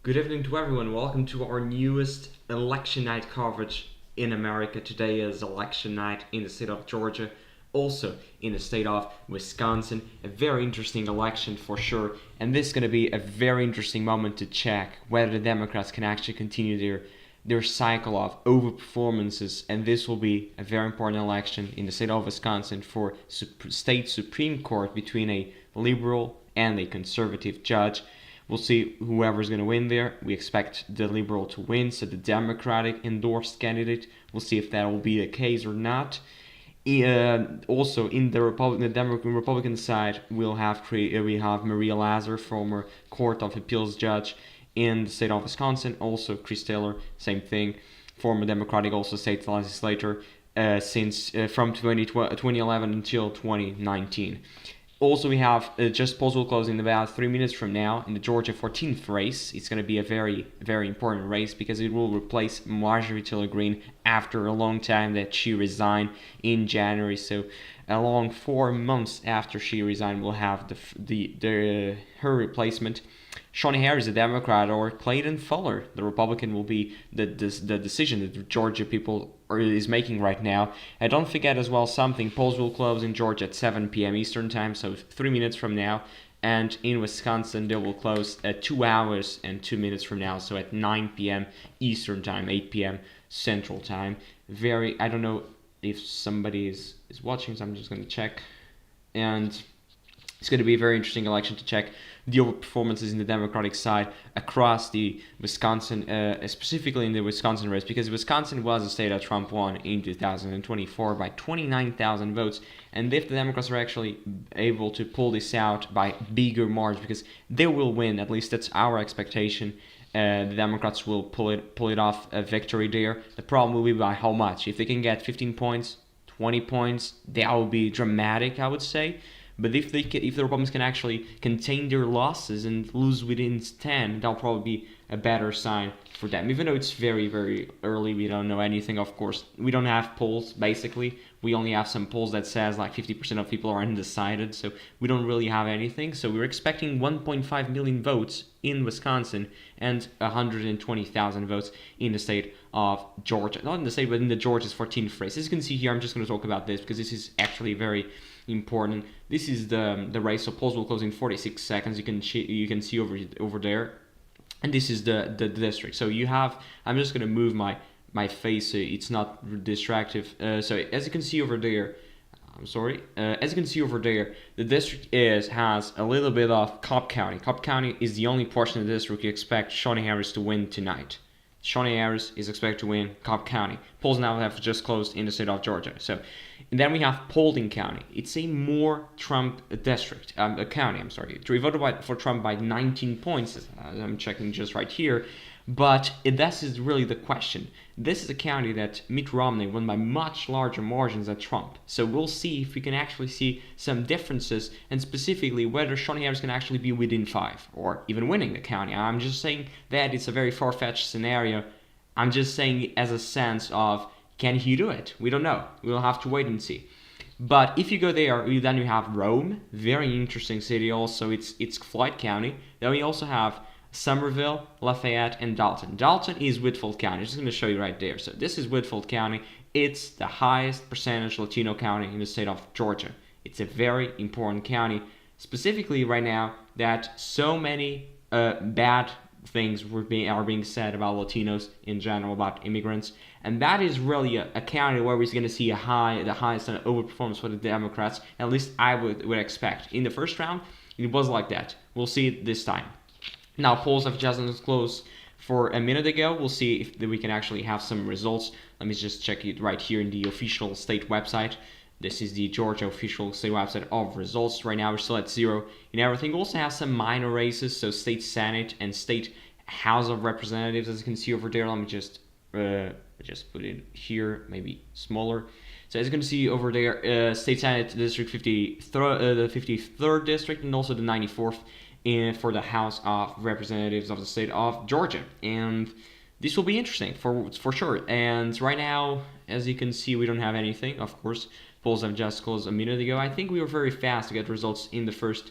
Good evening to everyone. Welcome to our newest election night coverage in America. Today is election night in the state of Georgia, also in the state of Wisconsin. A very interesting election for sure, and this is going to be a very interesting moment to check whether the Democrats can actually continue their cycle of overperformances, and this will be a very important election in the state of Wisconsin for state Supreme Court between a liberal and a conservative judge. We'll see whoever's going to win there. We expect the Liberal to win, so the Democratic endorsed candidate. We'll see if that will be the case or not. Also, in the Republican side, we have Maria Lazar, former Court of Appeals judge in the state of Wisconsin. Also, Chris Taylor, same thing, former Democratic also state legislator since from 2011 until 2019. Also, we have just polls will close in about 3 minutes from now in the Georgia 14th race. It's going to be a very, very important race because it will replace Marjorie Taylor Greene after a long time that she resigned in January. So, along 4 months after she resigned, we'll have her replacement. Shawn Harris, the Democrat, or Clayton Fuller, the Republican, will be the decision that the Georgia people is making right now. And don't forget as well something, polls will close in Georgia at 7 p.m. Eastern Time, so 3 minutes from now. And in Wisconsin, they will close at 2 hours and 2 minutes from now, so at 9 p.m. Eastern Time, 8 p.m. Central Time. I don't know if somebody is watching, so I'm just going to check. And it's going to be a very interesting election to check the overperformances in the Democratic side across the Wisconsin, specifically in the Wisconsin race, because Wisconsin was a state that Trump won in 2024 by 29,000 votes. And if the Democrats are actually able to pull this out by bigger margin, because they will win, at least that's our expectation, the Democrats will pull it off a victory there. The problem will be by how much. If they can get 15 points, 20 points, that will be dramatic, I would say. But if the Republicans can actually contain their losses and lose within 10, that'll probably be a better sign for them. Even though it's very, very early, we don't know anything, of course. We don't have polls, basically. We only have some polls that says like 50% of people are undecided, so we don't really have anything. So we're expecting 1.5 million votes in Wisconsin and 120,000 votes in the state of Georgia. Not in the state, but in the Georgia's 14th race. As you can see here, I'm just going to talk about this because this is actually very important. This is the race, so polls will close in 46 seconds. You can see over there, and this is the district. So you have, I'm just gonna move my face so it's not distractive. So as you can see over there, as you can see over there, the district has a little bit of Cobb County. Cobb County is the only portion of the district you expect Shawn Harris to win tonight. Shawn Harris is expected to win Cobb County. Polls now have just closed in the state of Georgia. So, and then we have Paulding County. It's a more Trump district, a county. I'm sorry. He voted for Trump by 19 points. I'm checking just right here. But this is really the question. This is a county that Mitt Romney won by much larger margins than Trump. So we'll see if we can actually see some differences, and specifically whether Shawn Harris can actually be within 5 or even winning the county. I'm just saying that it's a very far-fetched scenario. I'm just saying as a sense of, can he do it? We don't know. We'll have to wait and see. But if you go there, then you have Rome, very interesting city also. It's Floyd County. Then we also have Somerville, Lafayette, and Dalton. Dalton is Whitfield County. I'm just going to show you right there. So this is Whitfield County. It's the highest percentage Latino county in the state of Georgia. It's a very important county, specifically right now that so many bad things are being said about Latinos in general, about immigrants, and that is really a county where we're going to see the highest overperformance for the Democrats. At least I would expect. In the first round, it was like that. We'll see it this time. Now, polls have just closed for a minute ago. We'll see if we can actually have some results. Let me just check it right here in the official state website. This is the Georgia official state website of results. Right now, we're still at 0 in everything. We also have some minor races, so state Senate and state House of Representatives, as you can see over there. Let me just put it here, maybe smaller. So as you can see over there, state Senate District 53rd, the 53rd district, and also the 94th. For the House of Representatives of the state of Georgia, and this will be interesting for sure. And right now, as you can see, we don't have anything. Of course, polls have just closed a minute ago. I think we were very fast to get results in the first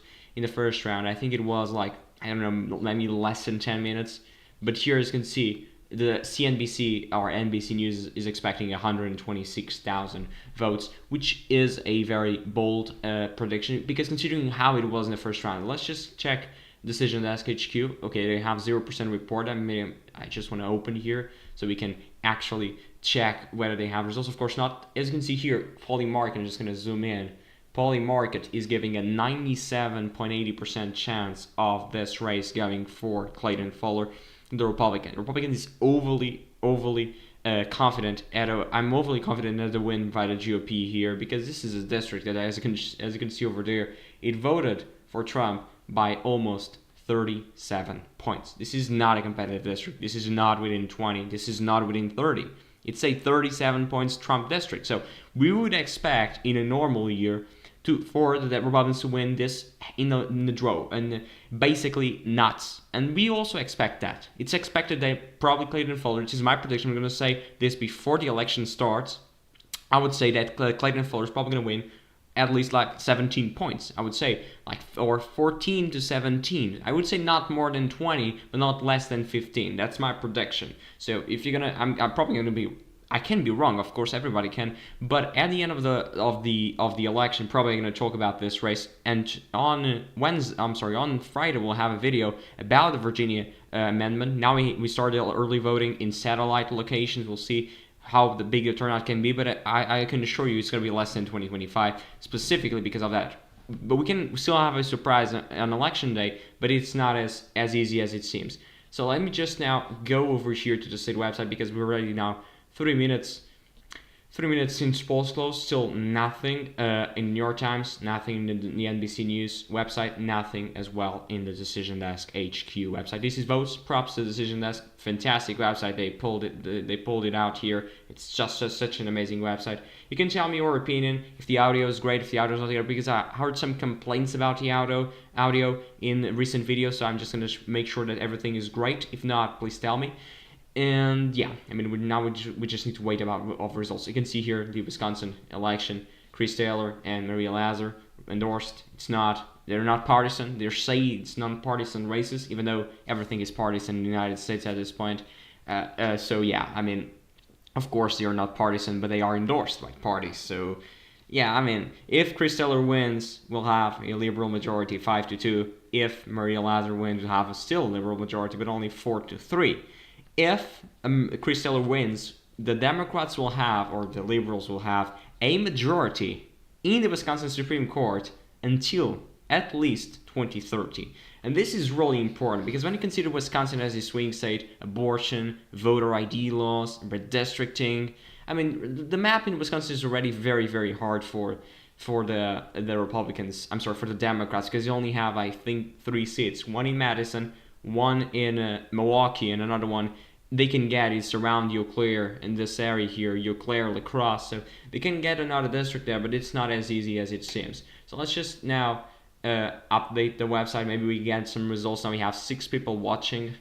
round. I think it was like, I don't know, maybe less than 10 minutes. But here, as you can see, the CNBC or NBC News is expecting 126,000 votes, which is a very bold prediction, because considering how it was in the first round. Let's just check Decision Desk HQ. Okay, they have 0% report. I just want to open here so we can actually check whether they have results. Of course not. As you can see here, Polymarket, I'm just going to zoom in. Polymarket is giving a 97.80% chance of this race going for Clayton Fuller, the Republican. The Republican is overly confident I'm overly confident at the win by the GOP here, because this is a district that, as you can see over there, it voted for Trump by almost 37 points. This is not a competitive district. This is not within 20. This is not within 30. It's a 37 points Trump district. So we would expect in a normal year for the Republicans to win this in the draw, and basically nuts. And we also expect that. It's expected that probably Clayton Fuller, which is my prediction, I'm going to say this before the election starts, I would say that Clayton Fuller is probably going to win at least like 17 points. I would say or 14 to 17. I would say not more than 20, but not less than 15. That's my prediction. So if you're gonna, I'm probably going to be, I can be wrong, of course, everybody can, but at the end of the election, probably going to talk about this race. And on Friday, we'll have a video about the Virginia amendment. Now we started early voting in satellite locations. We'll see how the big the turnout can be, but I can assure you it's going to be less than 2025, specifically because of that. But we can still have a surprise on election day, but it's not as easy as it seems. So let me just now go over here to the state website, because we're already now 3 minutes since polls closed. Still nothing in New York Times, nothing in the NBC News website, nothing as well in the Decision Desk HQ website. This is votes. Props to Decision Desk. Fantastic website. They pulled it out here. It's just such an amazing website. You can tell me your opinion if the audio is great, if the audio is not here, because I heard some complaints about the audio in recent videos. So I'm just gonna make sure that everything is great. If not, please tell me. And yeah, I mean, we just need to wait of results. You can see here the Wisconsin election, Chris Taylor and Maria Lazar endorsed. They're not partisan. They say it's non-partisan races, even though everything is partisan in the United States at this point. So yeah, I mean, of course they are not partisan, but they are endorsed by parties. So yeah, I mean, if Chris Taylor wins, we'll have a liberal majority, 5-2. If Maria Lazar wins, we'll have a still liberal majority, but only 4-3. If Chris Taylor wins, the Democrats will have, or the liberals will have, a majority in the Wisconsin Supreme Court until at least 2030. And this is really important, because when you consider Wisconsin as a swing state, abortion, voter ID laws, redistricting, I mean, the map in Wisconsin is already very, very hard for the Republicans, for the Democrats, because you only have, I think, 3 seats, one in Madison, one in Milwaukee, and another one they can get is around Eau Claire, in this area here, Eau Claire, La Crosse. So they can get another district there, but it's not as easy as it seems. So let's just now update the website. Maybe we get some results. Now we have 6 people watching.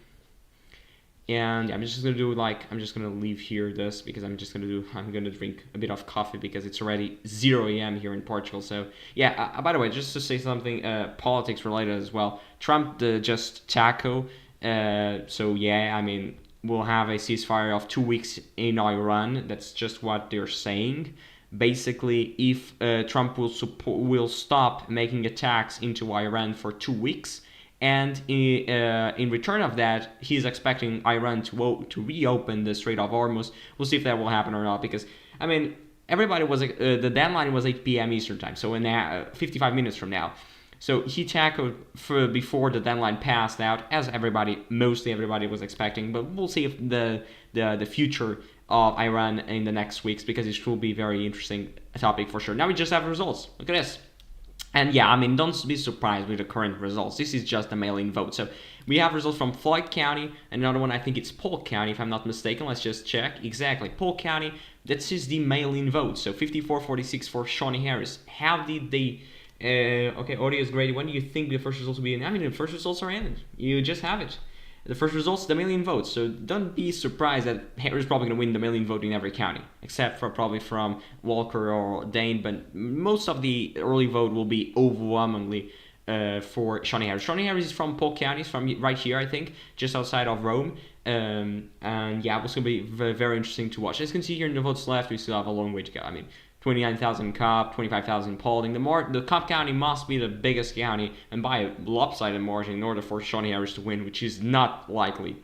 And I'm just gonna do I'm just gonna leave here this, because I'm gonna drink a bit of coffee, because it's already 0 a.m. here in Portugal. So yeah, by the way, just to say something politics related as well, Trump just taco, so yeah, I mean, we'll have a ceasefire of 2 weeks in Iran. That's just what they're saying. Basically, if Trump will stop making attacks into Iran for 2 weeks, and in return of that, he's expecting Iran to reopen the Strait of Hormuz. We'll see if that will happen or not, because, I mean, everybody was the deadline was 8 p.m. Eastern time, so in 55 minutes from now. So he tackled before the deadline passed out, as mostly everybody was expecting. But we'll see if the future of Iran in the next weeks, because it will be a very interesting topic for sure. Now we just have results. Look at this. And yeah, I mean, don't be surprised with the current results. This is just a mail-in vote. So we have results from Floyd County, another one, I think it's Polk County, if I'm not mistaken. Let's just check. Exactly, Polk County. That's just the mail-in vote. So 54-46 for Shawn Harris. How did they... okay, audio is great. When do you think the first results will be in? I mean, the first results are in. You just have it. The first results, the mail-in votes. So don't be surprised that Harris is probably going to win the mail-in vote in every county, except for probably from Walker or Dane. But most of the early vote will be overwhelmingly for Shawn Harris. Shawn Harris is from Polk County, he's from right here, I think, just outside of Rome. And yeah, it's going to be very, very interesting to watch. As you can see here in the votes left, we still have a long way to go. I mean, 29,000 Cobb, 25,000 Paulding. The Cobb County must be the biggest county, and by a lopsided margin, in order for Shawn Harris to win, which is not likely.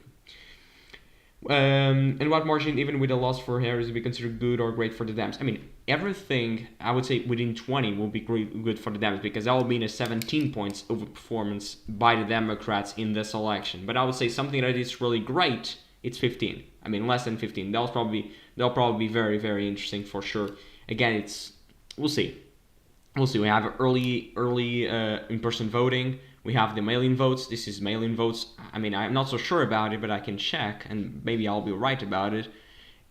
And what margin, even with a loss for Harris, would be considered good or great for the Dems? I mean, everything, I would say, within 20 will be good for the Dems, because that will mean a 17 points over performance by the Democrats in this election. But I would say something that is really great, it's 15. I mean, less than 15. They'll probably be very, very interesting for sure. Again, we'll see. We'll see. We have early in-person voting. We have the mail-in votes. This is mail-in votes. I mean, I'm not so sure about it, but I can check, and maybe I'll be right about it.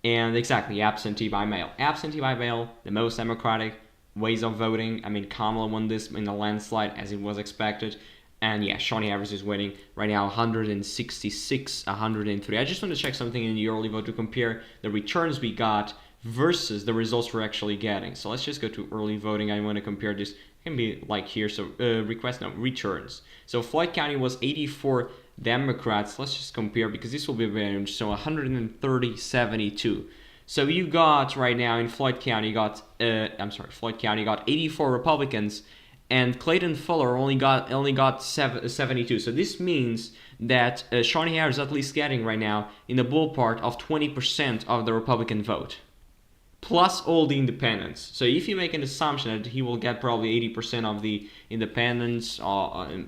And exactly, absentee by mail. Absentee by mail, the most democratic ways of voting. I mean, Kamala won this in a landslide, as it was expected. And yeah, Shawn Harris is winning right now, 166, 103. I just want to check something in the early vote to compare the returns we got versus the results we're actually getting. So let's just go to early voting. I want to compare this. It can be like here. So returns. So Floyd County was 84 Democrats. Let's just compare, because this will be very interesting. So 130, 72. So you got right now in Floyd County Floyd County got 84 Republicans, and Clayton Fuller only got 72. So this means that Shawn Harris is at least getting right now in the ballpark of 20% of the Republican vote, plus all the independents. So if you make an assumption that he will get probably 80% of the independents,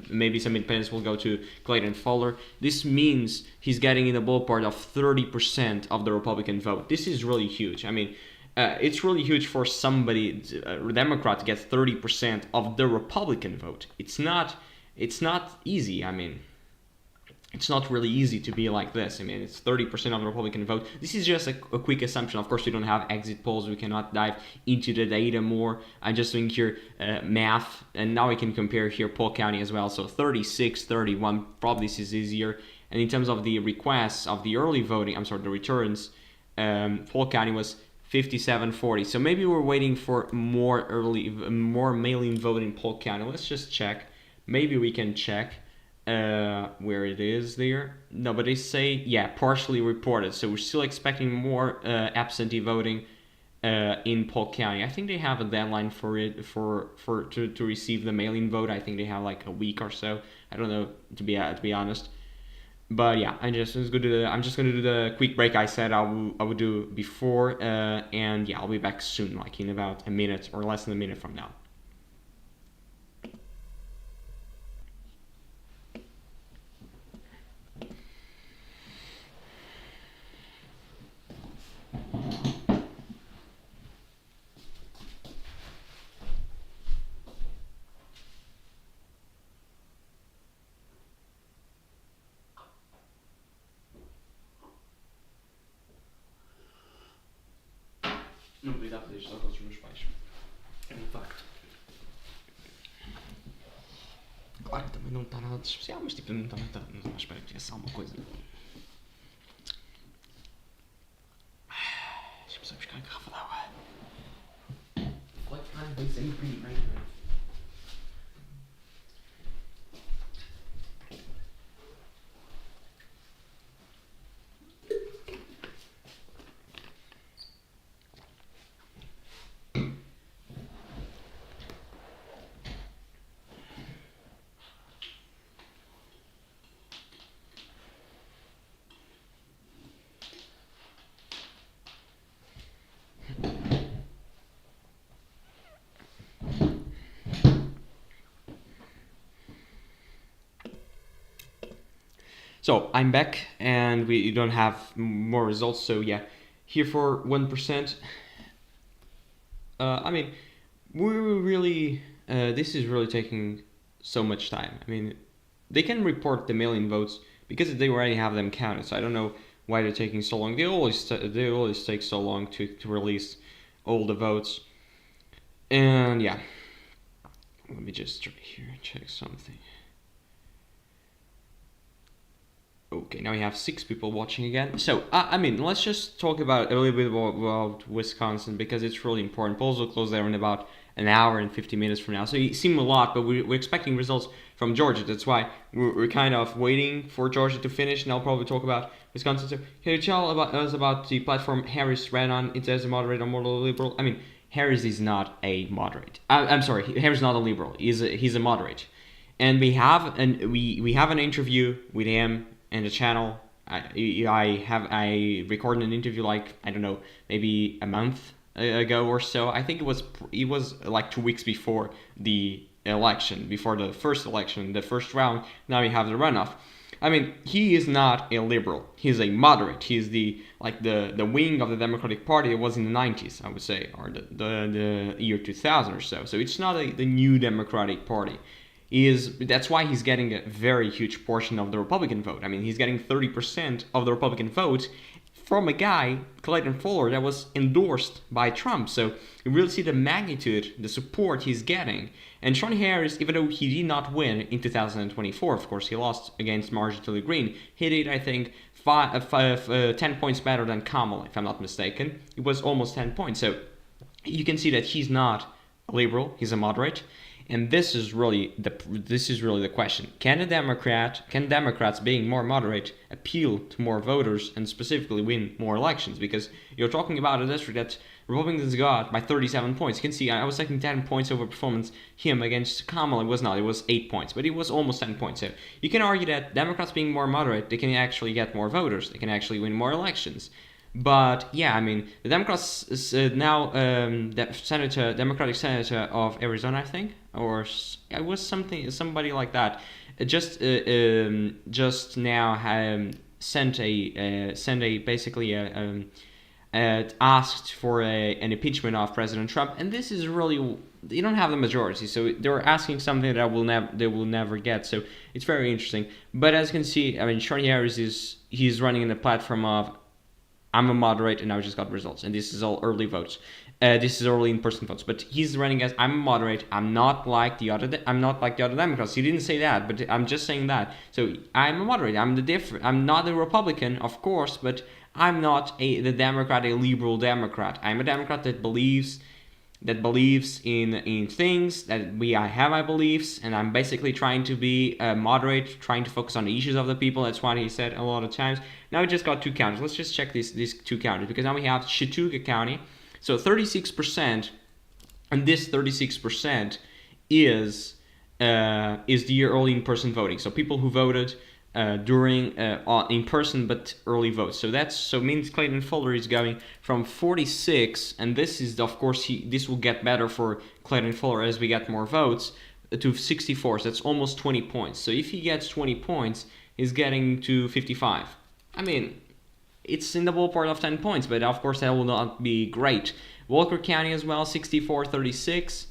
maybe some independents will go to Clayton Fuller, this means he's getting in the ballpark of 30% of the Republican vote. This is really huge. I mean, it's really huge for somebody, a Democrat, to get 30% of the Republican vote. It's not easy. I mean, it's not really easy to be like this. I mean, it's 30% of the Republican vote. This is just a quick assumption. Of course, we don't have exit polls. We cannot dive into the data more. I'm just doing here math, and now we can compare here Polk County as well. So 36, 31, probably this is easier. And in terms of the requests of the early voting, the returns, Polk County was 57-40. So maybe we're waiting for more mail-in voting in Polk County. Let's just check. Maybe we can check where it is there. No, but they say, yeah, partially reported. So we're still expecting more absentee voting in Polk County. I think they have a deadline for it to receive the mail-in vote. I think they have like a week or so. I don't know, to be honest. But yeah, I'm just gonna do the quick break I said I would do before, and yeah, I'll be back soon, like in about a minute or less than a minute from now. Não podia dar para deixar os meus pais. É um facto. Claro que também não está nada de especial, mas tipo, não estava à espera que tivesse alguma coisa. Deixa-me só buscar a garrafa de água. Vai sempre bem. So I'm back, and we don't have more results. So yeah, here for 1%. I mean, we're really this is really taking so much time. I mean, they can report the mail-in votes because they already have them counted. So I don't know why they're taking so long. They always take so long to release all the votes. And yeah, let me just try here and check something. Oh, Okay, now we have 6 people watching again. So, I mean, let's just talk about a little bit about Wisconsin, because it's really important. Polls will close there in about an hour and 50 minutes from now. So it seems a lot, but we're expecting results from Georgia. That's why we're kind of waiting for Georgia to finish, and I'll probably talk about Wisconsin. So can you tell us about the platform Harris ran on? It says a moderate or more liberal. I mean, Harris is not a moderate. I'm sorry, Harris is not a liberal. He's a moderate. And we have an interview with him in the channel. I recorded an interview like, I don't know, maybe a month ago or so. I think it was like 2 weeks before the election, before the first election, the first round. Now we have the runoff. I mean, he is not a liberal. He's a moderate. He's the wing of the Democratic Party. It was in the 90s, I would say, or the year 2000 or so. So it's not the new Democratic Party. That's why he's getting a very huge portion of the Republican vote. I mean, he's getting 30% of the Republican vote from a guy, Clayton, that was endorsed by Trump. So you really see the magnitude, the support he's getting. And Shawn Harris, even though he did not win in 2024, of course, he lost against Marjorie Greene. He did, I think, 10 points better than Kamala, if I'm not mistaken. It was almost 10 points. So you can see that he's not a liberal, he's a moderate. And this is really the question. Can Democrats being more moderate appeal to more voters and specifically win more elections? Because you're talking about a district that Republicans got by 37 points. You can see I was taking 10 points over performance him against Kamala. It was 8 points, but it was almost 10 points. So you can argue that Democrats being more moderate, they can actually get more voters. They can actually win more elections. But yeah, I mean, the Democrats now the Democratic Senator of Arizona, I think, or it was somebody like that, just now sent a basically asked for an impeachment of President Trump, and this is really, they don't have the majority, so they're asking something that they will never get. So it's very interesting. But as you can see, I mean, Shawn Harris he's running in the platform of, I'm a moderate, and I just got results. And this is all early votes. This is early in-person votes. But he's running as, I'm a moderate. I'm not like the other Democrats. He didn't say that, but I'm just saying that. So I'm a moderate. I'm not a Republican, of course, but I'm not the Democrat, a liberal Democrat. I'm a Democrat that believes in things, I have my beliefs, and I'm basically trying to be moderate, trying to focus on the issues of the people. That's what he said a lot of times. Now we just got 2 counties. Let's just check these 2 counties, because now we have Chautauqua County. So 36%, and this 36% is the early in-person voting. So people who voted during in person but early votes. So means Clayton Fuller is going from 46, and this is of course this will get better for Clayton Fuller as we get more votes, to 64. So that's almost 20 points. So if he gets 20 points, he's getting to 55. I mean, it's in the ballpark of 10 points, but of course that will not be great. Walker County as well, 64-36.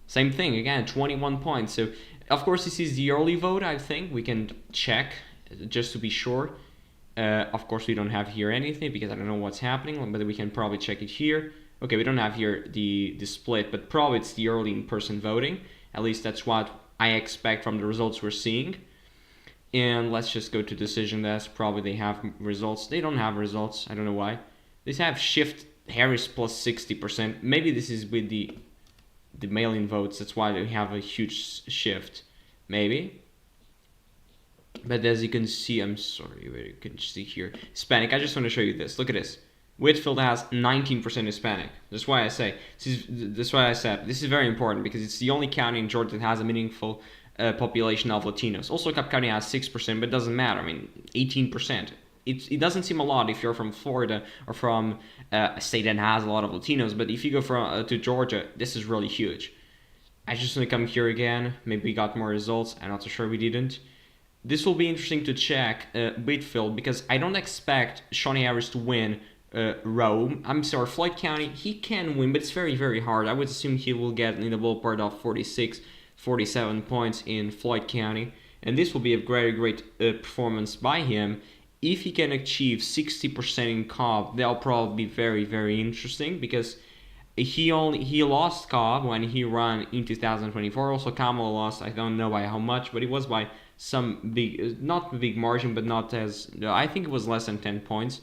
Same thing, again, 21 points. So of course this is the early vote. I think we can check just to be sure. Of course we don't have here anything because I don't know what's happening, but we can probably check it here. Okay, we don't have here the split, but probably it's the early in-person voting. At least that's what I expect from the results we're seeing. And let's just go to decision desk. Probably they have results. They don't have results. I don't know why. They have shift Harris plus 60%. Maybe this is with the mail-in votes. That's why they have a huge shift. Maybe. But as you can see, I'm sorry, where you can see here, Hispanic. I just want to show you this. Look at this. Whitfield has 19% Hispanic. That's why I say this is very important, because it's the only county in Georgia that has a meaningful population of Latinos. Also, Cobb County has 6%, but it doesn't matter. I mean, 18%. It doesn't seem a lot if you're from Florida or from a state that has a lot of Latinos, but if you go to Georgia, this is really huge. I just want to come here again. Maybe we got more results. I'm not so sure we didn't. This will be interesting to check Whitfield, because I don't expect Shawn Harris to win Floyd County. He can win, but it's very, very hard. I would assume he will get in the ballpark of 47 points in Floyd County, and this will be a great performance by him. If he can achieve 60% in Cobb, that'll probably be very, very interesting, because he lost Cobb when he ran in 2024. Also, Kamala lost, I don't know by how much, but it was by some big, not big margin, but not as, I think it was less than 10 points.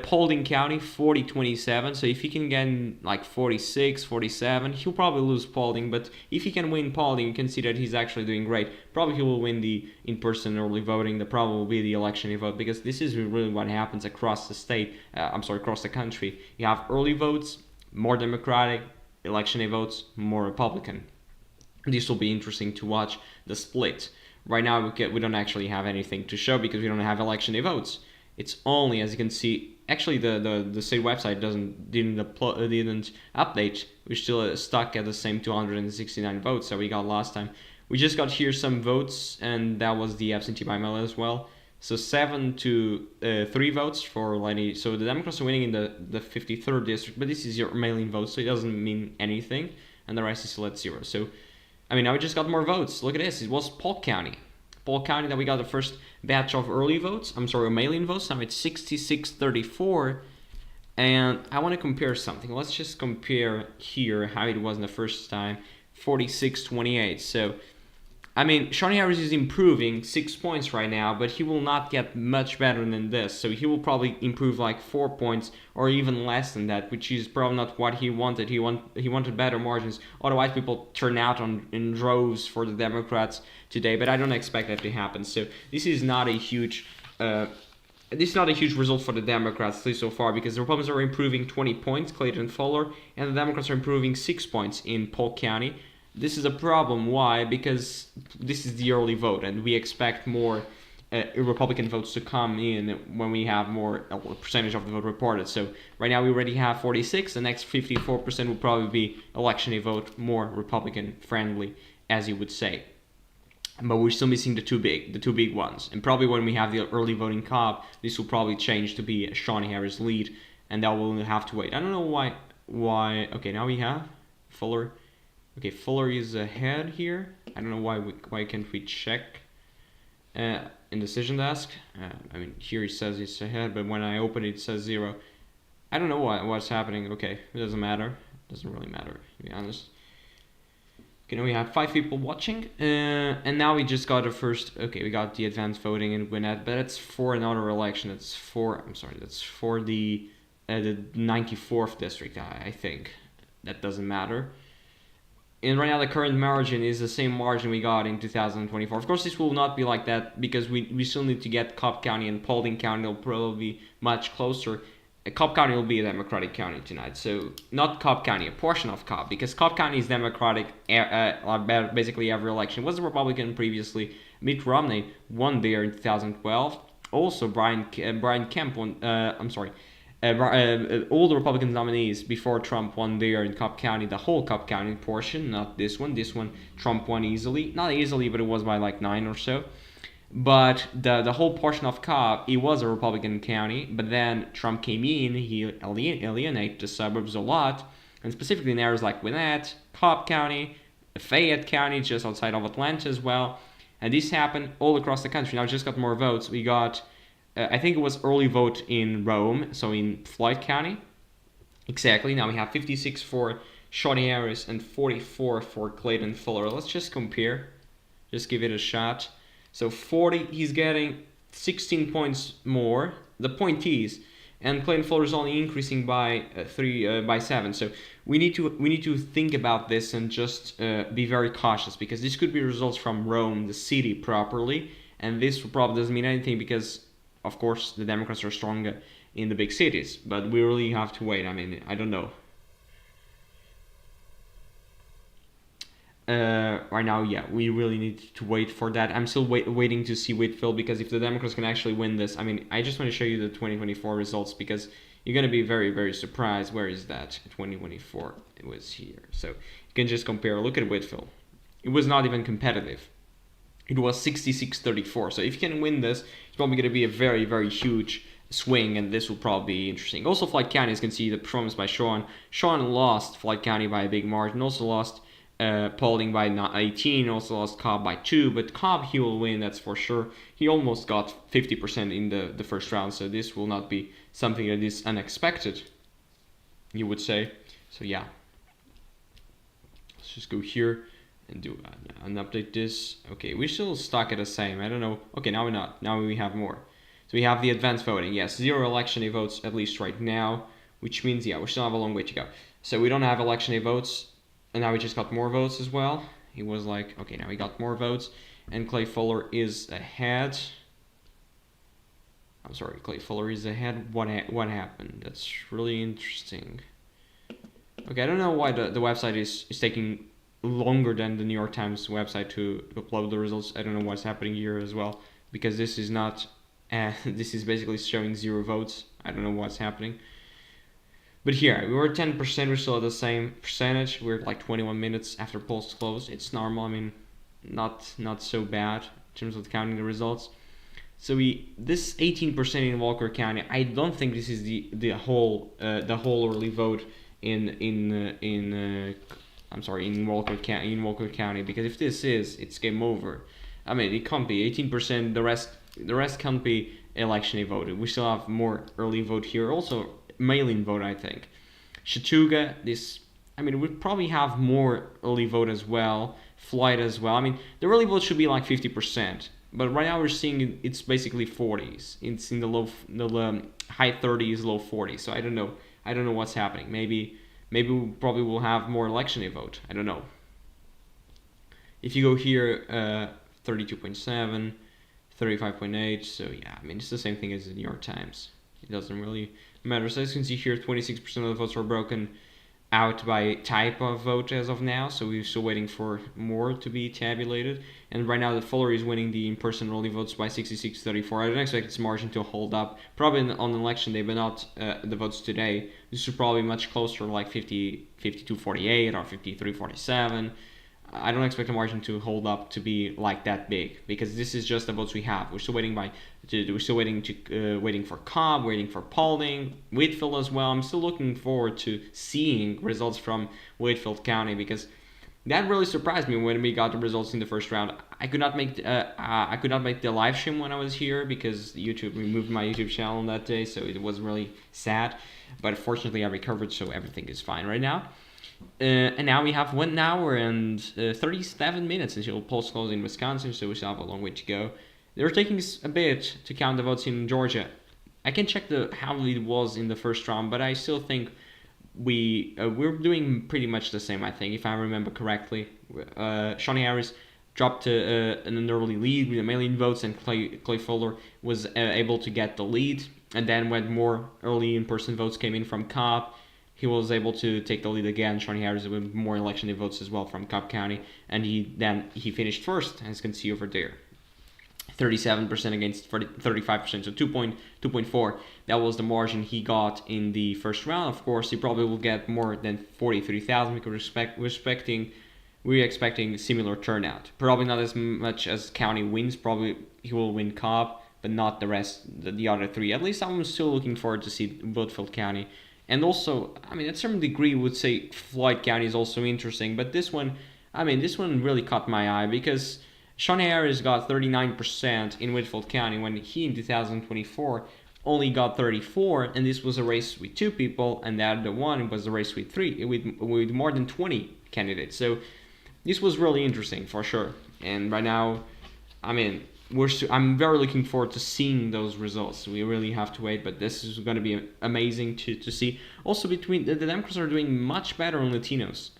Paulding County 40-27, so if he can get like 46, 47, he'll probably lose Paulding, but if he can win Paulding, you can see that he's actually doing great. Probably he will win the in-person early voting. The problem will be the election vote, because this is really what happens across the state, across the country. You have early votes, more Democratic, election votes, more Republican. This will be interesting to watch the split. Right now we don't actually have anything to show because we don't have election votes. It's only, as you can see, actually the state website didn't update. We're still stuck at the same 269 votes that we got last time. We just got here some votes, and that was the absentee by mail as well. So 7-3 votes for Lenny. So the Democrats are winning in the 53rd district, but this is your mail-in vote, so it doesn't mean anything, and the rest is still at 0. So, I mean, now we just got more votes. Look at this. It was Polk County that we got the first batch of early votes. Mail-in votes. Now it's 66-34. And I want to compare something. Let's just compare here how it was in the first time. 46-28. So, I mean, Shawn Harris is improving 6 points right now, but he will not get much better than this. So he will probably improve like 4 points or even less than that, which is probably not what he wanted. He wanted better margins. Otherwise, people turn out in droves for the Democrats today, but I don't expect that to happen. So this is not a huge result for the Democrats, at least so far, because the Republicans are improving 20 points, Clayton Fuller, and the Democrats are improving 6 points in Polk County. This is a problem. Why? Because this is the early vote, and we expect more Republican votes to come in when we have more percentage of the vote reported. So right now we already have 46. The next 54% will probably be election vote, more Republican friendly, as you would say. But we're still missing the two big ones. And probably when we have the early voting Cobb, this will probably change to be a Shawn Harris lead, and that will have to wait. I don't know why. Okay, now we have Fuller. Okay, Fuller is ahead here. I don't know why can't we check in decision desk. I mean, here it says it's ahead, but when I open it, it says 0. I don't know what's happening. Okay, it doesn't matter. It doesn't really matter, to be honest. Okay, now we have 5 people watching, and now we just got the first. Okay, we got the advanced voting in Gwinnett, but it's for another election. That's for the 94th district, I think. That doesn't matter. And right now the current margin is the same margin we got in 2024. Of course, this will not be like that because we still need to get Cobb County and Paulding County. They'll probably be much closer. Cobb County will be a Democratic county tonight. So not Cobb County, a portion of Cobb, because Cobb County is Democratic basically every election. It was a Republican previously. Mitt Romney won there in 2012. Also, Brian Kemp won. All the Republican nominees before Trump won there in Cobb County, the whole Cobb County portion, not this one. This one, Trump won easily. Not easily, but it was by like 9 or so. But the whole portion of Cobb, it was a Republican county, but then Trump came in, he alienated the suburbs a lot, and specifically in areas like Gwinnett, Cobb County, Fayette County, just outside of Atlanta as well. And this happened all across the country. Now, just got more votes. We got... I think it was early vote in Rome, so in Floyd County. Exactly. Now we have 56 for Shawn Harris and 44 for Clayton Fuller. Let's just compare. Just give it a shot. So 40, he's getting 16 points more. The point is, and Clayton Fuller is only increasing by 7. So we need to think about this and just be very cautious, because this could be results from Rome, the city, properly, and this probably doesn't mean anything because, of course, the Democrats are stronger in the big cities, but we really have to wait. I mean, I don't know. Right now, yeah, we really need to wait for that. I'm still waiting to see Whitfield, because if the Democrats can actually win this, I mean, I just want to show you the 2024 results, because you're going to be very, very surprised. Where is that? 2024, it was here. So you can just compare. Look at Whitfield. It was not even competitive. It was 66-34. So if you can win this, it's probably going to be a very, very huge swing, and this will probably be interesting. Also, Floyd County, as you can see, the performance by Shawn. Shawn lost Floyd County by a big margin. Also lost Paulding by 18. Also lost Cobb by 2. But Cobb, he will win, that's for sure. He almost got 50% in the first round. So this will not be something that is unexpected, you would say. So yeah. Let's just go here and do and update this. Okay, we're still stuck at the same. I don't know. Okay, now we're not. Now we have more. So we have the advanced voting. Yes, 0 election day votes at least right now, which means yeah, we still have a long way to go. So we don't have election day votes, and now we just got more votes as well. He was like, okay, now we got more votes, and Clay Fuller is ahead. I'm sorry, Clay Fuller is ahead. What happened? That's really interesting. Okay, I don't know why the website is taking longer than the New York Times website to upload the results. I don't know what's happening here as well, because this is not, this is basically showing 0 votes. I don't know what's happening. But here, we were 10%, we're still at the same percentage. We're like 21 minutes after polls closed. It's normal, I mean, not so bad in terms of counting the results. So this 18% in Walker County, I don't think this is the whole early vote in Walker County, because if this is, it's game over. I mean, it can't be 18%. The rest can't be election day voted. We still have more early vote here, also mail-in vote, I think. Chattooga, we probably have more early vote as well. Floyd as well. I mean, the early vote should be like 50%, but right now we're seeing it's basically 40s. It's in the high 30s, low 40s. So I don't know what's happening. Maybe we probably will have more election day vote. I don't know. If you go here, 32.7, 35.8. So yeah, I mean, it's the same thing as the New York Times. It doesn't really matter. So as you can see here, 26% of the votes were broken out by type of vote as of now. So we're still waiting for more to be tabulated. And right now, the Fuller is winning the in-person early votes by 66-34. I don't expect its margin to hold up. Probably on election day, but not the votes today. This is probably much closer, like 52-48 or 53-47. I don't expect the margin to hold up to be like that big, because this is just the votes we have. We're still waiting waiting for Cobb, waiting for Paulding, Whitfield as well. I'm still looking forward to seeing results from Whitfield County, because that really surprised me when we got the results in the first round. I could not make the live stream when I was here because YouTube removed my YouTube channel on that day, so it was really sad. But fortunately, I recovered, so everything is fine right now. And now we have 1 hour and 37 minutes until polls close in Wisconsin, so we still have a long way to go. They're taking a bit to count the votes in Georgia. I can check how it was in the first round, but I still think we're doing pretty much the same. I think, if I remember correctly, Shawn Harris dropped an early lead with a mail-in votes, and Clay Fuller was able to get the lead. And then when more early in-person votes came in from Cobb, he was able to take the lead again. Shawn Harris with more election day votes as well from Cobb County, and he finished first, as you can see over there. 37% against 35%, so 2.4. That was the margin he got in the first round. Of course, he probably will get more than 43,000 because we're expecting similar turnout. Probably not as much as County wins. Probably he will win Cobb, but not the rest, the other three. At least I'm still looking forward to see Whitfield County. And also, I mean, at a certain degree, would say Floyd County is also interesting. But this one really caught my eye, because Shawn Harris got 39% in Whitfield County when he in 2024 only got 34%, and this was a race with 2 people, and the other one was a race with 3, with more than 20 candidates. So this was really interesting for sure. And right now, I mean, I'm very looking forward to seeing those results. We really have to wait, but this is going to be amazing to see. Also, between the Democrats are doing much better on Latinos.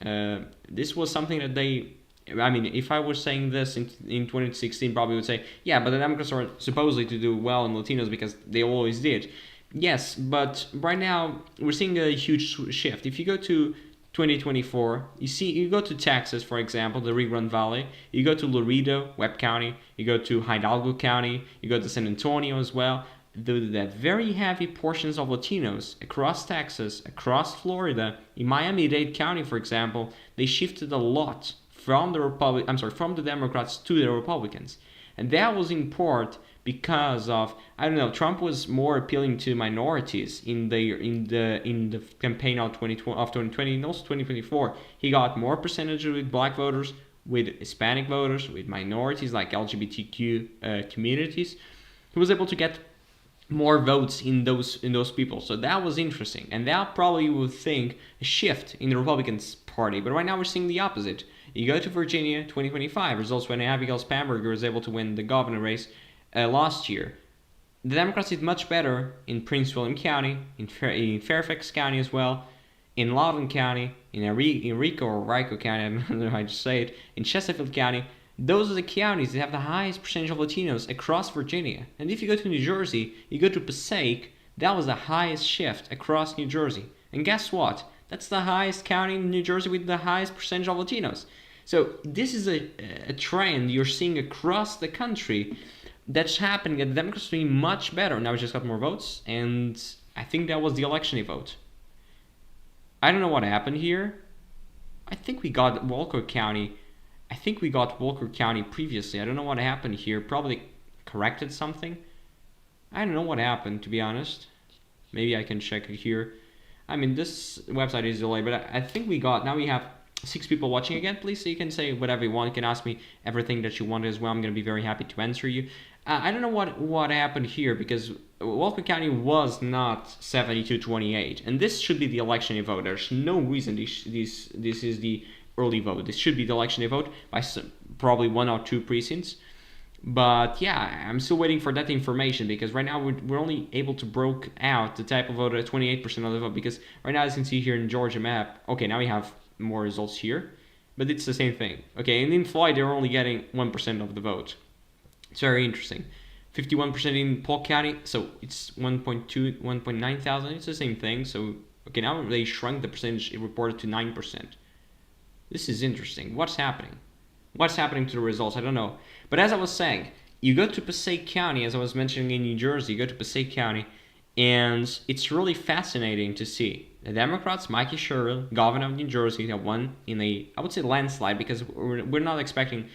This was something that if I was saying this in 2016, probably would say, yeah, but the Democrats are supposedly to do well in Latinos because they always did. Yes, but right now we're seeing a huge shift. If you go to 2024, you go to Texas, for example, the Rio Grande Valley, you go to Laredo, Webb County, you go to Hidalgo County, you go to San Antonio as well. The very heavy portions of Latinos across Texas, across Florida, in Miami-Dade County, for example, they shifted a lot from the Democrats to the Republicans. And that was in part because of, Trump was more appealing to minorities in the campaign of 2020 and also 2024. He got more percentage with black voters, with Hispanic voters, with minorities like LGBTQ communities. He was able to get more votes in those people. So that was interesting. And that probably would think a shift in the Republican Party. But right now we're seeing the opposite. You go to Virginia, 2025 results when Abigail Spanberger was able to win the governor race last year. The Democrats did much better in Prince William County, in Fairfax County as well, in Loudoun County, in Enrico or Rico County, I don't know how to say it, in Chesterfield County. Those are the counties that have the highest percentage of Latinos across Virginia. And if you go to New Jersey, you go to Passaic, that was the highest shift across New Jersey. And guess what? That's the highest county in New Jersey with the highest percentage of Latinos. So this is a trend you're seeing across the country that's happening, that the Democrats are doing much better. Now we just got more votes, and I think that was the election day vote. I don't know what happened here. I think we got Walker County previously. I don't know what happened here. Probably corrected something. I don't know what happened, to be honest. Maybe I can check it here. I mean, this website is delayed, but I think now we have 6 people watching again. Please, so you can say whatever you want. You can ask me everything that you want as well. I'm going to be very happy to answer you. I don't know what happened here, because Walker County was not 72-28, and this should be the election day vote. There's no reason this is the early vote. This should be the election day vote by probably 1 or 2 precincts. But yeah, I'm still waiting for that information, because right now we're only able to broke out the type of vote at 28% of the vote, because right now, as you can see here in Georgia map, okay, now we have more results here, but it's the same thing. Okay, and in Floyd, they're only getting 1% of the vote. It's very interesting. 51% in Polk County, so it's 1.9 thousand. It's the same thing. So, okay, now they shrunk the percentage reported to 9%. This is interesting. What's happening? What's happening to the results? I don't know. But as I was saying, you go to Passaic County, as I was mentioning in New Jersey, you go to Passaic County, and it's really fascinating to see. The Democrats, Mikey Sherrill, governor of New Jersey, have won in I would say landslide, because we're not expecting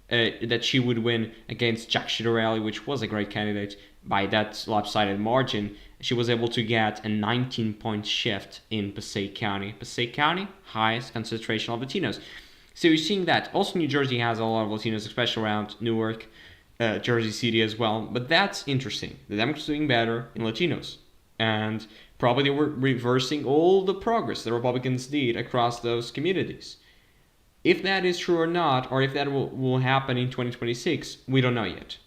that she would win against Jack Ciattarelli, which was a great candidate, by that lopsided margin. She was able to get a 19-point shift in Passaic County. Passaic County, highest concentration of Latinos. So you're seeing that. Also, New Jersey has a lot of Latinos, especially around Newark, Jersey City as well. But that's interesting. The Democrats are doing better in Latinos. And probably they were reversing all the progress the Republicans did across those communities. If that is true or not, or if that will happen in 2026, we don't know yet.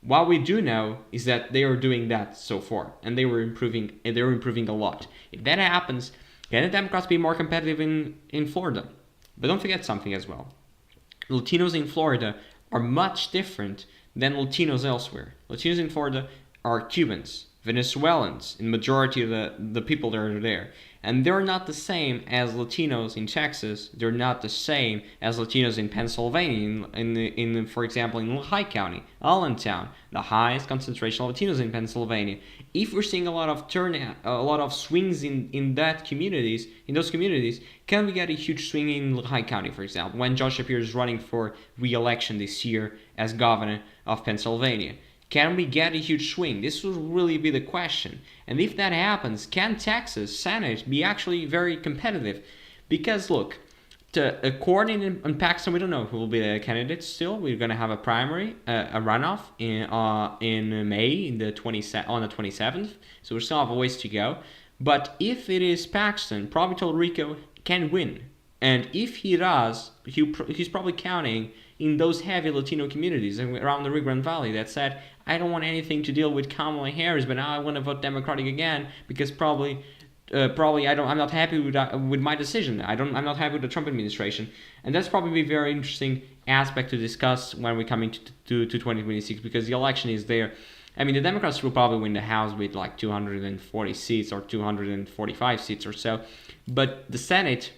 What we do know is that they are doing that so far, and they were improving, and they're improving a lot. If that happens, can the Democrats be more competitive in Florida? But don't forget something as well. Latinos in Florida are much different than Latinos elsewhere. Latinos in Florida are Cubans, Venezuelans, in majority of the people that are there. And they're not the same as Latinos in Texas. They're not the same as Latinos in Pennsylvania, in for example, in Lehigh County, Allentown, the highest concentration of Latinos in Pennsylvania. If we're seeing a lot of turnout, a lot of swings in those communities, can we get a huge swing in Lehigh County, for example, when Josh Shapiro is running for re-election this year as governor of Pennsylvania? Can we get a huge swing? This will really be the question. And if that happens, can Texas Senate be actually very competitive? Because look, according in Paxton, we don't know who will be the candidate still. We're going to have a primary, a runoff in May on the 27th. So we still have a ways to go. But if it is Paxton, probably Rico can win. And if he does, he's probably counting in those heavy Latino communities around the Rio Grande Valley that said, I don't want anything to deal with Kamala Harris, but now I want to vote Democratic again because probably I'm not happy with my decision. I'm not happy with the Trump administration, and that's probably a very interesting aspect to discuss when we come into to 2026, because the election is there. I mean, the Democrats will probably win the House with like 240 seats or 245 seats or so, but the Senate,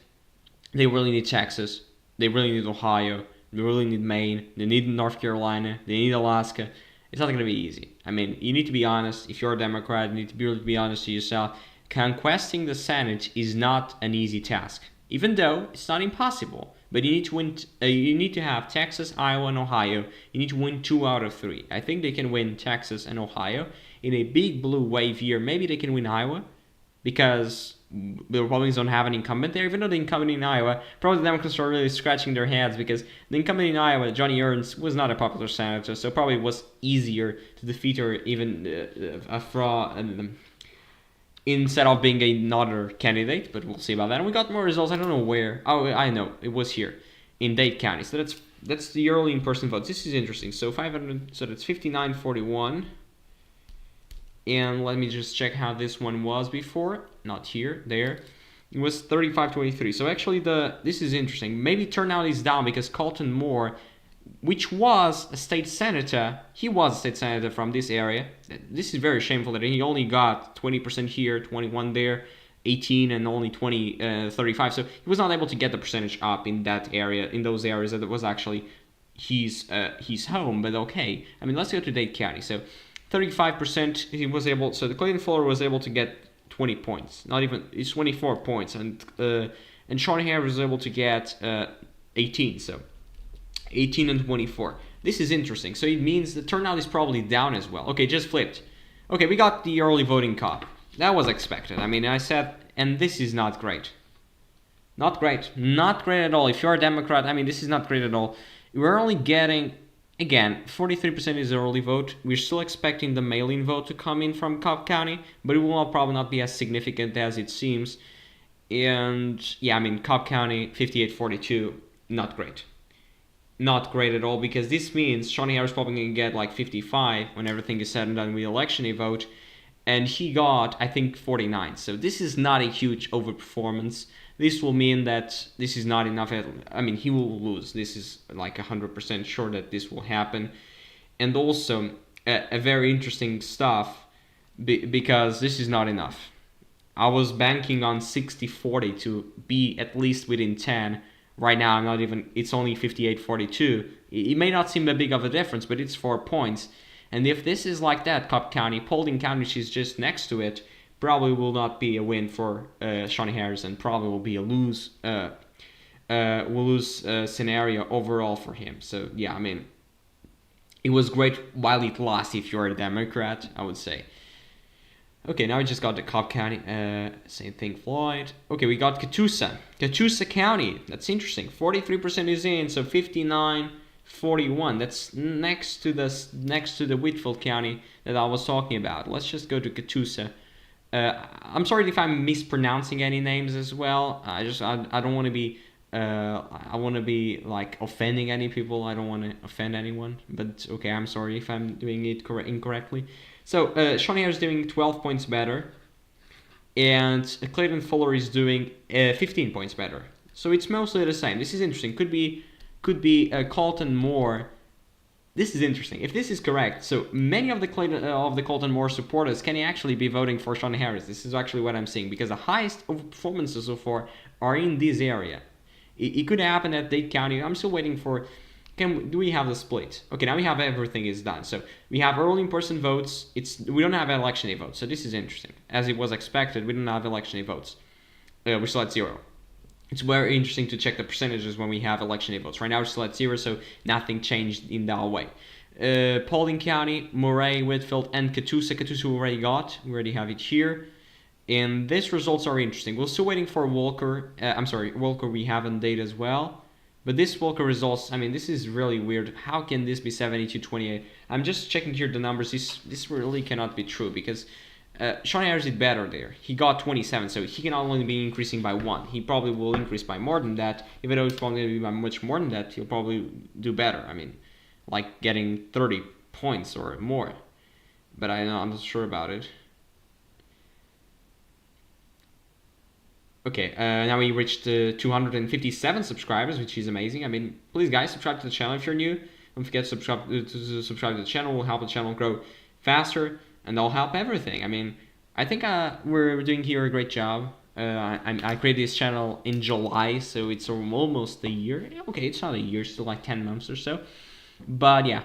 they really need Texas, they really need Ohio, they really need Maine, they need North Carolina, they need Alaska. It's not going to be easy. I mean, you need to be honest. If you're a Democrat, you need to really be honest to yourself. Conquesting the Senate is not an easy task, even though it's not impossible. But you need to win. You need to have Texas, Iowa, and Ohio. You need to win 2 out of 3. I think they can win Texas and Ohio in a big blue wave year. Maybe they can win Iowa, because the Republicans don't have an incumbent there, even though the incumbent in Iowa, probably the Democrats are really scratching their heads, because the incumbent in Iowa, Johnny Ernst, was not a popular senator, so probably it was easier to defeat her even instead of being another candidate, but we'll see about that. And we got more results, I don't know where. Oh, I know, it was here. in Dade County. So that's the early in-person votes. This is interesting. So 500. So that's 5941. And let me just check how this one was before. Not here. There. It was 3523. So actually, this is interesting. Maybe turnout is down because Clayton Moore, which was a state senator, he was a state senator from this area. This is very shameful that he only got 20% here, 21 there, 18 and only 35. So he was not able to get the percentage up in that area, in those areas that it was actually his home. But okay, I mean, let's go to Dade County. So 35% he was able. So the Clayton Fuller was able to get 20 points. Not even, it's 24 points, and Shawn Harris was able to get 18. So 18 and 24. This is interesting. So it means the turnout is probably down as well. Okay, just flipped. Okay, we got the early voting cop. That was expected. I mean, I said, and this is not great. Not great. Not great at all. If you're a Democrat, I mean, this is not great at all. We're only getting, again, 43% is the early vote. We're still expecting the mail-in vote to come in from Cobb County, but it will probably not be as significant as it seems. And yeah, I mean, Cobb County, 58-42, not great. Not great at all, because this means Shawn Harris probably going to get like 55 when everything is said and done with the election day vote, and he got, I think, 49. So this is not a huge overperformance. This will mean that this is not enough. I mean, he will lose. This is like 100% sure that this will happen. And also, a very interesting stuff, because this is not enough. I was banking on 60-40 to be at least within 10. Right now, I'm not even. It's only 58-42. It may not seem that big of a difference, but it's 4 points. And if this is like that, Cobb County, Paulding County, which is just next to it, probably will not be a win for Shawn Harris, and probably will be a lose scenario overall for him. So yeah, I mean, it was great while it lasted. If you're a Democrat, I would say. Okay, now we just got the Cobb County. Same thing, Floyd. Okay, we got Catoosa. Catoosa County. That's interesting. 43% is in, so 59-41. That's next to the Whitfield County that I was talking about. Let's just go to Catoosa. I'm sorry if I'm mispronouncing any names as well. I don't want to be. I want to be like offending any people. I don't want to offend anyone. But okay, I'm sorry if I'm doing it incorrectly. So Shawn Harris is doing 12 points better, and Clayton Fuller is doing 15 points better. So it's mostly the same. This is interesting. Could be Clayton Moore. This is interesting. If this is correct, so many of the Clayton Moore supporters can actually be voting for Shawn Harris. This is actually what I'm seeing, because the highest performances so far are in this area. It could happen at Dade County. I'm still waiting for. Do we have the split? Okay, now we have everything is done. So we have early in-person votes. We don't have election day votes. So this is interesting. As it was expected, we don't have election day votes. We're still at 0. It's very interesting to check the percentages when we have election day votes. Right now we're still at 0, so nothing changed in that way. Paulding County, Moray, Whitfield, and Catoosa. Catoosa we already got. We already have it here. And these results are interesting. We're still waiting for Walker. Walker we have in Dade as well. But this Walker results, I mean, this is really weird. How can this be 72-28? I'm just checking here the numbers. This really cannot be true, because Shawn Harris did better there. He got 27, so he can only be increasing by 1. He probably will increase by more than that. Even though it's probably going to be by much more than that, he'll probably do better. I mean, like getting 30 points or more. But I'm not sure about it. Okay, now we reached 257 subscribers, which is amazing. I mean, please guys, subscribe to the channel if you're new. Don't forget to subscribe to the channel. It will help the channel grow faster, and that'll help everything. I mean, I think we're doing here a great job. I created this channel in July, so it's almost a year. Okay, it's not a year, still like 10 months or so. But yeah.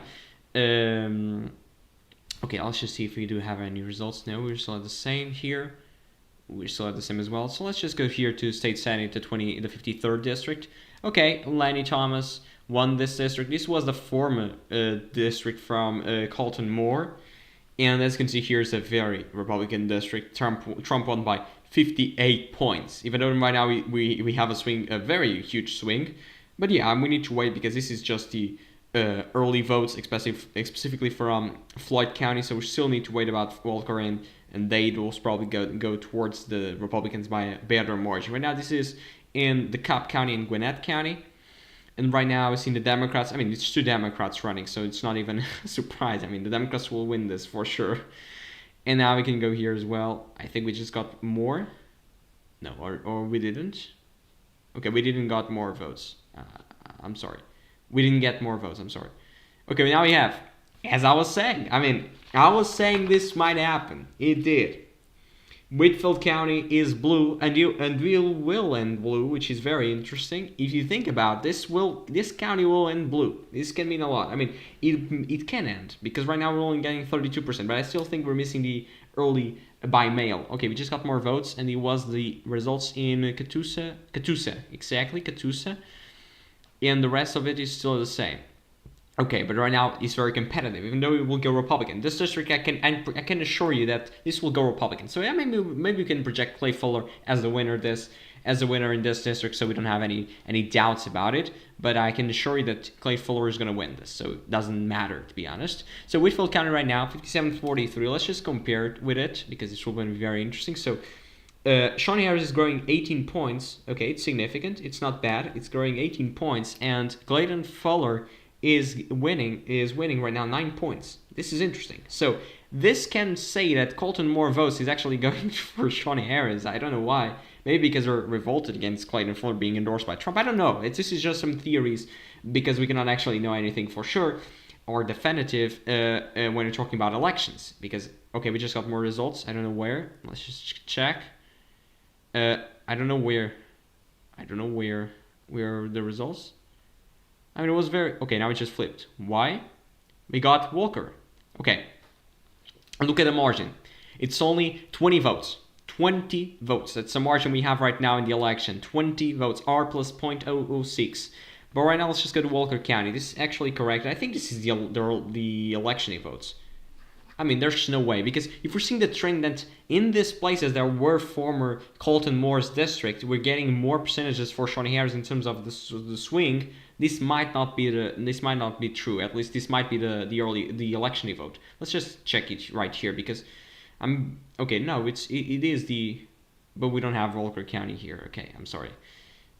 Okay, let's just see if we do have any results. No, we're still at the same here. We still have the same as well. So let's just go here to State Senate, the 53rd district. Okay, Lanny Thomas won this district. This was the former district from Clayton Moore. And as you can see, here's a very Republican district. Trump won by 58 points. Even though right now we have a very huge swing. But yeah, we need to wait, because this is just the early votes, specifically from Floyd County. So we still need to wait about Walker and Dade will probably go towards the Republicans by a better margin. Right now, this is in the Cobb County and Gwinnett County. And right now, I've seen the Democrats. I mean, it's 2 Democrats running, so it's not even a surprise. I mean, the Democrats will win this for sure. And now we can go here as well. I think we just got more. No, or we didn't. Okay, we didn't got more votes. I'm sorry. We didn't get more votes. I'm sorry. Okay, now we have, as I was saying. I mean, I was saying this might happen. It did. Whitfield County is blue, and will end blue, which is very interesting. If you think about this county will end blue. This can mean a lot. I mean, it can end because right now we're only getting 32%, but I still think we're missing the early by mail. Okay, we just got more votes, and it was the results in Catoosa, exactly Catoosa, and the rest of it is still the same. Okay, but right now it's very competitive, even though it will go Republican. This district, I can assure you that this will go Republican. So yeah, maybe we can project Clay Fuller as the winner in this district, so we don't have any doubts about it. But I can assure you that Clay Fuller is going to win this, so it doesn't matter, to be honest. So Whitfield County right now, 57-43. Let's just compare it with it, because this will be very interesting. So Shawn Harris is growing 18 points. Okay, it's significant. It's not bad. It's growing 18 points, and Clayton Fuller is winning right now 9 points. This is interesting. So this can say that Colton Moore votes is actually going for Shawn Harris. I don't know why. Maybe because they're revolted against Clayton Fuller being endorsed by Trump. I don't know. This is just some theories because we cannot actually know anything for sure or definitive when we're talking about elections. Because, okay, we just got more results. I don't know where. Let's just check. I don't know where are the results. I mean, it was very... Okay, now it just flipped. Why? We got Walker. Okay. Look at the margin. It's only 20 votes. 20 votes. That's the margin we have right now in the election. 20 votes. R plus 0.006. But right now, let's just go to Walker County. This is actually correct. I think this is the election votes. I mean, there's no way. Because if we're seeing the trend that in these places there were former Colton Moore's district, we're getting more percentages for Shawn Harris in terms of the swing. This might not be true. At least this might be the election vote. Let's just check it right here because okay. No, it is the, but we don't have Walker County here. Okay, I'm sorry.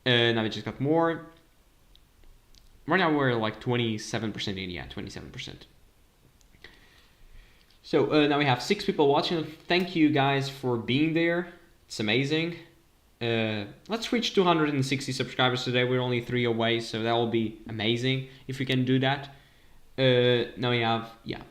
Now we just got more. Right now we're like 27% in. Yeah, 27%. So now we have 6 people watching. Thank you guys for being there. It's amazing. Let's reach 260 subscribers today. We're only 3 away, so that will be amazing if we can do that. Now we have, yeah.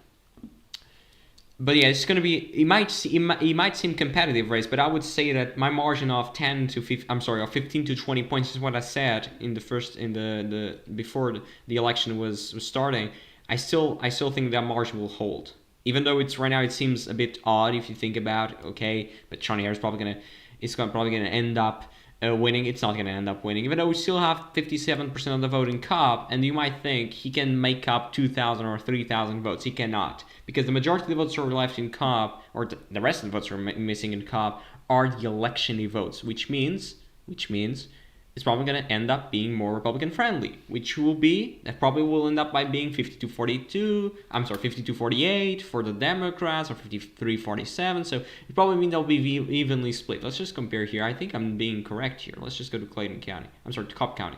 But yeah, it's gonna be. It might seem competitive race, but I would say that my margin of 15 to 20 points is what I said in the before the election was starting. I still think that margin will hold. Even though it's right now, it seems a bit odd if you think about it, okay, but Shawn Harris is probably gonna end up winning. It's not gonna end up winning, even though we still have 57% of the vote in Cobb, and you might think he can make up 2,000 or 3,000 votes. He cannot, because the majority of the votes are left in Cobb, or the rest of the votes are missing in Cobb, are the election votes, which means it's probably going to end up being more Republican friendly, that probably will end up by being 52-48 for the Democrats, or 53-47. So it probably means they'll be evenly split. Let's just compare here. I think I'm being correct here. Let's just go to Clayton County. To Cobb County.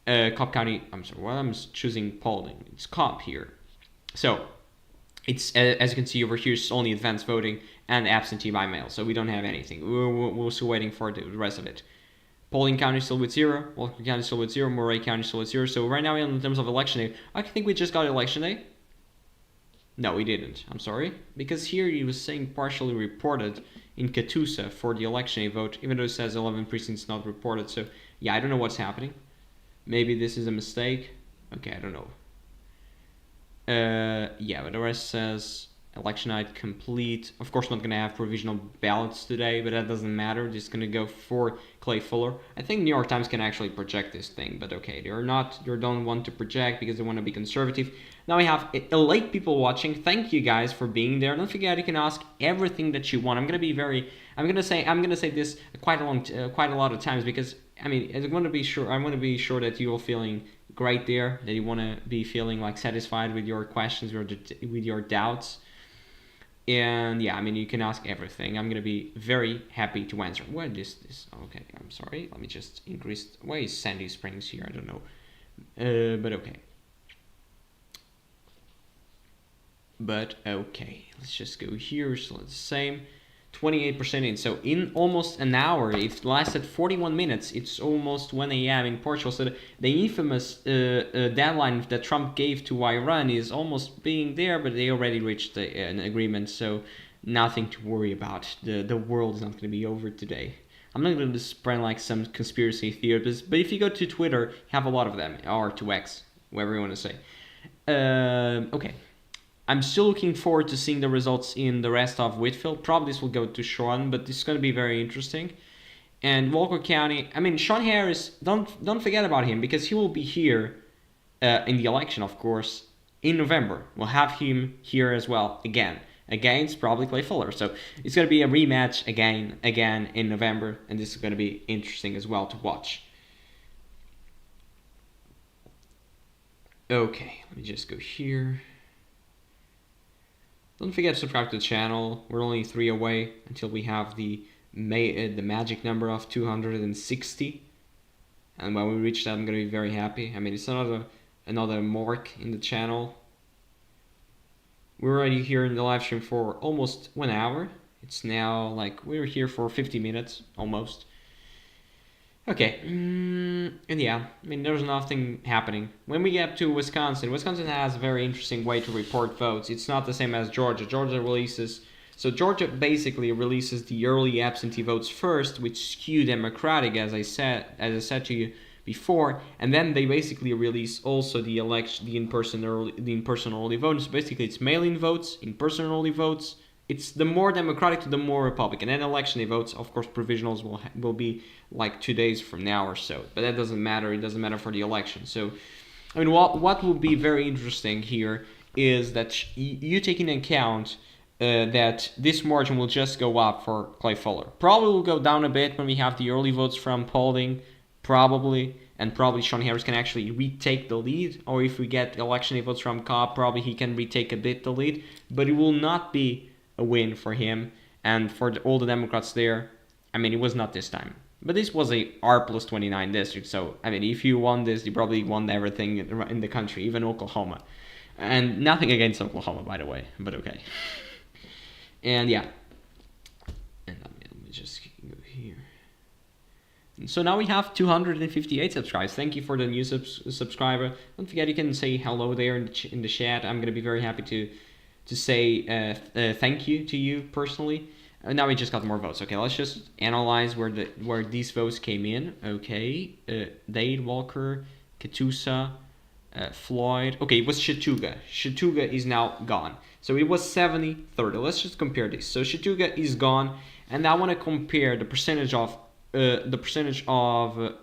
Cobb County, I'm choosing polling. It's Cobb here. So it's, as you can see over here, it's only advanced voting and absentee by mail. So we don't have anything. We're still waiting for the rest of it. Paulding County still with 0, Walker County still with 0, Moray County still with 0. So right now, in terms of election day, I think we just got election day. No, we didn't. I'm sorry. Because here he was saying partially reported in Catoosa for the election day vote, even though it says 11 precincts not reported. So yeah, I don't know what's happening. Maybe this is a mistake. Okay, I don't know. Yeah, but the rest says election night complete. Of course, not going to have provisional ballots today, but that doesn't matter. Just going to go for Clay Fuller. I think New York Times can actually project this thing, but okay, they don't want to project because they want to be conservative. Now we have 8 people watching. Thank you guys for being there. Don't forget you can ask everything that you want. I'm going to say this quite a lot of times because I mean, I want to be sure that you're feeling great there, that you want to be feeling like satisfied with your questions, with your doubts. And yeah, I mean, you can ask everything. I'm going to be very happy to answer. What is this? Okay, I'm sorry. Let me just increase. Where is Sandy Springs here? I don't know. But okay. Let's just go here. So it's the same. 28% in. So in almost an hour, it lasted 41 minutes. It's almost 1 a.m. in Portugal. So the infamous deadline that Trump gave to Iran is almost being there, but they already reached an agreement. So nothing to worry about. The world is not going to be over today. I'm not going to spread like some conspiracy theories, but if you go to Twitter, you have a lot of them, or to X, whatever you want to say. Okay. I'm still looking forward to seeing the results in the rest of Whitfield. Probably this will go to Shawn, but this is going to be very interesting. And Walker County, I mean, Shawn Harris, don't forget about him, because he will be here in the election, of course, in November. We'll have him here as well again, against probably Clay Fuller. So it's going to be a rematch again in November, and this is going to be interesting as well to watch. Okay, let me just go here. Don't forget to subscribe to the channel. We're only 3 away until we have the magic number of 260. And when we reach that, I'm going to be very happy. I mean, it's another mark in the channel. We're already here in the live stream for almost 1 hour. It's now like we're here for 50 minutes almost. Okay, and yeah, I mean, there's nothing happening. When we get to Wisconsin has a very interesting way to report votes. It's not the same as Georgia. Georgia basically releases the early absentee votes first, which skew Democratic, as I said to you before, and then they basically release also the in-person early votes. So basically, it's mail-in votes, in-person early votes. It's the more Democratic to the more Republican. And election day votes, of course, provisionals will be like 2 days from now or so. But that doesn't matter. It doesn't matter for the election. So, I mean, what will be very interesting here is that you take into account that this margin will just go up for Clay Fuller. Probably will go down a bit when we have the early votes from polling, probably. And probably Shawn Harris can actually retake the lead. Or if we get election day votes from Cobb, probably he can retake a bit the lead. But it will not be a win for him and for all the Democrats there. I mean, it was not this time. But this was a R+29 district, so, I mean, if you won this, you probably won everything in the country, even Oklahoma. And nothing against Oklahoma, by the way, but okay. And yeah. And let me just go here. And so now we have 258 subscribers. Thank you for the new subscriber. Don't forget you can say hello there in the chat. I'm going to be very happy to say thank you to you personally. Now we just got more votes. Okay, let's just analyze where these votes came in. Okay, Dade, Walker, Katusa, Floyd. Okay, it was Chattooga. Chattooga is now gone. So it was 70-30. Let's just compare this. So Chattooga is gone, and I want to compare the percentage of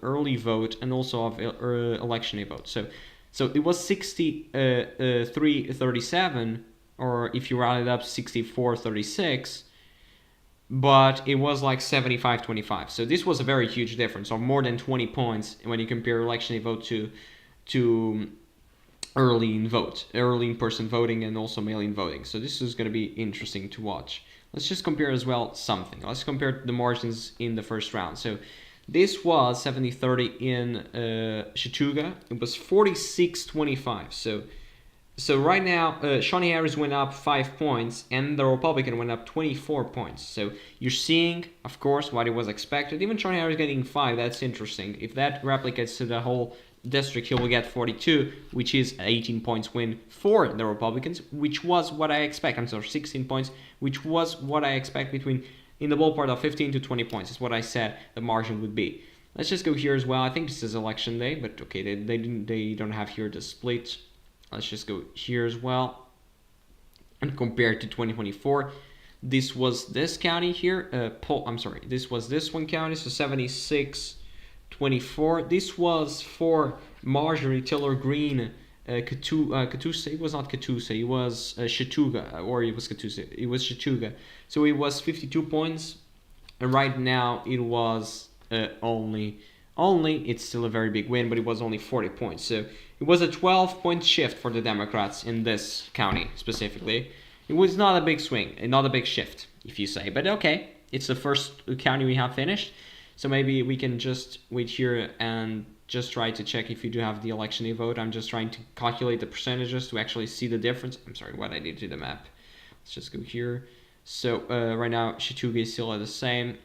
early vote and also of election day vote. So it was 63-37. Or if you round it up, 64-36, but it was like 75-25. So this was a very huge difference of more than 20 points when you compare election day vote to early in-person voting and also mail-in voting. So this is going to be interesting to watch. Let's just compare as well something. Let's compare the margins in the first round. So this was 70-30 in Chattooga. It was 46-25. So right now, Shawn Harris went up 5 points, and the Republican went up 24 points. So you're seeing, of course, what it was expected. Even Shawn Harris getting 5, that's interesting. If that replicates to the whole district, he will get 42, which is 18 points win for the Republicans, which was what I expect. I'm sorry, 16 points, which was what I expect in the ballpark of 15 to 20 points. Is what I said the margin would be. Let's just go here as well. I think this is election day, but okay, they don't have here the split. Let's just go here as well and compare to 2024. This was this county here. This was this one county, so 76-24. This was for Marjorie Taylor Greene, Catoosa. It was not Catoosa. It was Chattooga, or it was Catoosa. It was Chattooga. So it was 52 points, and right now it was only. It's still a very big win, but it was only 40 points. So it was a 12-point shift for the Democrats in this county specifically. It was not a big swing, not a big shift, if you say. But okay, it's the first county we have finished. So maybe we can just wait here and just try to check if you do have the election day vote. I'm just trying to calculate the percentages to actually see the difference. I'm sorry, what I did to the map. Let's just go here. So right now Chattooga is still at the same,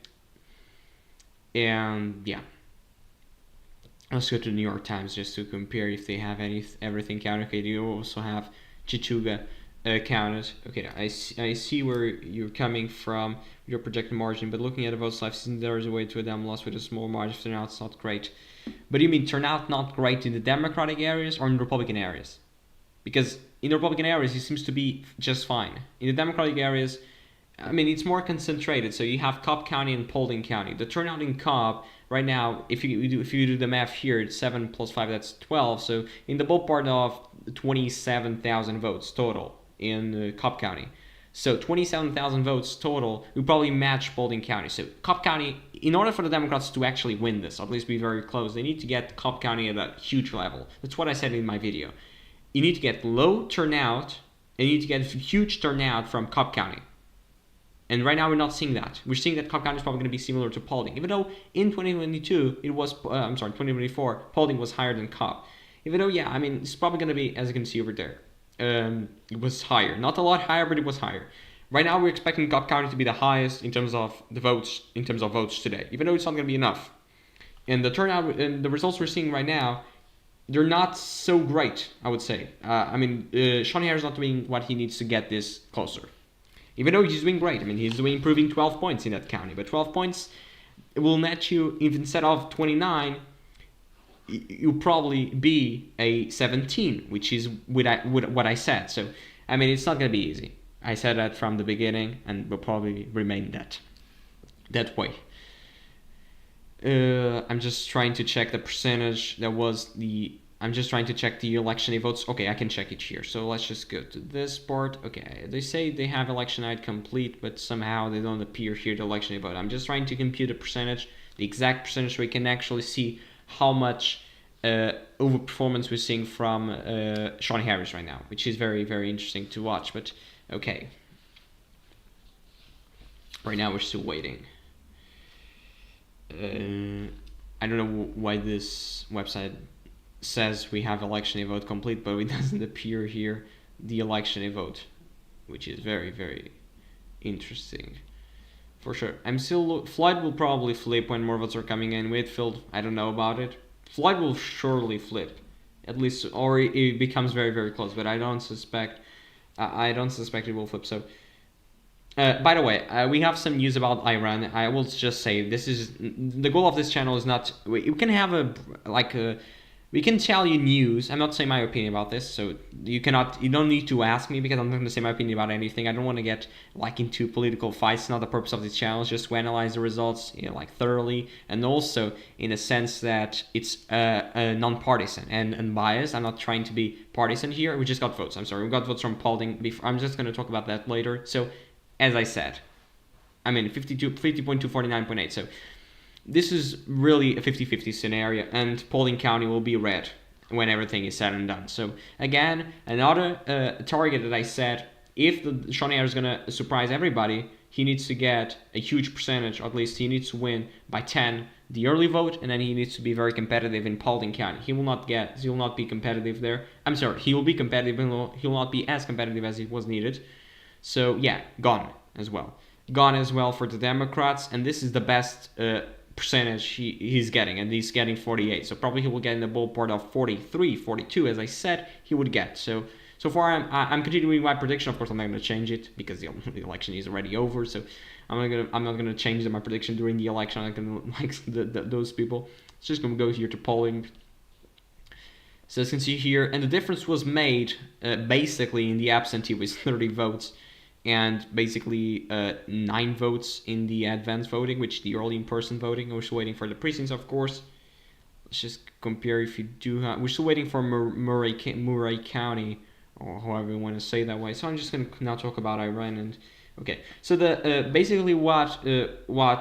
and yeah, let's go to the New York Times just to compare if they have everything counted. Okay, you also have Chattooga counted. Okay, I see where you're coming from, your projected margin, but looking at the votes left, there is a way to a damn loss with a small margin of turnout. It's not great. But you mean turnout not great in the Democratic areas or in the Republican areas? Because in the Republican areas, it seems to be just fine. In the Democratic areas, I mean, it's more concentrated. So you have Cobb County and Paulding County. The turnout in Cobb right now, if you do the math here, it's 7 plus 5, that's 12. So in the ballpark of 27,000 votes total in Cobb County. So 27,000 votes total would probably match Paulding County. So Cobb County, in order for the Democrats to actually win this, at least be very close, they need to get Cobb County at a huge level. That's what I said in my video. You need to get low turnout, and you need to get huge turnout from Cobb County. And right now we're not seeing that. We're seeing that Cobb County is probably going to be similar to Paulding. Even though in 2022, 2024, Paulding was higher than Cobb. Even though, yeah, I mean, it's probably going to be, as you can see over there, it was higher. Not a lot higher, but it was higher. Right now we're expecting Cobb County to be the highest in terms of the votes, today, even though it's not going to be enough. And the turnout and the results we're seeing right now, they're not so great, I would say. Shawn Harris is not doing what he needs to get this closer. Even though he's doing great. I mean, he's improving 12 points in that county. But 12 points will net you, if instead of 29, you'll probably be a 17, which is what I said. So, I mean, it's not going to be easy. I said that from the beginning, and will probably remain that way. I'm just trying to check the percentage. I'm just trying to check the election day votes. Okay, I can check it here. So let's just go to this part. Okay, they say they have election night complete, but somehow they don't appear here, the election day vote. I'm just trying to compute the percentage, the exact percentage, so we can actually see how much overperformance we're seeing from Shawn Harris right now, which is very, very interesting to watch. But okay, right now we're still waiting. I don't know why this website says we have election day vote complete, but it doesn't appear here the election day vote, which is very, very interesting for sure. Floyd will probably flip when more votes are coming in. Whitfield, I don't know about it. Floyd will surely flip, at least, or it becomes very, very close, but I don't suspect it will flip. So by the way, we have some news about Iran. I will just say this is the goal of this channel is not we can have we can tell you news. I'm not saying my opinion about this, so you don't need to ask me because I'm not going to say my opinion about anything. I don't want to get into political fights. It's not the purpose of this channel. It's just to analyze the results, thoroughly, and also in a sense that it's non-partisan and unbiased. I'm not trying to be partisan here. We just got votes. I'm sorry, we got votes from Paulding. I'm just going to talk about that later. So, as I said, 50.2, 49.8. So. This is really a 50-50 scenario, and Paulding County will be red when everything is said and done. So again, another target that I said, if Shawn Harris is going to surprise everybody, he needs to get a huge percentage, or at least he needs to win by 10 the early vote, and then he needs to be very competitive in Paulding County. He will not be competitive there. I'm sorry, he will be competitive, but he will not be as competitive as it was needed. So yeah, gone as well for the Democrats, and this is the best percentage he's getting, and he's getting 48, so probably he will get in the ballpark of 43, 42, as I said he would get. So far I'm continuing my prediction. Of course, I'm not going to change it because the election is already over, so I'm not gonna change my prediction during the election. I'm not gonna those people. It's just gonna go here to polling. So as you can see here, and the difference was made basically in the absentee with 30 votes. And basically 9 votes in the advanced voting, which the early in-person voting. We're still waiting for the precincts, of course. Let's just compare if you do have... We're still waiting for Murray County, or however you want to say that way. So I'm just going to now talk about Iran. And okay, so the basically what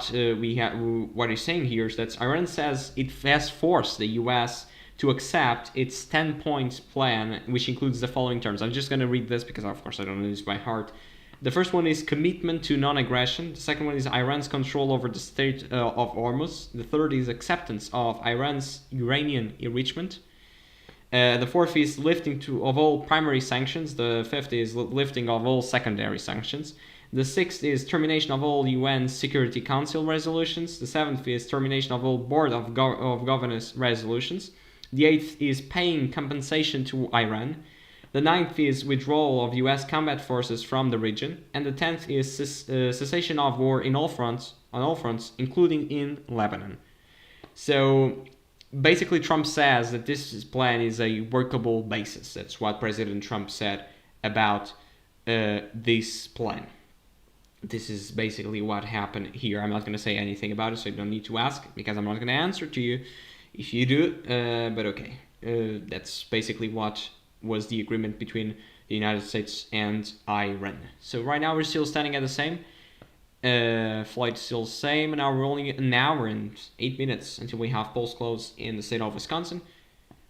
he's saying here is that Iran says it has forced the U.S. to accept its 10-point plan, which includes the following terms. I'm just going to read this because, of course, I don't know this by heart. The first one is commitment to non-aggression. The second one is Iran's control over the Strait of Hormuz. The third is acceptance of Iran's uranium enrichment. The fourth is lifting of all primary sanctions. The fifth is lifting of all secondary sanctions. The sixth is termination of all UN Security Council resolutions. The seventh is termination of all Board of Governors resolutions. The eighth is paying compensation to Iran. The ninth is withdrawal of US combat forces from the region. And the 10th is cessation of war on all fronts, including in Lebanon. So basically, Trump says that this plan is a workable basis. That's what President Trump said about this plan. This is basically what happened here. I'm not going to say anything about it, so you don't need to ask, because I'm not going to answer to you if you do. But okay, that's basically what was the agreement between the United States and Iran. So right now we're still standing at the same. Flight still the same, and now we're only an hour and 8 minutes until we have polls closed in the state of Wisconsin,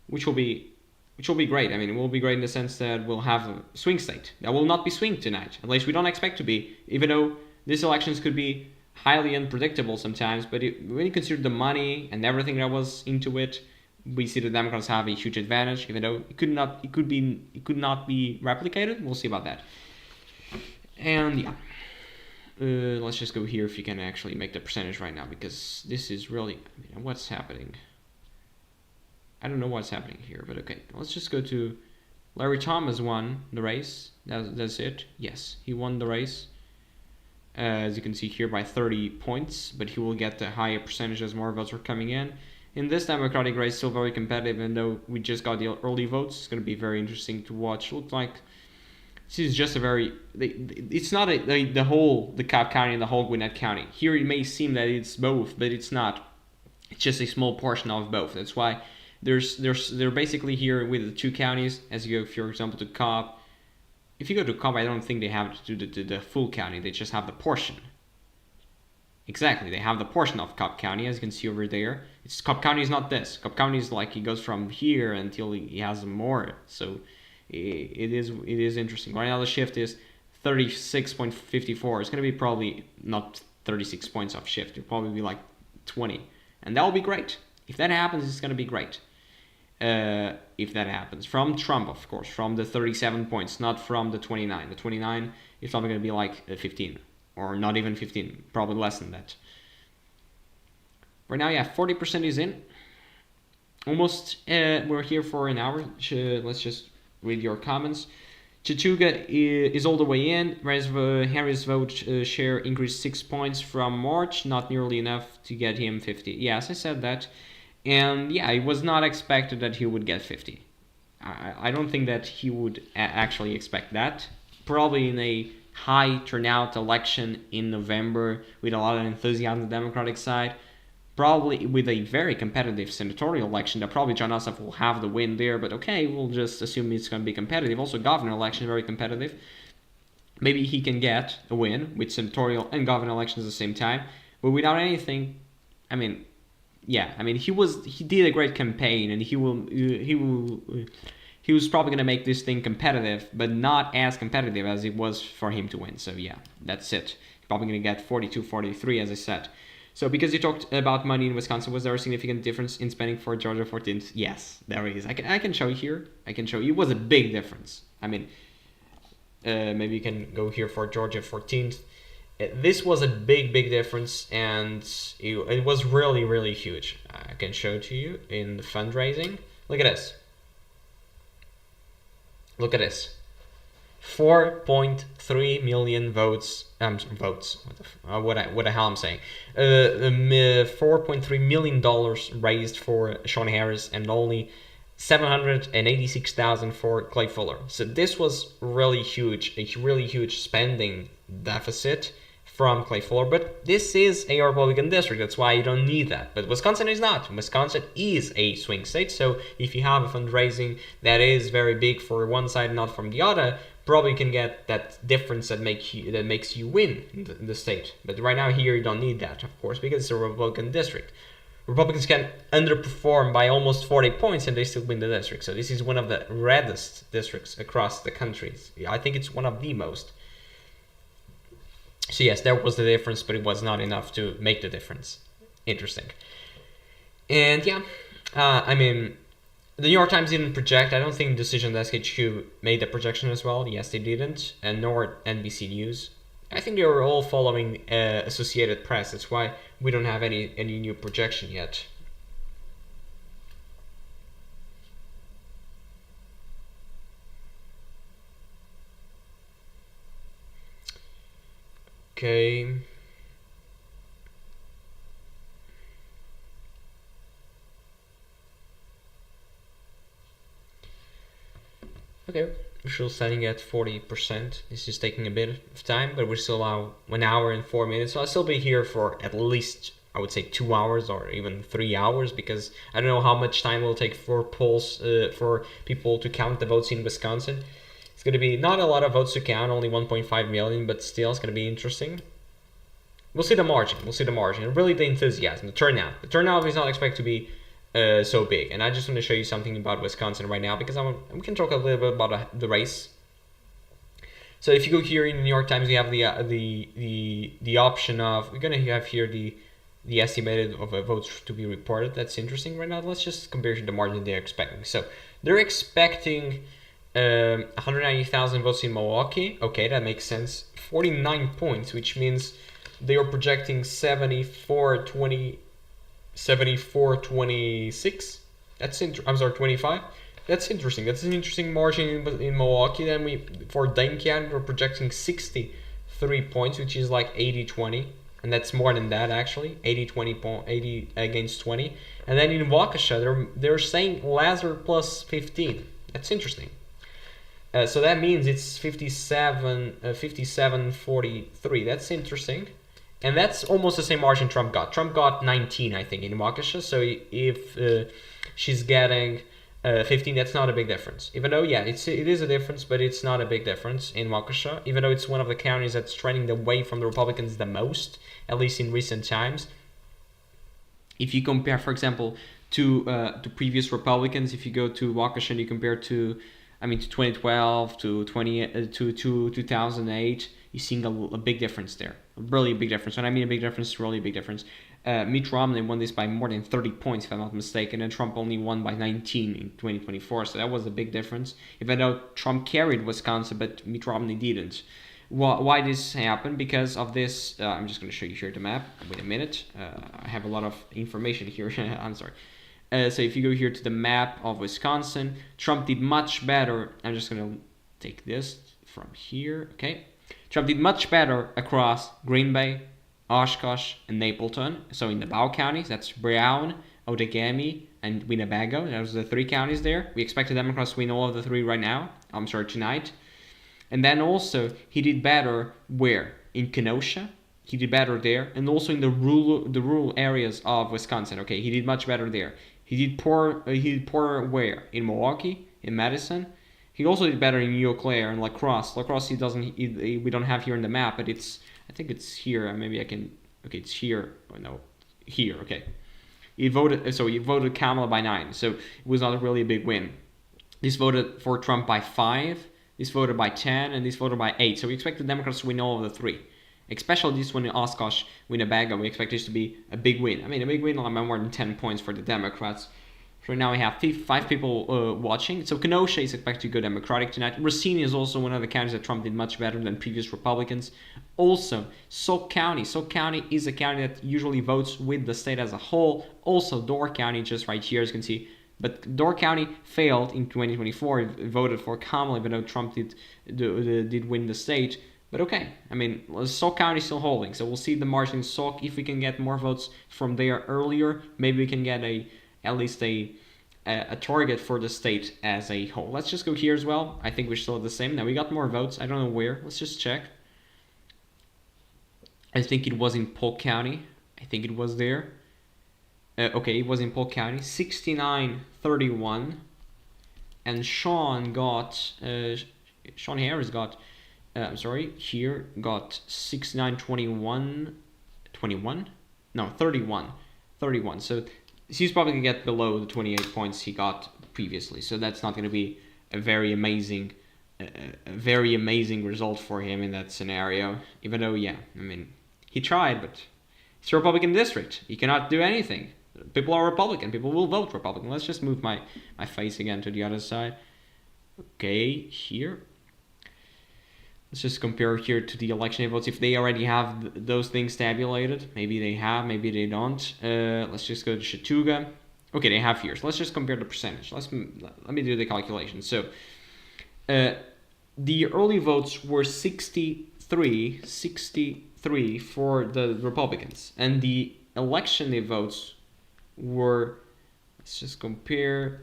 which will be great. I mean, it will be great in the sense that we'll have a swing state. That will not be swing tonight, at least we don't expect to be, even though these elections could be highly unpredictable sometimes. But when you consider the money and everything that was into it, we see the Democrats have a huge advantage, even though it could not be replicated. We'll see about that. And yeah. Let's just go here if you can actually make the percentage right now, because this is really, what's happening? I don't know what's happening here, but okay. Let's just go to Larry Thomas won the race. That's it. Yes, he won the race. As you can see here, by 30 points, but he will get the higher percentage as more votes are coming in. In this Democratic race, still very competitive, even though we just got the early votes. It's going to be very interesting to watch. Looks like this is just a very, it's not the Cobb County and the whole Gwinnett County. Here it may seem that it's both, but it's not. It's just a small portion of both. That's why they're basically here with the two counties. As you go, for example, to Cobb. If you go to Cobb, I don't think they have to do the full county. They just have the portion. Exactly, they have the portion of Cobb County, as you can see over there. Cobb County is not this. Cobb County is like, he goes from here until he has more. So it is interesting. Right now the shift is 36.54. It's going to be probably not 36 points of shift. It'll probably be like 20. And that will be great. If that happens, it's going to be great. If that happens. From Trump, of course. From the 37 points, not from the 29. The 29 is probably going to be like 15. Or not even 15. Probably less than that. Right now, yeah, 40% is in. Almost, we're here for an hour. Let's just read your comments. Chachuga is all the way in. Harris' vote share increased 6 points from March, not nearly enough to get him 50. Yes, I said that. And yeah, it was not expected that he would get 50. I don't think that he would actually expect that. Probably in a high turnout election in November with a lot of enthusiasm on the Democratic side. Probably with a very competitive senatorial election that probably John Ossoff will have the win there, but okay, we'll just assume it's going to be competitive. Also, governor election very competitive. Maybe he can get a win with senatorial and governor elections at the same time, but without anything, I mean, yeah, I mean he did a great campaign, and he was probably going to make this thing competitive, but not as competitive as it was for him to win. So yeah, that's it. He's probably going to get 42, 43, as I said. So because you talked about money in Wisconsin, was there a significant difference in spending for Georgia 14th? Yes, there is. I can show you here. I can show you. It was a big difference. I mean, maybe you can go here for Georgia 14th. This was a big difference, and it was really, really huge. I can show it to you in the fundraising. Look at this. Look at this. 4.3 million votes. Votes. What the hell I'm saying? $4.3 million raised for Shawn Harris, and only $786,000 for Clay Fuller. So this was really huge, a really huge spending deficit from Clay Fuller. But this is a Republican district, that's why you don't need that. But Wisconsin is not. Wisconsin is a swing state, so if you have a fundraising that is very big for one side, not from the other, probably can get that difference that makes you win in the state. But right now here you don't need that, of course, because it's a Republican district. Republicans can underperform by almost 40 points and they still win the district. So this is one of the reddest districts across the country. I think it's one of the most. So yes, there was the difference, but it was not enough to make the difference. Interesting. And yeah, I mean, the New York Times didn't project. I don't think Decision Desk HQ made the projection as well. Yes, they didn't, and nor NBC News. I think they were all following Associated Press. That's why we don't have any new projection yet. Okay. Okay, we're still standing at 40%. This is taking a bit of time, but we're still now 1 hour and 4 minutes. So I'll still be here for at least, I would say, 2 hours or even 3 hours, because I don't know how much time it will take for polls, for people to count the votes in Wisconsin. It's going to be not a lot of votes to count, only 1.5 million, but still it's going to be interesting. We'll see the margin. We'll see the margin. And really the enthusiasm, the turnout. The turnout is not expected to be so big. And I just want to show you something about Wisconsin right now, because we can talk a little bit about the race. So if you go here in the New York Times, we have the option of, we're gonna have here the estimated of votes to be reported. That's interesting right now. Let's just compare to the margin they're expecting. So they're expecting 190,000 votes in Milwaukee. Okay, that makes sense. 49 points, which means they are projecting 74-26. I'm sorry, 25. That's interesting. That's an interesting margin in Milwaukee. Then for Dane County, we're projecting 63 points, which is like 80-20, and that's more than that actually. 80 against 20. And then in Waukesha, they're saying Lazar plus 15. That's interesting. So that means it's 57-43. That's interesting. And that's almost the same margin Trump got. Trump got 19, I think, in Waukesha. So if she's getting 15, that's not a big difference. Even though, yeah, it is a difference, but it's not a big difference in Waukesha. Even though it's one of the counties that's trending away from the Republicans the most, at least in recent times. If you compare, for example, to previous Republicans, if you go to Waukesha and you compare to 2012 to 2008, you're seeing a big difference there. Really a big difference. When I mean a big difference, really a big difference. Mitt Romney won this by more than 30 points, if I'm not mistaken, and Trump only won by 19 in 2024. So that was a big difference. Even though Trump carried Wisconsin, but Mitt Romney didn't. Why this happened? Because of this. I'm just going to show you here the map. Wait a minute. I have a lot of information here. I'm sorry. So if you go here to the map of Wisconsin, Trump did much better. I'm just going to take this from here. Okay. Trump did much better across Green Bay, Oshkosh, and Napleton. So in the Bow counties, that's Brown, Outagamie, and Winnebago. Those are the 3 counties there. We expect the Democrats to win all of the 3 right now. Tonight. And then also, he did better where? In Kenosha. He did better there. And also in the rural areas of Wisconsin. Okay, he did much better there. He did poor where? In Milwaukee, in Madison. He also did better in Eau Claire and La Crosse. La Crosse we don't have here in the map, but I think it's here. Maybe I can. Okay, it's here. Oh no, here. Okay. He voted Kamala by 9, so it was not really a big win. This voted for Trump by 5. This voted by 10, and this voted by 8. So we expect the Democrats to win all of the 3. Especially this one in Oshkosh, Winnebago. We expect this to be a big win. A big win by more than 10 points for the Democrats. So now we have 5 people watching. So Kenosha is expected to go Democratic tonight. Racine is also one of the counties that Trump did much better than previous Republicans. Also, Sauk County. Sauk County is a county that usually votes with the state as a whole. Also, Door County, just right here, as you can see. But Door County failed in 2024. It voted for Kamala, even though Trump did win the state. But okay, Sauk County is still holding. So we'll see the margin in Sauk. If we can get more votes from there earlier, maybe we can get at least a target for the state as a whole. Let's just go here as well. I think we're still the same. Now we got more votes. I don't know where. Let's just check. I think it was in Polk County. I think it was there. Okay, it was in Polk County. 69-31. And Shawn Harris got, here got 69-21. 21? No, 31. 31. So he's probably going to get below the 28 points he got previously. So that's not going to be a very amazing a very amazing result for him in that scenario. Even though, yeah, I mean, he tried, but it's a Republican district. He cannot do anything. People are Republican. People will vote Republican. Let's just move my face again to the other side. Okay, here. Let's just compare here to the election day votes. If they already have those things tabulated, maybe they have, maybe they don't. Let's just go to Chattooga. Okay, they have here. So let's just compare the percentage. Let me do the calculation. So the early votes were 63 for the Republicans, and the election day votes were, let's just compare,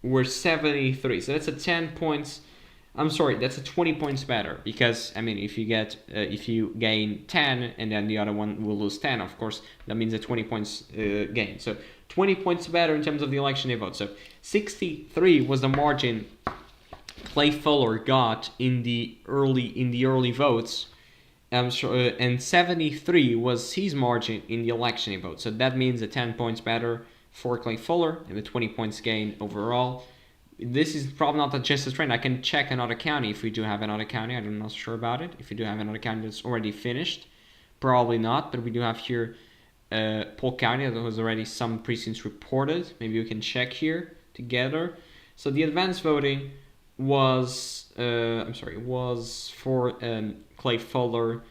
were 73. So that's a 10 points. I'm sorry, that's a 20 points better, because I mean, if you gain 10 and then the other one will lose 10, of course that means a 20 points gain. So 20 points better in terms of the election day vote. So 63 was the margin Clay Fuller got in the early votes, and 73 was his margin in the election day vote. So that means a 10 points better for Clay Fuller and a 20 points gain overall. This is probably not just a trend. I can check another county if we do have another county. I'm not sure about it. If we do have another county that's already finished, probably not. But we do have here Polk County. There was already some precincts reported. Maybe we can check here together. So the advanced voting was for Clay Fuller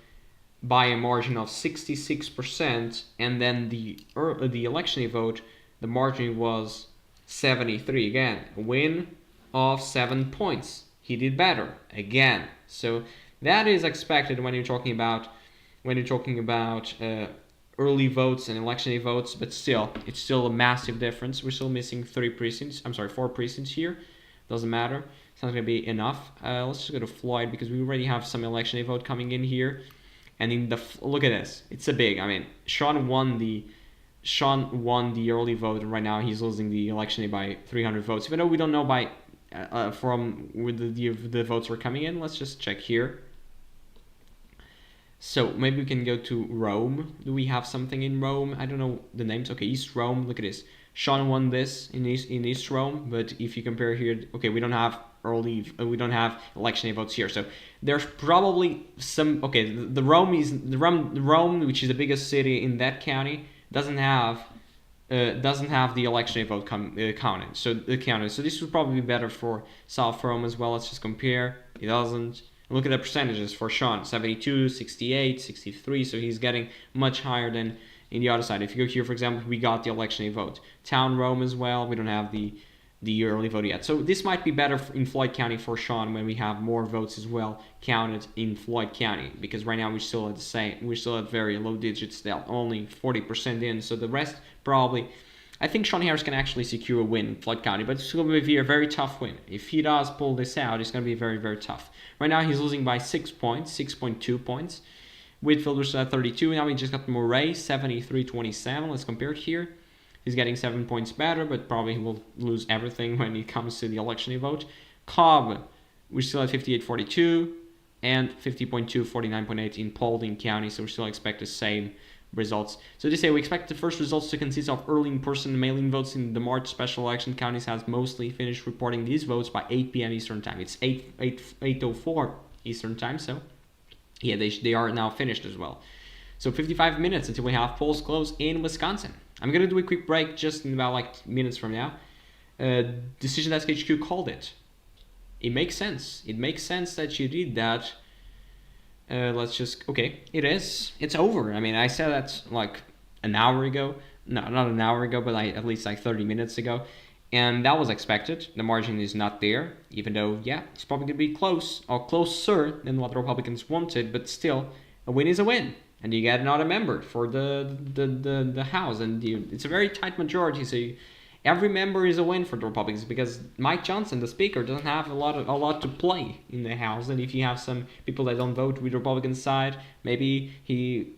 by a margin of 66%, and then the election day vote, the margin was 73. Again, a win of 7 points. He did better again. So that is expected when you're talking about early votes and election day votes. But still, it's still a massive difference. We're still missing 4 precincts here. Doesn't matter. It's not going to be enough. Let's just go to Floyd, because we already have some election day vote coming in here. And in look at this. It's a big. I mean, Shawn won the early vote, and right now he's losing the election day by 300 votes. Even though we don't know from where the votes were coming in. Let's just check here. So maybe we can go to Rome. Do we have something in Rome? I don't know the names. Okay, East Rome. Look at this. Shawn won this in East Rome, but if you compare here, okay, we don't have election day votes here. So there's probably some. Okay, the Rome, which is the biggest city in that county, doesn't have the election day vote counted. So this would probably be better for South Rome as well. Let's just compare. It doesn't. Look at the percentages for Shawn: 72, 68, 63. So he's getting much higher than in the other side. If you go here, for example, we got the election day vote. Town Rome as well. We don't have the early vote yet. So this might be better in Floyd County for Shawn when we have more votes as well counted in Floyd County, because right now we're still at very low digits still, only 40% in. So the rest probably, I think Shawn Harris can actually secure a win in Floyd County, but it's going to be a very tough win. If he does pull this out, it's going to be very, very tough. Right now he's losing by 6 points, 6.2 points. Whitfield was at 32. Now we just got Moreira, 73-27. Let's compare it here. He's getting 7 points better, but probably he will lose everything when it comes to the election day vote. Cobb, we're still at 58-42, and 50.2, 49.8 in Paulding County, so we still expect the same results. So they say we expect the first results to consist of early in-person mail-in votes in the March special election. Counties has mostly finished reporting these votes by 8 p.m. Eastern Time. It's 8:04 Eastern Time, so yeah, they are now finished as well. So 55 minutes until we have polls closed in Wisconsin. I'm going to do a quick break just in about minutes from now. Decision Desk HQ called it. It makes sense. It makes sense that you did that. Okay, it's over. I mean, I said that like an hour ago. No, not an hour ago, but at least like 30 minutes ago. And that was expected. The margin is not there, even though, yeah, it's probably going to be close, or closer than what the Republicans wanted, but still, a win is a win. And you get another member for the House, and it's a very tight majority, so every member is a win for the Republicans, because Mike Johnson, the Speaker, doesn't have a lot to play in the House, and if you have some people that don't vote with the Republican side, maybe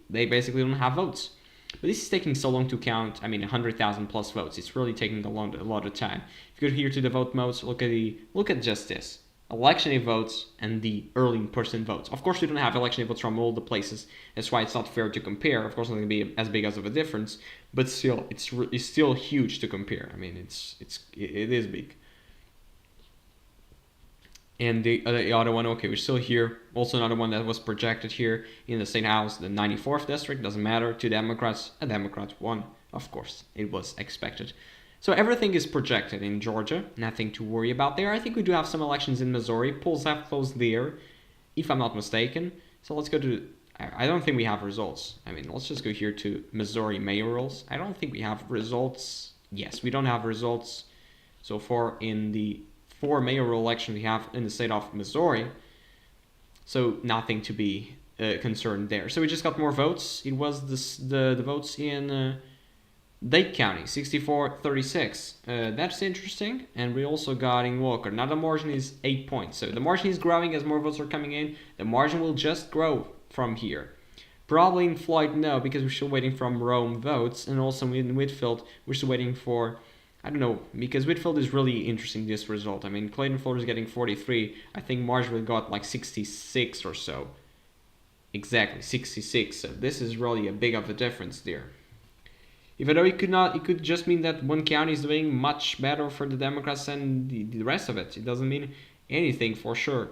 they basically don't have votes. But this is taking so long to count. I mean, 100,000 plus votes. It's really taking a lot of time. If you go here to the vote modes, look at just this. Election day votes and the early in-person votes. Of course, we don't have election day votes from all the places. That's why it's not fair to compare. Of course, it's not going to be as big as of a difference, but still, it's still huge to compare. I mean, it is big. And the other one, okay, we're still here. Also another one that was projected here in the state house, the 94th district, doesn't matter. 2 Democrats, a Democrat won. Of course, it was expected. So everything is projected in Georgia, nothing to worry about there. I think we do have some elections in Missouri. Polls have closed there, if I'm not mistaken. So let's go to, I don't think we have results. I mean, let's just go here to Missouri mayorals. I don't think we have results. Yes, we don't have results so far in the 4 mayoral elections we have in the state of Missouri. So nothing to be concerned there. So we just got more votes. It was the votes in Dade County, 64-36. That's interesting. And we also got in Walker. Now the margin is 8 points. So the margin is growing as more votes are coming in. The margin will just grow from here. Probably in Floyd, no, because we're still waiting from Rome votes. And also in Whitfield, we're still waiting for, I don't know, because Whitfield is really interesting, this result. I mean, Clayton Florida is getting 43. I think Marshall got like 66 or so. Exactly, 66. So this is really a big of a difference there. Even though it could just mean that one county is doing much better for the Democrats than the rest of it. It doesn't mean anything for sure.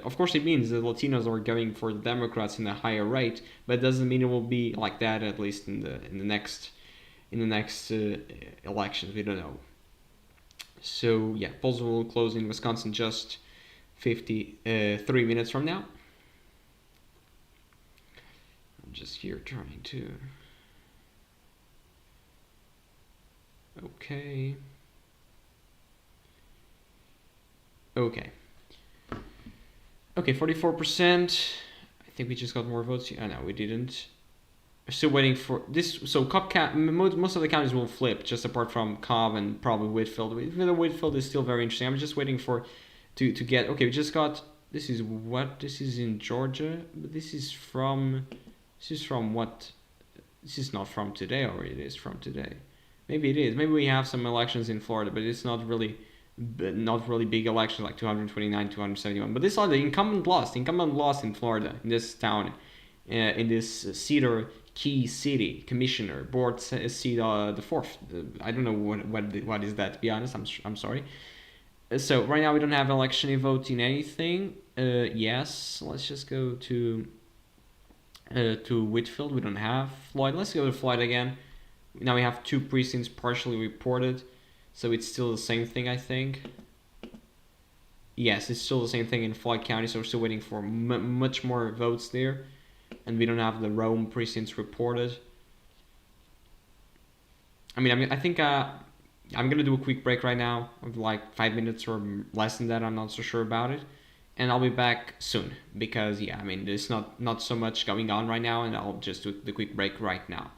Of course, it means the Latinos are going for the Democrats in a higher rate, but it doesn't mean it will be like that at least in the next elections. We don't know. So yeah, polls will close in Wisconsin just 53 minutes from now. I'm just here trying to. Okay. Okay. Okay, 44%. I think we just got more votes. Oh, no, we didn't. We're still waiting for this. So Cobb most of the counties will flip, just apart from Cobb and probably Whitfield. Even though Whitfield is still very interesting. I'm just waiting for to get. Okay, we just got. This is what? This is in Georgia, but this is from what? This is not from today, or it is from today. Maybe it is. Maybe we have some elections in Florida, but it's not really big elections like 229, 271. But these are the incumbent lost in Florida, in this town, in this Cedar Key City Commissioner Board seat, the 4th. I don't know what is that, to be honest. I'm sorry. So right now we don't have election vote in anything. Yes, let's just go to Whitfield. We don't have Floyd. Let's go to Floyd again. Now we have 2 precincts partially reported, so it's still the same thing, I think. Yes, it's still the same thing in Floyd County, so we're still waiting for much more votes there. And we don't have the Rome precincts reported. I think I'm going to do a quick break right now of like 5 minutes or less than that. I'm not so sure about it. And I'll be back soon because, yeah, there's not so much going on right now, and I'll just do the quick break right now.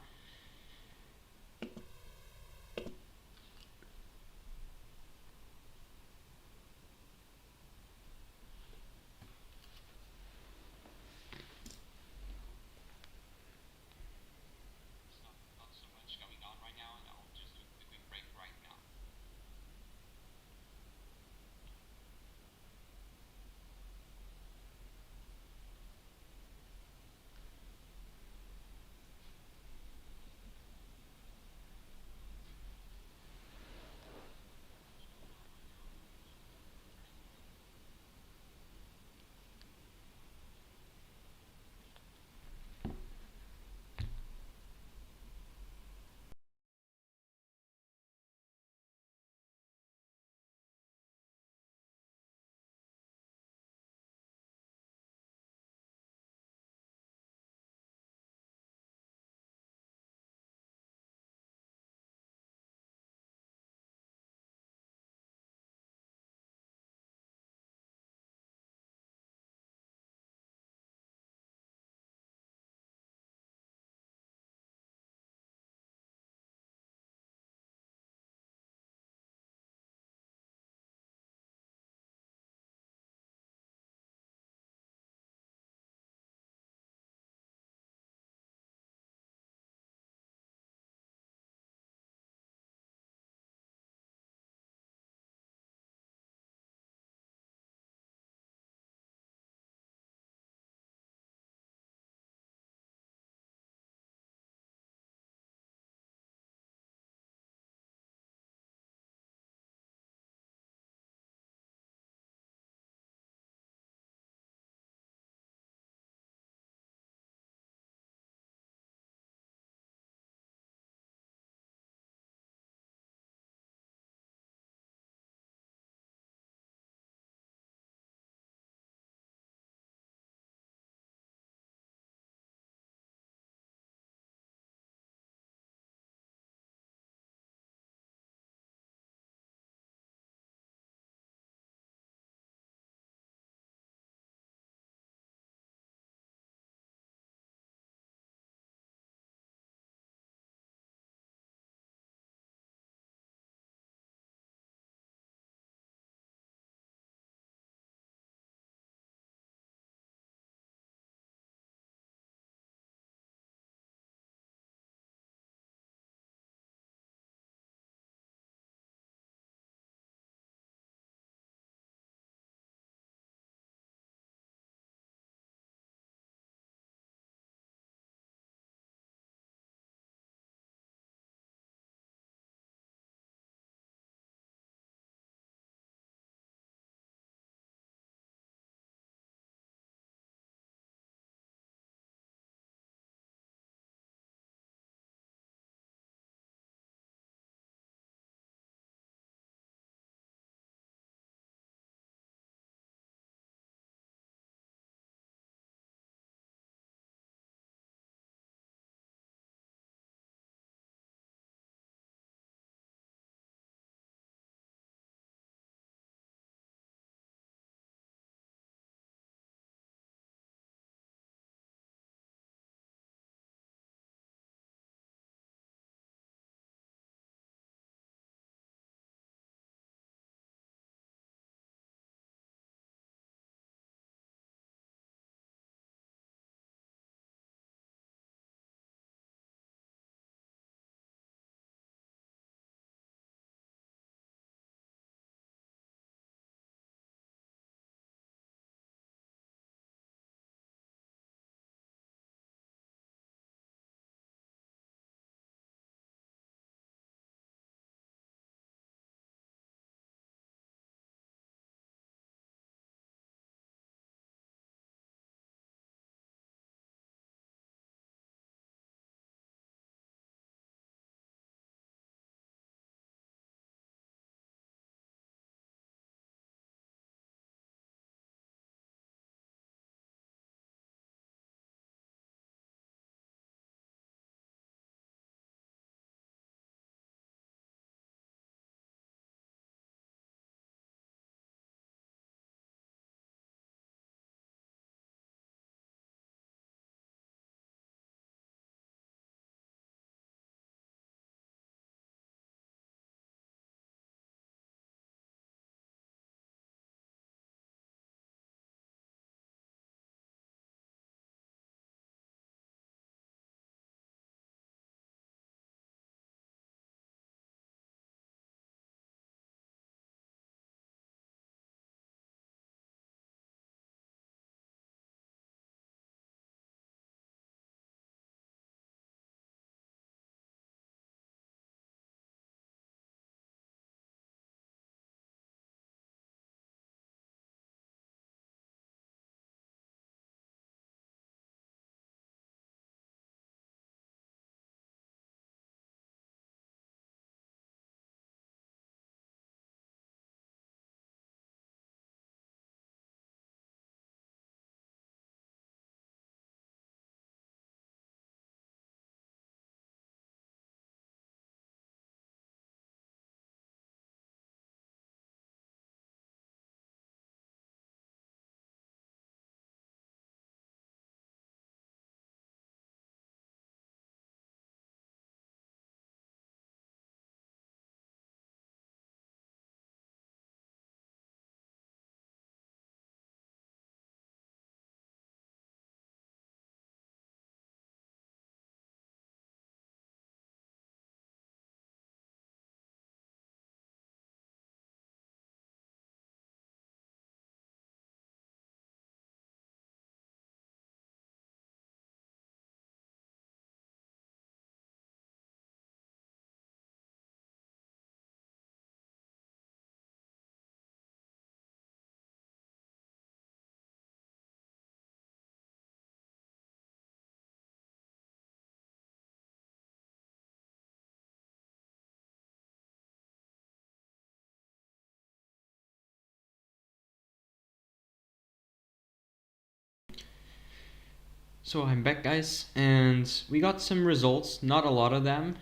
So I'm back, guys, and we got some results. Not a lot of them,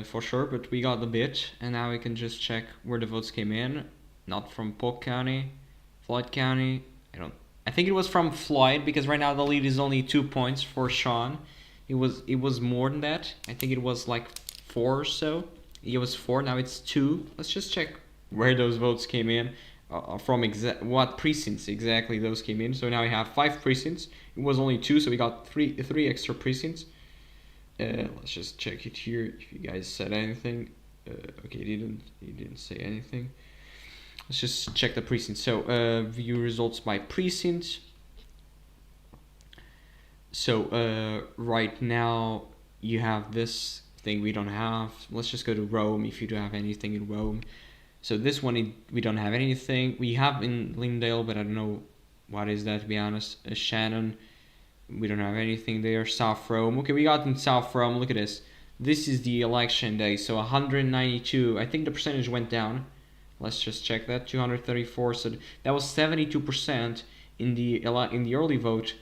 for sure, but we got a bit. And now we can just check where the votes came in. Not from Polk County, Floyd County. I think it was from Floyd, because right now the lead is only 2 points for Shawn. It was more than that. I think it was like 4 or so. It was 4. Now it's 2. Let's just check where those votes came in. From what precincts exactly those came in. So now we have 5 precincts. It was only 2, so we got three extra precincts. Let's just check it here. If you guys said anything, okay, he didn't say anything. Let's just check the precincts. So view results by precinct. So right now you have this thing we don't have. Let's just go to Rome if you do have anything in Rome. So this one, we don't have anything. We have in Lyndale, but I don't know what is that, to be honest. Shannon, we don't have anything there. South Rome. Okay, we got in South Rome. Look at this. This is the election day. So 192. I think the percentage went down. Let's just check that. 234. So that was 72% in the early vote,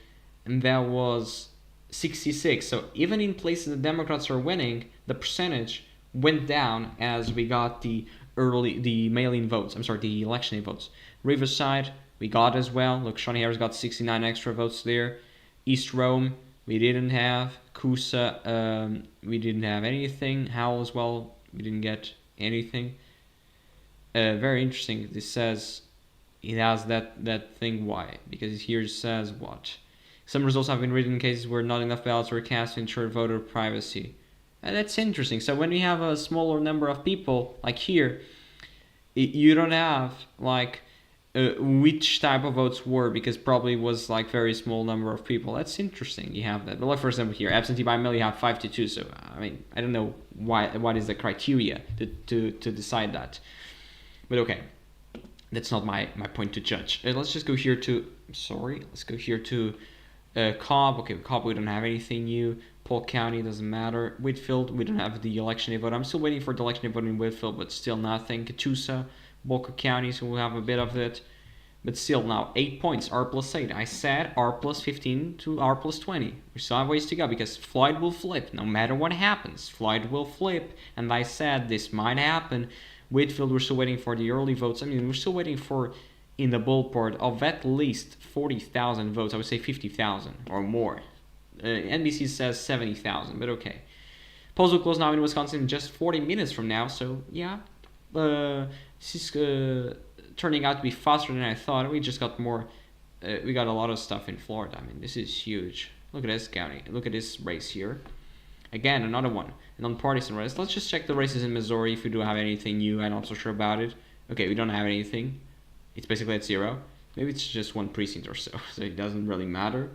and that was 66. So even in places the Democrats are winning, the percentage went down as we got the mail-in votes. I'm sorry, the election votes. Riverside, we got as well. Look, Shawn Harris got 69 extra votes there. East Rome, we didn't have. Coosa, we didn't have anything. Howell as well, we didn't get anything. Very interesting. This says it has that thing. Why? Because here it says what? Some results have been written in cases where not enough ballots were cast to ensure voter privacy. That's interesting. So when you have a smaller number of people, like here, you don't have like which type of votes were, because probably it was like very small number of people. That's interesting. You have that. But like, for example, here, absentee by mail, you have 5 to 2. So I mean, I don't know what is the criteria to decide that. But okay, that's not my point to judge. Let's just go here to let's go here to Cobb. Okay, Cobb, we don't have anything new. Polk County, doesn't matter. Whitfield, we don't have the election vote. I'm still waiting for the election vote in Whitfield, but still nothing. Catoosa, Boca County, so we'll have a bit of it. But still now, 8 points, R plus 8. I said R plus 15 to R plus 20. We still have ways to go, because Floyd will flip. No matter what happens, Floyd will flip. And I said this might happen. Whitfield, we're still waiting for the early votes. I mean, we're still waiting for, in the ballpark, of at least 40,000 votes. I would say 50,000 or more. NBC says 70,000, but okay. Polls will close now in Wisconsin in just 40 minutes from now, so yeah. This is turning out to be faster than I thought. We just got more. We got a lot of stuff in Florida. I mean, this is huge. Look at this county. Look at this race here. Again, another one. A non-partisan race. Let's just check the races in Missouri if we do have anything new. I'm not so sure about it. Okay, we don't have anything. It's basically at 0. Maybe it's just 1 precinct or so, so it doesn't really matter.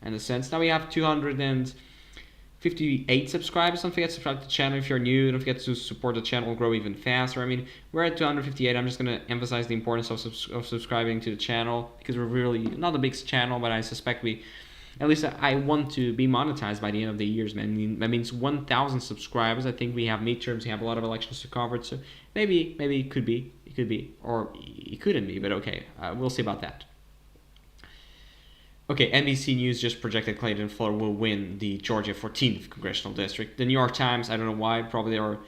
In a sense, now we have 258 subscribers. Don't forget to subscribe to the channel if you're new. Don't forget to support the channel grow even faster. I mean, we're at 258. I'm just going to emphasize the importance of subscribing to the channel, because we're really not a big channel, but I suspect at least I want to be monetized by the end of the years, man. That means 1,000 subscribers. I think we have midterms, we have a lot of elections to cover, so maybe it could be, or it couldn't be, but okay, we'll see about that. Okay, NBC News just projected Clayton Florida will win the Georgia 14th congressional district. The New York Times, I don't know why, probably are.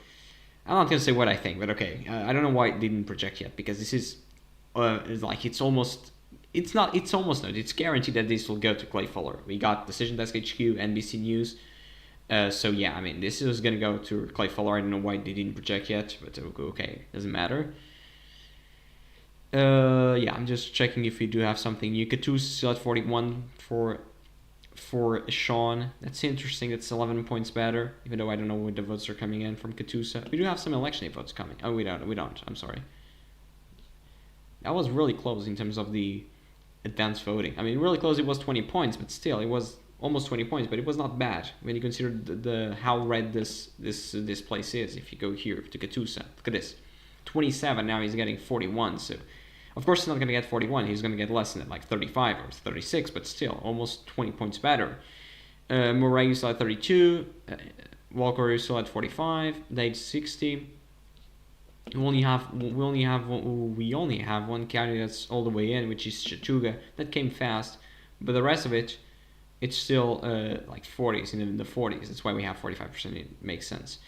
I'm not gonna say what I think, but okay, I don't know why it didn't project yet, because this is it's guaranteed that this will go to Clay Fuller. We got Decision Desk HQ, NBC News. So yeah, I mean, this is gonna go to Clay Fuller. I don't know why they didn't project yet, but okay, doesn't matter. Yeah, I'm just checking if we do have something new. Catoosa still at 41 for Shawn. That's interesting. That's 11 points better, even though I don't know where the votes are coming in from Catoosa. We do have some election votes coming. Oh, we don't. I'm sorry. That was really close in terms of the advanced voting. I mean, really close. It was 20 points, but still, it was almost 20 points. But it was not bad when you consider the how red this place is. If you go here to Catoosa, look at this, 27. Now he's getting 41. So. Of course, he's not going to get 41. He's going to get less than it, like 35 or 36, but still, almost 20 points better. Moreira is still at 32. Walker is still at 45. Dade 60. We only have one county that's all the way in, which is Chattooga. That came fast, but the rest of it it's still like 40s and in the 40s. That's why we have 45%. It makes sense.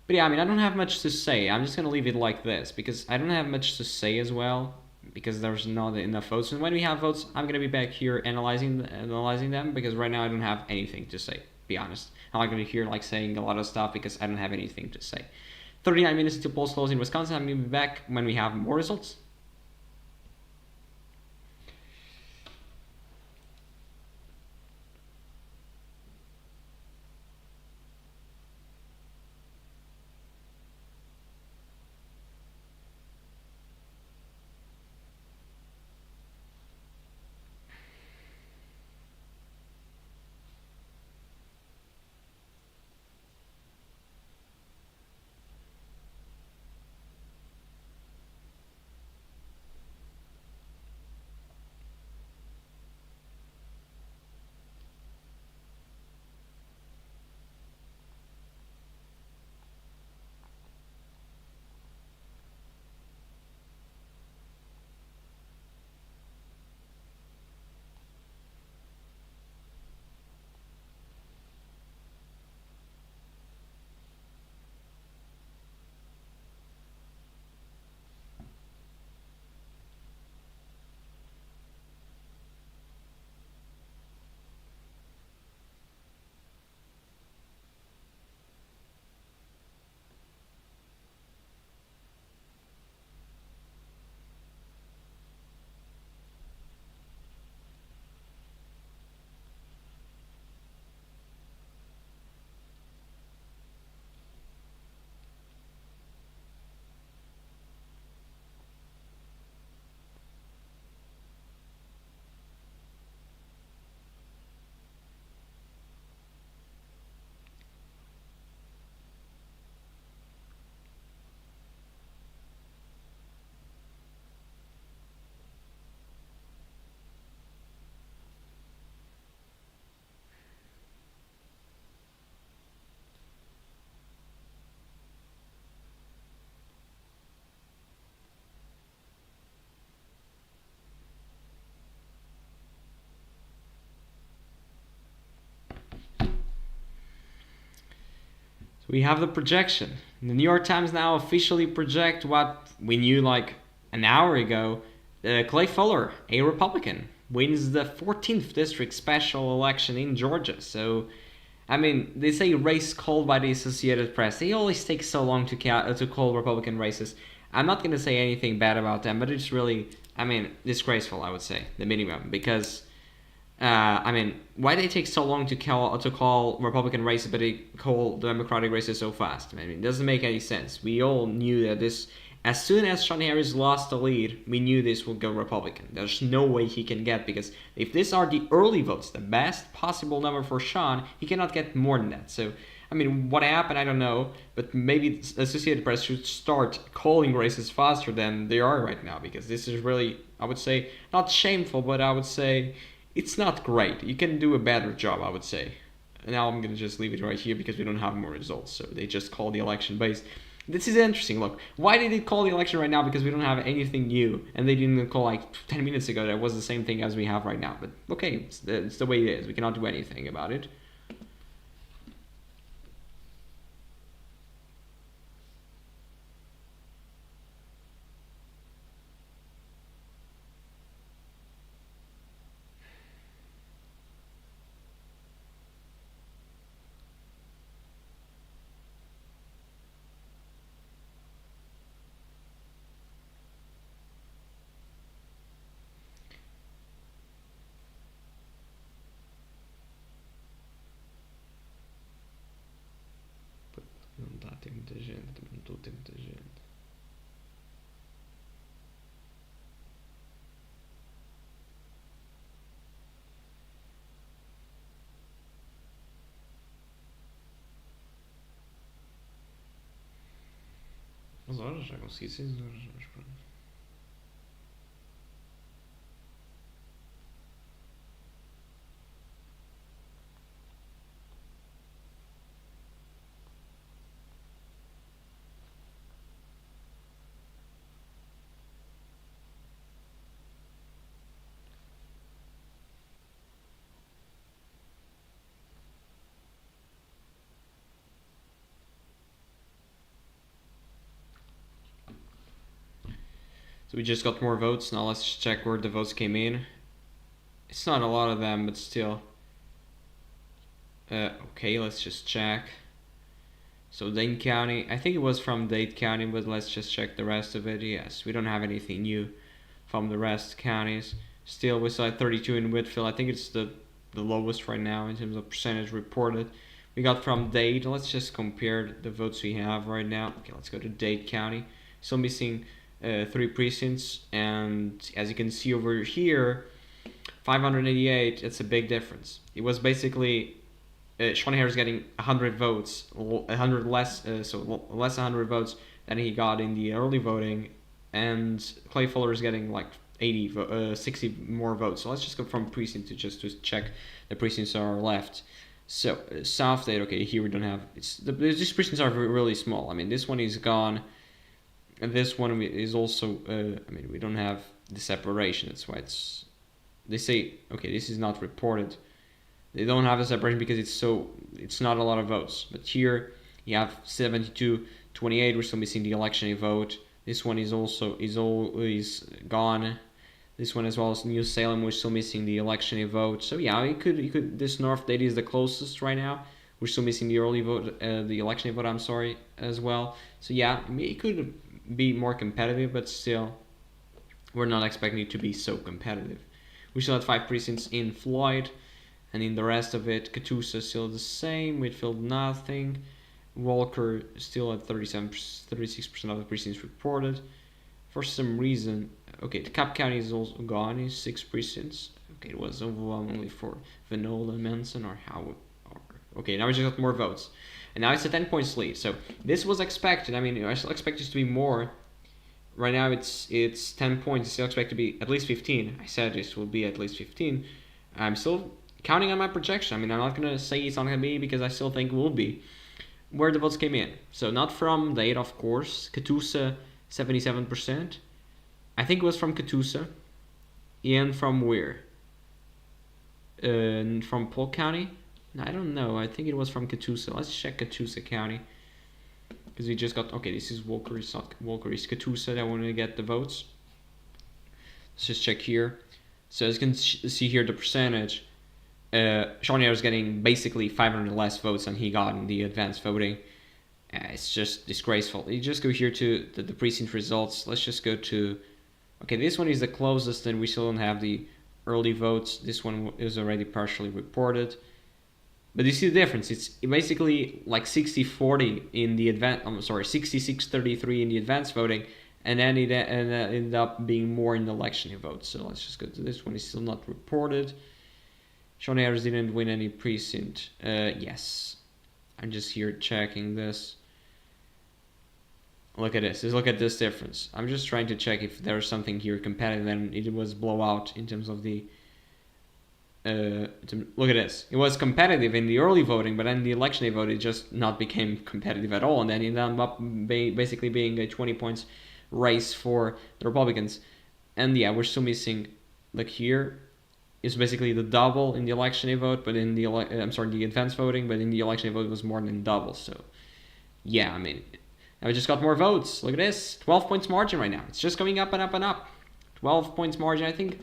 But yeah, I mean, I don't have much to say. I'm just gonna leave it like this because I don't have much to say as well because there's not enough votes. And when we have votes, I'm gonna be back here analyzing them because right now I don't have anything to say. Be honest, I'm not gonna be here like saying a lot of stuff because I don't have anything to say. 39 minutes until polls close in Wisconsin. I'm gonna be back when we have more results. We have the projection. The New York Times now officially project what we knew like an hour ago. Clay Fuller, a Republican, wins the 14th district special election in Georgia. So, I mean, they say race called by the Associated Press. They always take so long to call Republican races. I'm not going to say anything bad about them, but it's really, I mean, disgraceful, I would say, the minimum, because I mean, why they take so long to call Republican races, but they call Democratic races so fast? I mean, it doesn't make any sense. We all knew that this, as soon as Shawn Harris lost the lead, we knew this would go Republican. There's no way he can get, because if these are the early votes, the best possible number for Shawn, he cannot get more than that. So, I mean, what happened, I don't know, but maybe Associated Press should start calling races faster than they are right now, because this is really, I would say, not shameful, but I would say it's not great. You can do a better job, I would say. Now I'm going to just leave it right here because we don't have more results. So they just call the election based. This is interesting. Look, why did they call the election right now? Because we don't have anything new. And they didn't call like 10 minutes ago. That was the same thing as we have right now. But okay, it's the way it is. We cannot do anything about it. Não tá, tem muita gente, também não estou a ter muita gente. As horas, já consegui 6 horas, mas pronto. So we just got more votes. Now let's check where the votes came in. It's not a lot of them, but still. Okay, let's just check. So Dane County, I think it was from Dade County, but let's just check the rest of it. Yes, we don't have anything new from the rest counties. Still, we saw 32 in Whitfield. I think it's the lowest right now in terms of percentage reported. We got from Dade. Let's just compare the votes we have right now. Okay, let's go to Dade County. Still missing 3 precincts, and as you can see over here, 588. It's a big difference. It was basically Shawn Harris getting 100 votes, 100 less, so less 100 votes than he got in the early voting, and Clay Fuller is getting like 60 more votes. So let's just go from precinct to check the precincts are left. So South Dade, okay, here we don't have. These precincts are really small. I mean, this one is gone, and this one is also. I mean, we don't have the separation. That's why they say okay, this is not reported. They don't have the separation because it's not a lot of votes. But here you have 72-28. We're still missing the election vote. This one is always gone. This one as well as New Salem, we're still missing the election vote. So yeah, you could this North Dade is the closest right now. We're still missing the early vote, the election vote. I'm sorry as well. So yeah, I mean, it could be more competitive, but still, we're not expecting it to be so competitive. We still had 5 precincts in Floyd. And in the rest of it, Catoosa still the same, Whitfield nothing, Walker still at 36% of the precincts reported. For some reason, okay, the Cobb County is also gone, it's 6 precincts. Okay, it was overwhelmingly for Vanola and Manson, okay, now we just got more votes. And now it's a 10 points lead, so this was expected. I mean, I still expect this to be more. Right now it's 10 points, I still expect to be at least 15. I said this will be at least 15. I'm still counting on my projection. I mean, I'm not going to say it's not going to be because I still think it will be. Where the votes came in. So not from Dade, of course. Catoosa, 77%. I think it was from Catoosa. And from where? From Polk County? No, I don't know. I think it was from Catoosa. Let's check Catoosa County. Because we just got... Okay, this is Walker. It's not Walker. It's Catoosa that want to get the votes. Let's just check here. So as you can see here, the percentage... Shawn Harris getting basically 500 less votes than he got in the advanced voting. It's just disgraceful. You just go here to the precinct results. Let's just go to... Okay, this one is the closest, and we still don't have the early votes. This one is already partially reported. But you see the difference. It's basically like 60-40 in the 66-33 in the advanced voting, and then it ended up being more in the election votes. So let's just go to this one. It's still not reported. Shawn Harris didn't win any precinct. Yes. I'm just here checking this. Look at this. Just look at this difference. I'm just trying to check if there's something here competitive, and it was blowout in terms of the... look at this. It was competitive in the early voting, but then the election day vote, it just not became competitive at all, and then it ended up basically being a 20 points race for the Republicans. And yeah, we're still missing, like here, it's basically the double in the election day vote, but in the the advance voting, but in the election day vote it was more than double. So yeah, I mean, now we just got more votes. Look at this, 12 points margin right now. It's just going up and up and up. 12 points margin. I think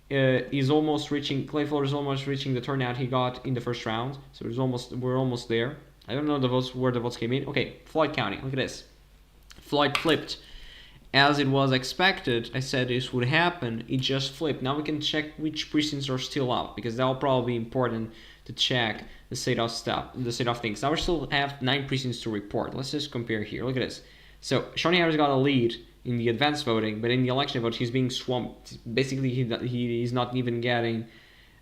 he's almost reaching. Clay Fuller is almost reaching the turnout he got in the first round. So we're almost there. I don't know where the votes came in. Okay, Floyd County. Look at this. Floyd flipped. As it was expected, I said this would happen. It just flipped. Now we can check which precincts are still up, because that will probably be important to check the state of stuff, the state of things. Now we still have 9 precincts to report. Let's just compare here. Look at this. So Shawn Harris got a lead in the advanced voting, but in the election vote he's being swamped. Basically, he's not even getting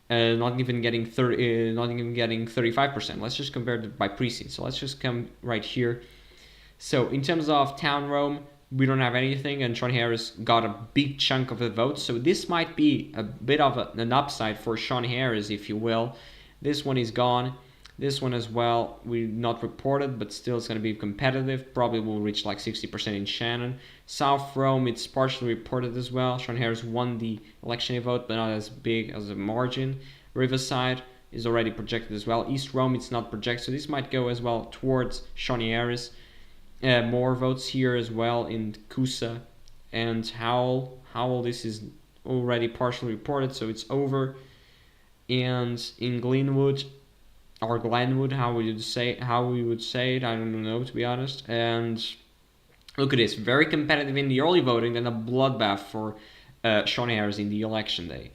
35%. Let's just compare it by precinct. So let's just come right here. So in terms of town Rome, we don't have anything, and Shawn Harris got a big chunk of the votes. So this might be a bit of an upside for Shawn Harris, if you will. This one is gone. This one as well, we not reported, but still it's going to be competitive. Probably will reach like 60% in Shannon. South Rome, it's partially reported as well. Shawn Harris won the election vote, but not as big as a margin. Riverside is already projected as well. East Rome, it's not projected, so this might go as well towards Shawn Harris. More votes here as well in Coosa and how this is already partially reported, so it's over. And in Glenwood or Glenwood, how we would say it, I don't know, to be honest. And look at this, very competitive in the early voting, then a bloodbath for Shawn Harris in the election day.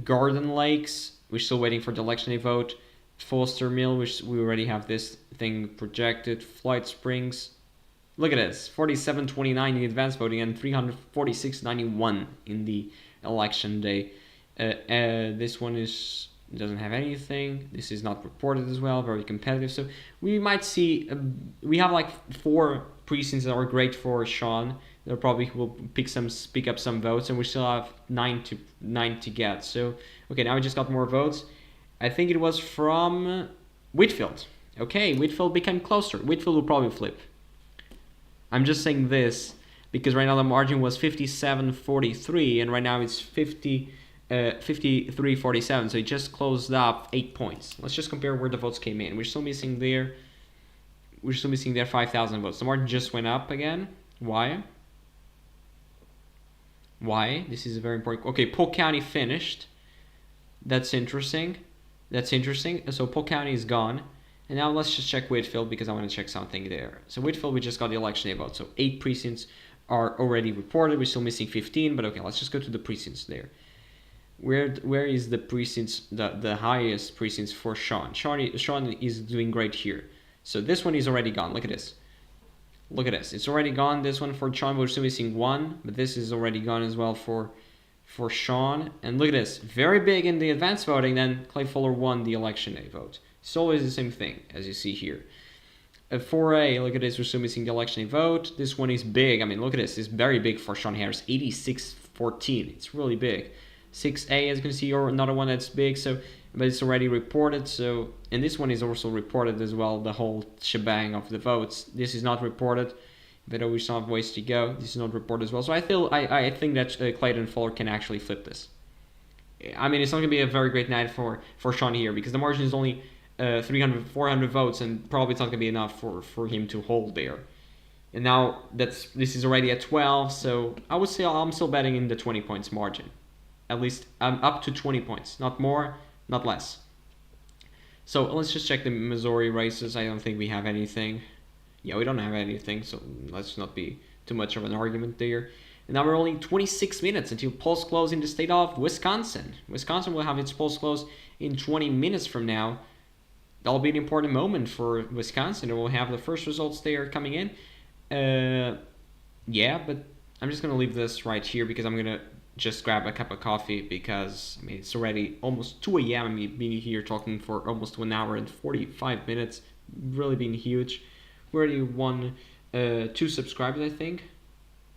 Garden Lakes, we're still waiting for the election day vote. Foster Mill, which we already have this thing projected. Flight Springs, look at this, 47.29 in the advance voting and 346.91 in the election day. This one doesn't have anything. This is not reported as well. Very competitive. So we might see. We have like 4 precincts that are great for Shawn. They'll probably will pick up some votes, and we still have 9 to get. So okay, now we just got more votes. I think it was from Whitfield. Okay, Whitfield became closer. Whitfield will probably flip. I'm just saying this because right now the margin was 57.43, and right now it's 53.47. So it just closed up 8 points. Let's just compare where the votes came in. We're still missing there 5,000 votes. The margin just went up again. Why? This is very important. Okay, Polk County finished. That's interesting. So Polk County is gone. And now let's just check Whitfield because I want to check something there. So Whitfield, we just got the election day vote. So 8 precincts are already reported. We're still missing 15, but okay, let's just go to the precincts there. Where is the precincts, the highest precincts for Shawn? Shawn is doing great here. So this one is already gone. Look at this. It's already gone. This one for Shawn, we're still missing 1, but this is already gone as well for Shawn. And look at this. Very big in the advance voting, then Clay Fuller won the election day vote. It's always the same thing, as you see here. At 4A, look at this, we're still missing the election day vote. This one is big. I mean, look at this. It's very big for Shawn Harris, 86.14. It's really big. 6A, as you can see, or another one that's big, but it's already reported. So, and this one is also reported as well, the whole shebang of the votes. This is not reported, but we still have ways to go. This is not reported as well. So I think that Clayton Fuller can actually flip this. I mean, it's not going to be a very great night for Shawn here because the margin is only 400 votes, and probably it's not going to be enough for him to hold there. And now this is already at 12, so I would say I'm still betting in the 20 points margin. At least up to 20 points, not more, not less. So let's just check the Missouri races. I don't think we have anything. Yeah, we don't have anything, so let's not be too much of an argument there. And now we're only 26 minutes until polls close in the state of Wisconsin. Wisconsin will have its polls close in 20 minutes from now. That'll be an important moment for Wisconsin, and we'll have the first results there coming in. Yeah, but I'm just going to leave this right here because I'm going to just grab a cup of coffee because, I mean, it's already almost 2 a.m. I mean, being here talking for almost 1 hour and 45 minutes, really been huge. We already won 2 subscribers, I think.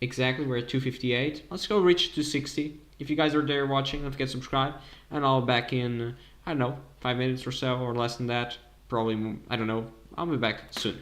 Exactly, we're at 258. Let's go reach 260. If you guys are there watching, don't forget to subscribe. And I'll be back in, I don't know, 5 minutes or so, or less than that. Probably, I don't know. I'll be back soon.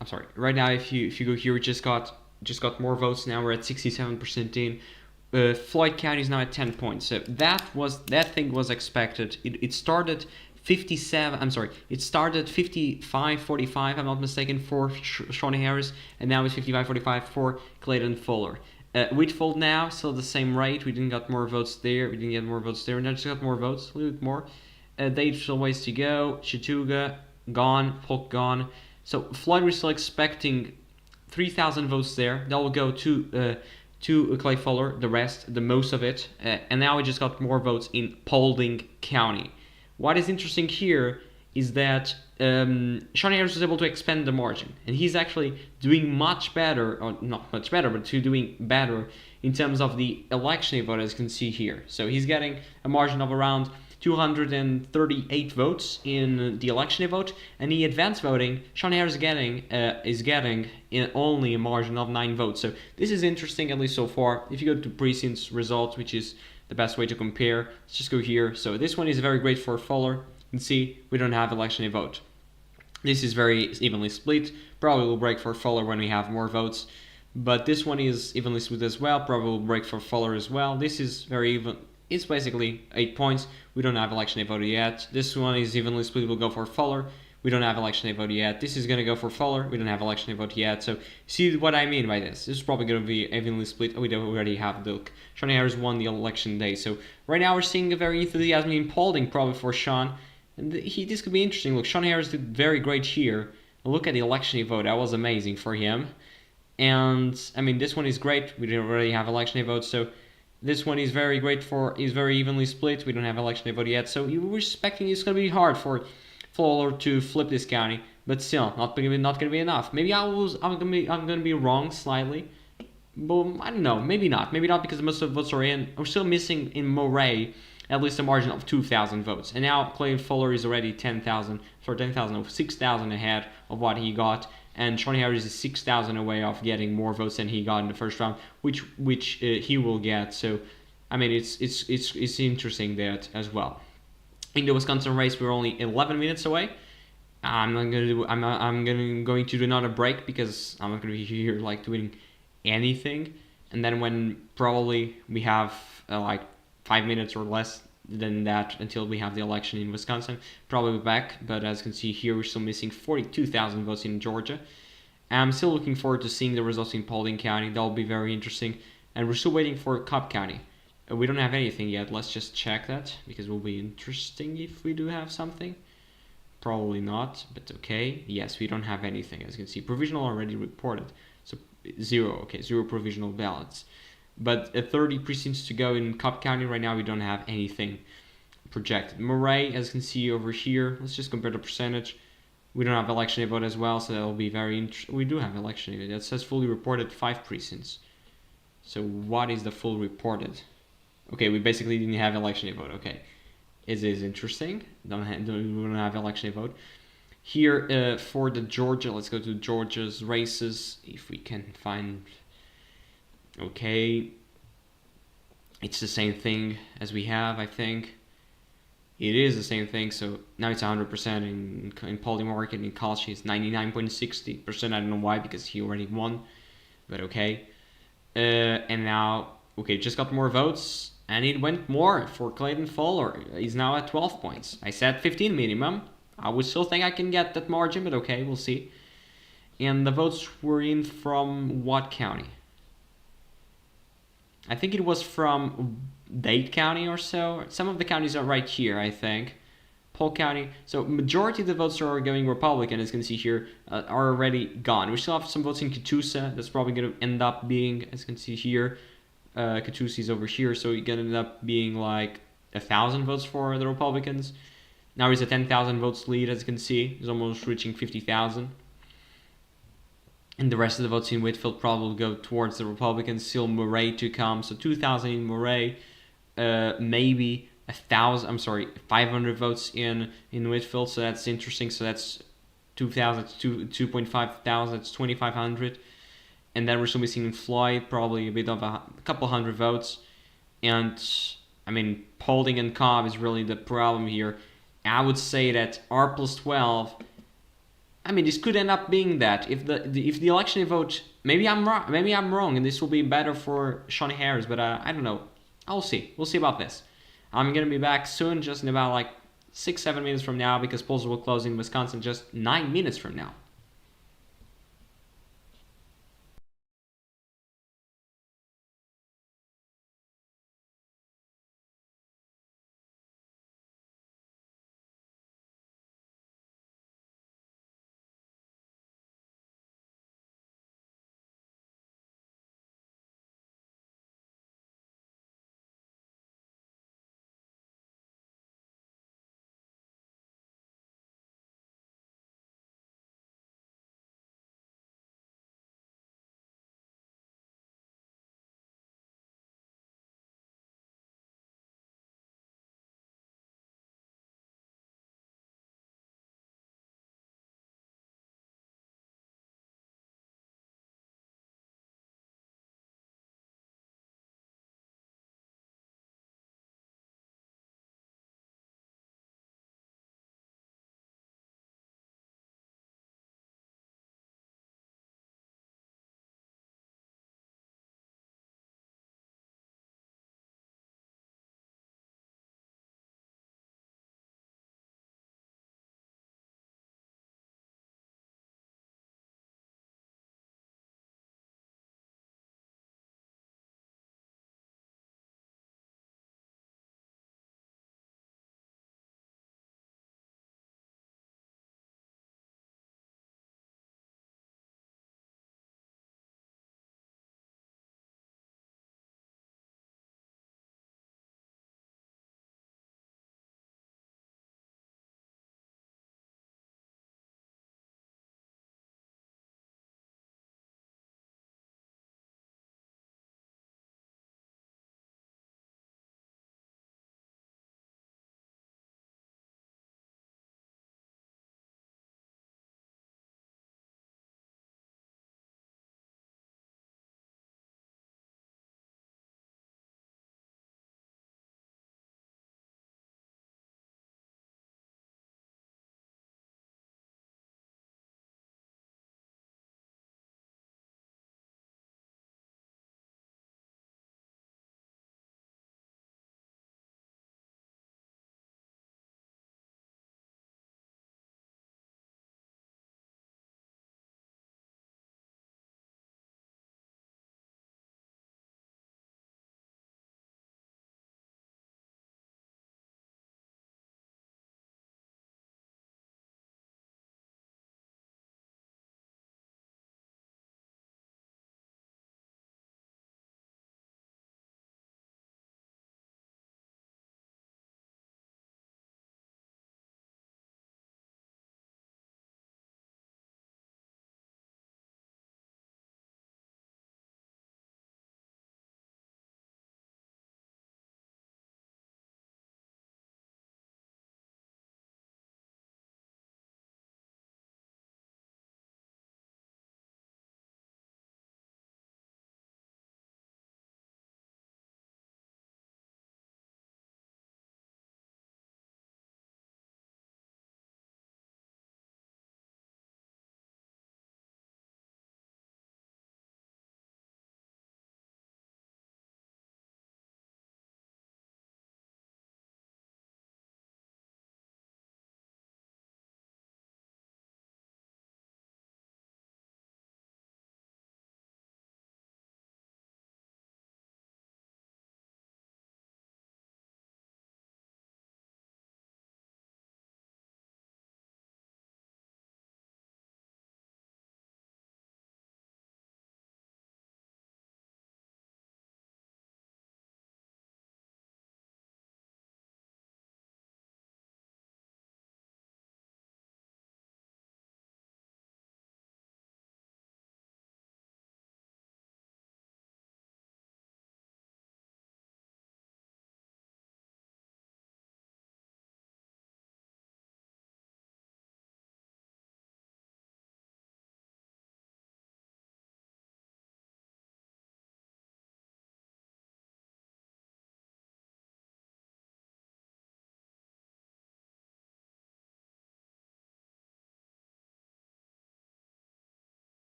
I'm sorry. Right now, if you go here, we just got more votes. Now we're at 67% in. Floyd County is now at 10 points. So that thing was expected. It started 57. I'm sorry. It started 55-45. I'm not mistaken, for Shawn Harris, and now it's 55-45 for Clayton Fuller. Whitfield now still the same rate. We didn't get more votes there. We didn't get more votes there. And I just got more votes, a little bit more. There's still ways to go. Chattooga gone. Polk gone. So Floyd, we're still expecting 3,000 votes there. That will go to Clay Fuller, the most of it. And now we just got more votes in Paulding County. What is interesting here is that Shawn Harris was able to expand the margin, and he's actually doing much better, or not much better, but doing better in terms of the election vote, as you can see here. So he's getting a margin of around 238 votes in the election vote, and the advanced voting, Shawn Harris is getting in only a margin of 9 votes. So this is interesting, at least so far. If you go to precincts results, which is the best way to compare, let's just go here. So this one is very great for Fuller. You can see we don't have election vote. This is very evenly split. Probably will break for Fuller when we have more votes. But this one is evenly split as well. Probably will break for Fuller as well. This is very even. It's basically 8 points. We don't have election vote yet. This one is evenly split. We'll go for Fuller. We don't have election vote yet. This is going to go for Fuller. We don't have election vote yet. So see what I mean by this. This is probably going to be evenly split. We already have the Shawn Harris won the election day. So right now we're seeing a very enthusiasm in Paulding probably for Shawn. And this could be interesting. Look, Shawn Harris did very great here. Look at the election vote. That was amazing for him. And I mean, this one is great. We already have election vote. So this one is very great is very evenly split. We don't have election vote yet. So we're expecting it's going to be hard for Fuller to flip this county, but still not going to be enough. Maybe I'm going to be wrong slightly, but I don't know. Maybe not because most of the votes are in. We're still missing in Moray at least a margin of 2,000 votes, and now Clayton Fuller is already 6,000 ahead of what he got, and Shawn Harris is 6,000 away of getting more votes than he got in the first round, which he will get. So I mean, it's interesting that as well. In the Wisconsin race, we're only 11 minutes away. I'm going to do another break because I'm not going to be here like doing anything. And then when probably we have like 5 minutes or less than that until we have the election in Wisconsin, probably back. But as you can see here, we're still missing 42,000 votes in Georgia. I'm still looking forward to seeing the results in Paulding County. That'll be very interesting. And we're still waiting for Cobb County. We don't have anything yet. Let's just check that because it will be interesting if we do have something. Probably not, but okay. Yes, we don't have anything. As you can see, provisional already reported. So 0, okay, 0 provisional ballots. But 30 precincts to go in Cobb County. Right now we don't have anything projected. Moray, as you can see over here, let's just compare the percentage. We don't have election vote as well, so that will be very interesting. We do have election vote. That says fully reported 5 precincts. So what is the full reported? Okay, we basically didn't have election vote. Okay, it is interesting. We don't have election vote here for the Georgia. Let's go to Georgia's races if we can find. Okay, it's the same thing as we have. I think it is the same thing. So now it's 100% in Paulding Market. In College, it's 99.60%. I don't know why, because he already won. But okay, and now okay, just got more votes. And it went more for Clayton Fuller. He's now at 12 points. I said 15 minimum. I would still think I can get that margin, but okay, we'll see. And the votes were in from what county? I think it was from Dade County or so. Some of the counties are right here, I think. Polk County. So majority of the votes are going Republican, as you can see here, are already gone. We still have some votes in Catoosa. That's probably going to end up being, as you can see here, Catoosa is over here, so you're gonna end up being like 1,000 votes for the Republicans. Now he's a 10,000 votes lead, as you can see. He's almost reaching 50,000. And the rest of the votes in Whitfield probably will go towards the Republicans. Still Moray to come, so 2,000 in Moray, maybe 500 votes in Whitfield. So that's interesting. So that's 2,000, 2.5 thousand. That's 2,500. And then we're still missing in Floyd, probably a bit of a couple hundred votes. And, I mean, Paulding and Cobb is really the problem here. I would say that R plus 12 I mean, this could end up being that if the election vote, maybe I'm wrong, and this will be better for Shawn Harris, but I don't know. I'll see. We'll see about this. I'm gonna be back soon, just in about like 6-7 minutes from now, because polls will close in Wisconsin just 9 minutes from now.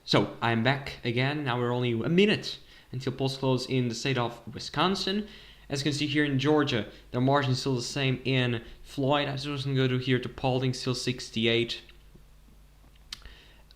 So I'm back again. Now we're only a minute until polls close in the state of Wisconsin. As you can see here in Georgia, the margin is still the same in Floyd. I just going to go to here to Paulding, still 68.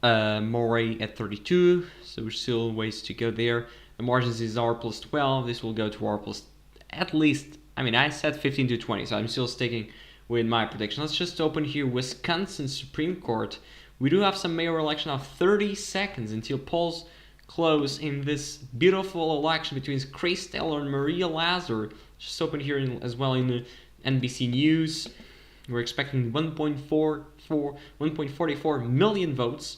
Moray at 32, so there's still ways to go there. The margins is R plus 12. This will go to R plus at least, I said 15 to 20, so I'm still sticking with my prediction. Let's just open here Wisconsin Supreme Court. We do have some mayor election of 30 seconds until polls close in this beautiful election between Chris Taylor and Maria Lazar. Just open here as well in the NBC News. We're expecting 1.44 million votes.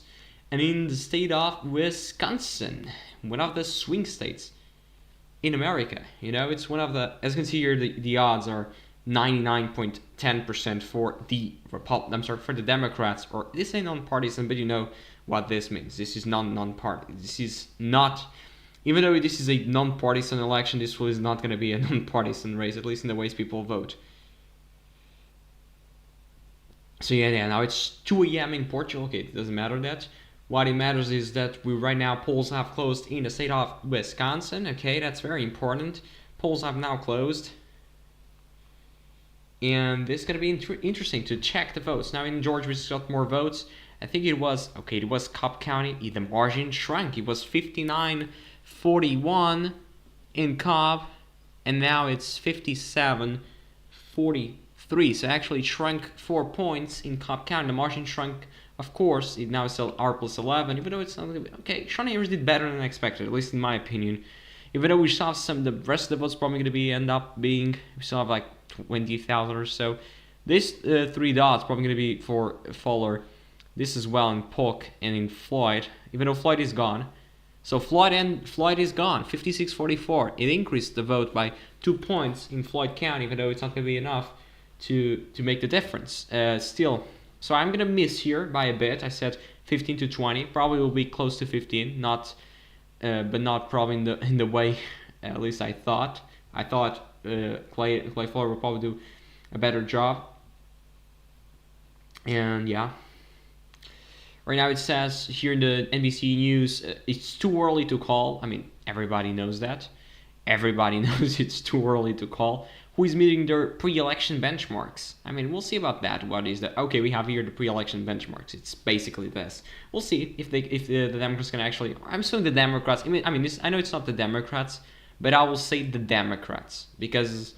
And in the state of Wisconsin, one of the swing states in America, it's one of the, as you can see here, the odds are 99.10% for the for the Democrats, or this ain't non-partisan, but you know what this means. This is non-party. This is not, even though this is a non-partisan election, this is not going to be a non-partisan race, at least in the ways people vote. So yeah, now it's 2 a.m. in Portugal. Okay, it doesn't matter that. What it matters is that right now polls have closed in the state of Wisconsin. Okay, that's very important. Polls have now closed. And this is going to be interesting to check the votes. Now in Georgia, we got more votes. I think it was Cobb County. The margin shrunk. It was 59-41 in Cobb. And now it's 57-43. So actually shrunk 4 points in Cobb County. The margin shrunk, of course. It now is still R plus 11. Even though it's not okay, Shawn did better than expected, at least in my opinion. Even though we saw the rest of the votes probably going to end up being, we still have like 20,000 or so. This 3 dots probably going to be for Fuller. This as well in Polk and in Floyd, even though Floyd is gone. So Floyd is gone, 56-44. It increased the vote by 2 points in Floyd County, even though it's not going to be enough to make the difference. Still, so I'm going to miss here by a bit. I said 15 to 20, probably will be close to 15, but not probably in the way at least I thought. I thought Clay Fuller will probably do a better job. And yeah, right now it says here in the NBC News, it's too early to call. Everybody knows that. Everybody knows it's too early to call. Who is meeting their pre-election benchmarks? We'll see about that. What is that? Okay, we have here the pre-election benchmarks. It's basically this. We'll see if the Democrats can actually. I'm saying the Democrats. I know it's not the Democrats, but I will say the Democrats because,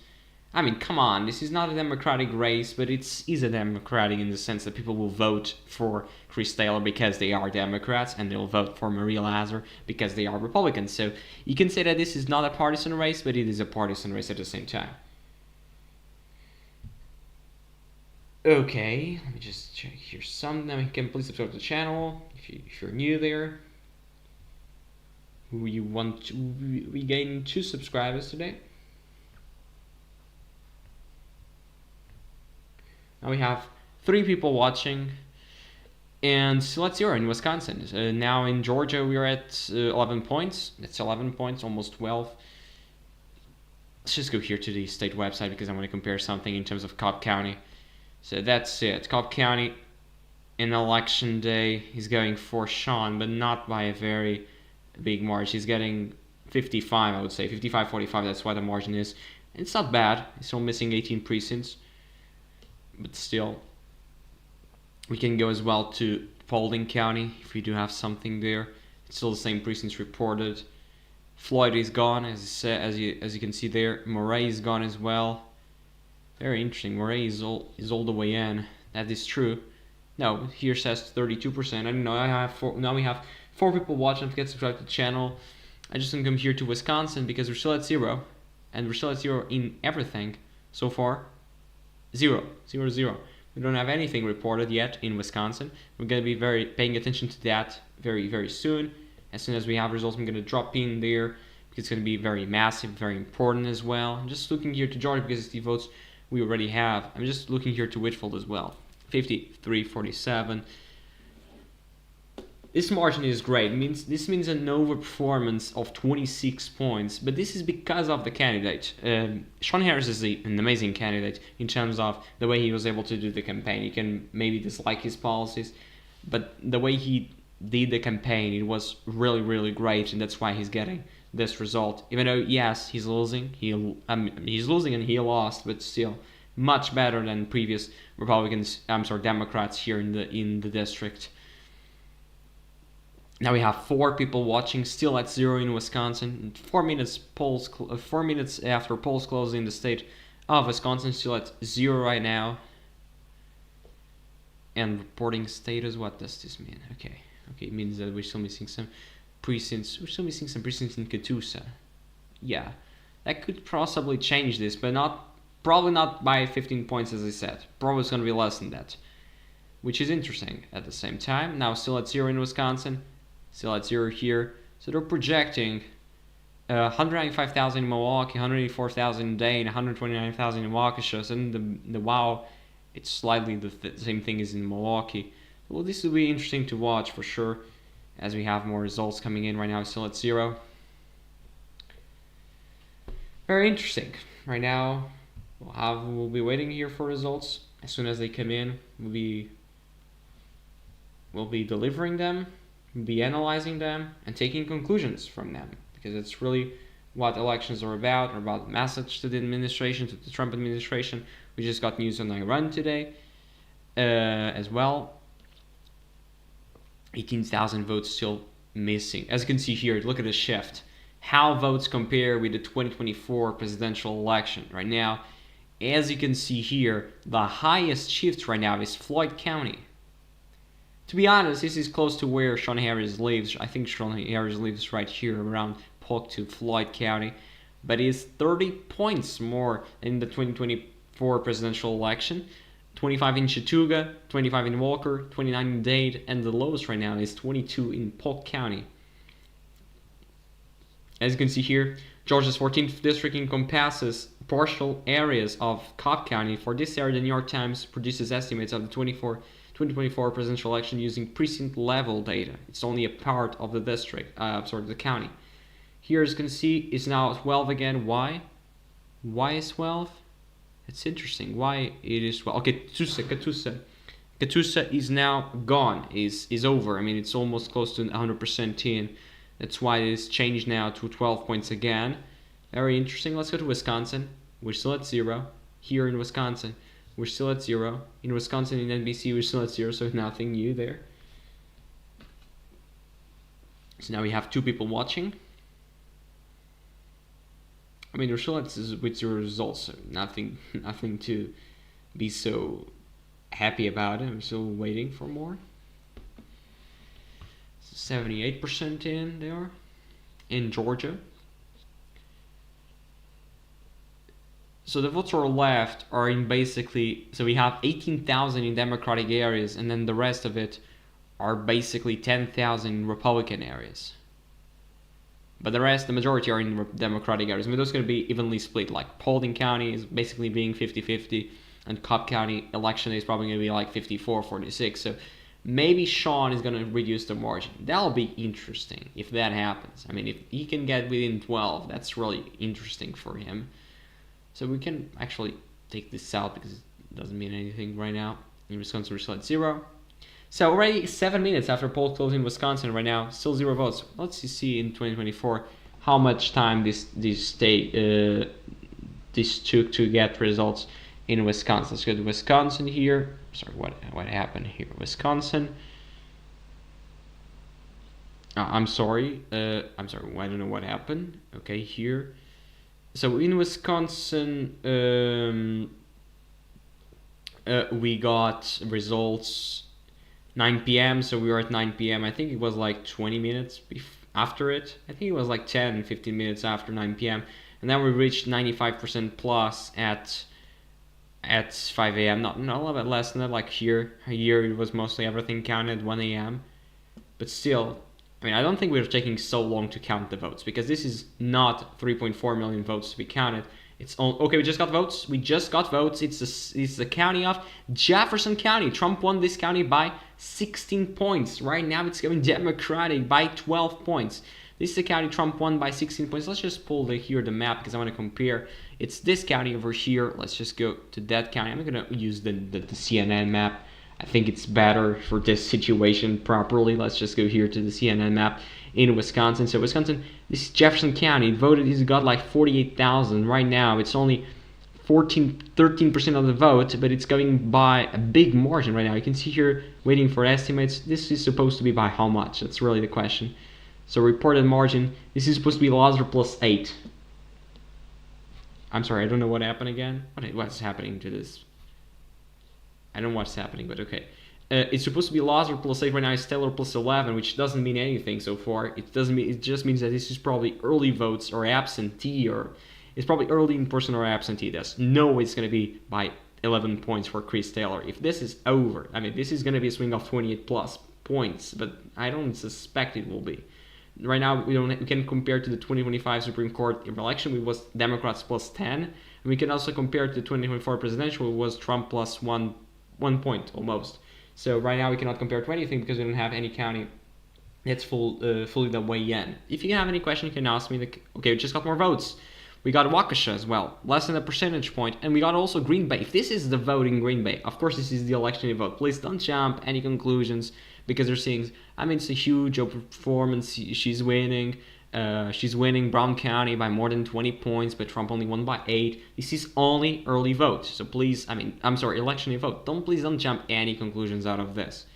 come on, this is not a Democratic race, but is a Democratic in the sense that people will vote for Chris Taylor because they are Democrats, and they'll vote for Maria Lazar because they are Republicans. So you can say that this is not a partisan race, but it is a partisan race at the same time. Okay, let me just check here some. Now you can please subscribe to the channel if you're new there. We want to regain 2 subscribers today. Now we have 3 people watching, and still at 0 in Wisconsin. Now in Georgia we are at 11 points. That's 11 points, almost 12. Let's just go here to the state website because I want to compare something in terms of Cobb County. So that's it. Cobb County in election day is going for Shawn, but not by a very big margin. He's getting 55, I would say. 55-45, that's why the margin is. It's not bad. He's still missing 18 precincts. But still, we can go as well to Paulding County if we do have something there. It's still the same precincts reported. Floyd is gone, as you can see there. Moray is gone as well. Very interesting. Moray is all the way in. That is true. No, here says 32%. I don't know. Now we have 4 people watching. Don't forget to subscribe to the channel. I just want to come here to Wisconsin because we're still at 0, and we're still at 0 in everything so far. 0. We don't have anything reported yet in Wisconsin. We're going to be paying attention to that very, very soon. As soon as we have results, I'm going to drop in there because it's going to be very massive, very important as well. I'm just looking here to Georgia because it's the votes we already have. I'm just looking here to Whitfield as well. 53-47. This margin is great. This means an overperformance of 26 points, but this is because of the candidate. Shawn Harris is an amazing candidate in terms of the way he was able to do the campaign. You can maybe dislike his policies, but the way he did the campaign, it was really, really great, and that's why he's getting this result. Even though, yes, he's losing, he's losing and he lost, but still much better than previous Democrats here in the district. Now we have 4 people watching, still at 0 in Wisconsin. 4 minutes after polls close in the state of Wisconsin, still at 0 right now. And reporting status, what does this mean? Okay, it means that we're still missing some precincts. We're still missing some precincts in Catoosa. Yeah, that could possibly change this, but probably not by 15 points as I said. Probably it's going to be less than that, which is interesting at the same time. Now still at 0 in Wisconsin, still at 0 here. So they're projecting 195,000 in Milwaukee, 184,000 in Dane, 129,000 in Waukesha. And the WOW, it's slightly the same thing as in Milwaukee. Well, this will be interesting to watch for sure, as we have more results coming in. Right now, still at 0. Very interesting. Right now, we'll be waiting here for results. As soon as they come in, we'll be delivering them, we'll be analyzing them, and taking conclusions from them, because it's really what elections are about the message to the administration, to the Trump administration. We just got news on Iran today as well. 18,000 votes still missing. As you can see here, look at the shift. How votes compare with the 2024 presidential election right now. As you can see here, the highest shift right now is Floyd County. To be honest, this is close to where Shawn Harris lives. I think Shawn Harris lives right here around Polk to Floyd County. But it's 30 points more in the 2024 presidential election. 25 in Chattooga, 25 in Walker, 29 in Dade, and the lowest right now is 22 in Polk County. As you can see here, Georgia's 14th district encompasses partial areas of Cobb County. For this area, the New York Times produces estimates of the 2024 presidential election using precinct level data. It's only a part of the district, the county. Here, as you can see, it's now 12 again. Why? Why is 12? It's interesting. Why it is 12? Okay, Catoosa is now gone. Is over. I mean, it's almost close to 100% in. That's why it is changed now to 12 points again. Very interesting. Let's go to Wisconsin. We're still at 0. Here in Wisconsin, we're still at 0. In Wisconsin, in NBC, we're still at 0, so nothing new there. So now we have 2 people watching. I mean, we're still at with 0 results, so nothing to be so happy about. I'm still waiting for more. 78% in there in Georgia. So the votes are left are in basically, so we have 18,000 in Democratic areas, and then the rest of it are basically 10,000 in Republican areas. But the majority are in Democratic areas. I mean, those are going to be evenly split. Like Paulding County is basically being 50-50, and Cobb County election is probably going to be like 54-46. So maybe Shawn is going to reduce the margin. That'll be interesting if that happens. I mean, if he can get within 12, that's really interesting for him. So we can actually take this out because it doesn't mean anything right now. In Wisconsin, we're still at 0. So already 7 minutes after poll close in Wisconsin right now, still 0 votes. Let's see in 2024 how much time this took to get results in Wisconsin. Let's go to Wisconsin here. Sorry, what happened here? Wisconsin. I'm sorry. I don't know what happened. Okay, here. So in Wisconsin, we got results 9 p.m. So we were at 9 p.m. I think it was like 20 minutes after it. I think it was like 10, 15 minutes after 9 p.m. And then we reached 95% plus at 5 a.m. Not a little bit less than that. Like here it was mostly everything counted at 1 a.m. But still, I mean, I don't think we're taking so long to count the votes because this is not 3.4 million votes to be counted. It's okay. We just got votes. It's the county of Jefferson County. Trump won this county by 16 points. Right now, it's going Democratic by 12 points. This is the county Trump won by 16 points. Let's just pull the map because I want to compare. It's this county over here. Let's just go to that county. I'm going to use the CNN map. I think it's better for this situation properly. Let's just go here to the CNN map in Wisconsin. So Wisconsin, this is Jefferson County. He's got like 48,000 right now. It's only 13% of the vote, but it's going by a big margin right now. You can see here waiting for estimates. This is supposed to be by how much? That's really the question. So reported margin, this is supposed to be Lazar plus 8. I'm sorry, I don't know what happened again. What's happening to this? I don't know what's happening, but okay. It's supposed to be Lazar plus 8 right now. It's Taylor plus 11, which doesn't mean anything so far. It just means that this is probably early votes or absentee, or it's probably early in person or absentee. There's no way it's going to be by 11 points for Chris Taylor. If this is over, I mean, this is going to be a swing of 28 plus points, but I don't suspect it will be. Right now, we can compare to the 2025 Supreme Court election, which was Democrats plus 10, and we can also compare to the 2024 presidential, which was Trump plus 1 point almost. So right now we cannot compare to anything because we don't have any county that's fully the way in. If you have any question, you can ask me. Okay, we just got more votes. We got Waukesha as well, less than a percentage point, and we got also Green Bay. If this is the vote in Green Bay, of course this is the election vote. Please don't jump any conclusions because they're saying, I mean, it's a huge performance. She's winning. She's winning Brown County by more than 20 points, but Trump only won by 8. This is only early vote. So please, election vote. Please don't jump any conclusions out of this.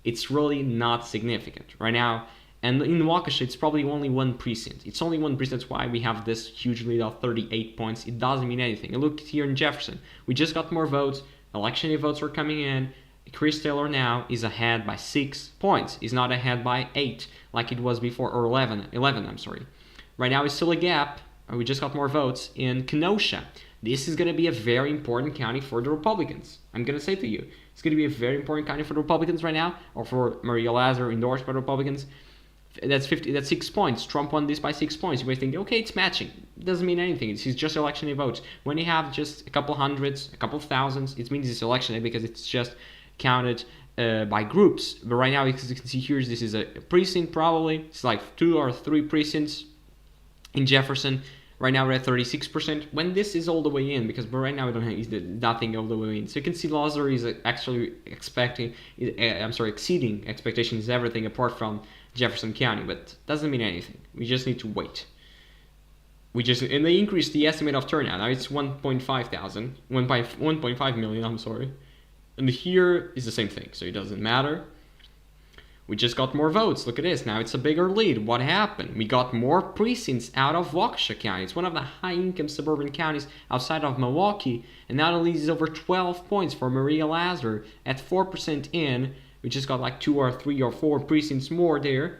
It's really not significant right now. And in Waukesha, it's probably only one precinct. It's only one precinct. That's why we have this huge lead of 38 points. It doesn't mean anything. And look here in Jefferson. We just got more votes. Election votes are coming in. Chris Taylor now is ahead by 6 points. He's not ahead by 8 like it was before, or 11, I'm sorry. Right now it's still a gap. We just got more votes in Kenosha. This is going to be a very important county for the Republicans. I'm going to say to you, it's going to be a very important county for the Republicans right now, or for Maria Lazar, endorsed by the Republicans. That's 6 points. Trump won this by 6 points. You may think, okay, it's matching. It doesn't mean anything. It's just election day votes. When you have just a couple hundreds, a couple thousands, it means it's election day because it's just counted by groups. But right now, as you can see here, this is a precinct probably. It's like 2 or 3 precincts in Jefferson. Right now we're at 36%. When this is all the way in, because right now we don't have nothing all the way in. So you can see Lazar is actually exceeding expectations, everything apart from Jefferson County, but doesn't mean anything. We just need to wait. And they increased the estimate of turnout. Now it's 1.5 million, I'm sorry. And here is the same thing, so it doesn't matter. We just got more votes. Look at this. Now it's a bigger lead. What happened? We got more precincts out of Waukesha County. It's one of the high-income suburban counties outside of Milwaukee. And now the lead is over 12 points for Maria Lazar at 4% in. We just got like 2 or 3 or 4 precincts more there.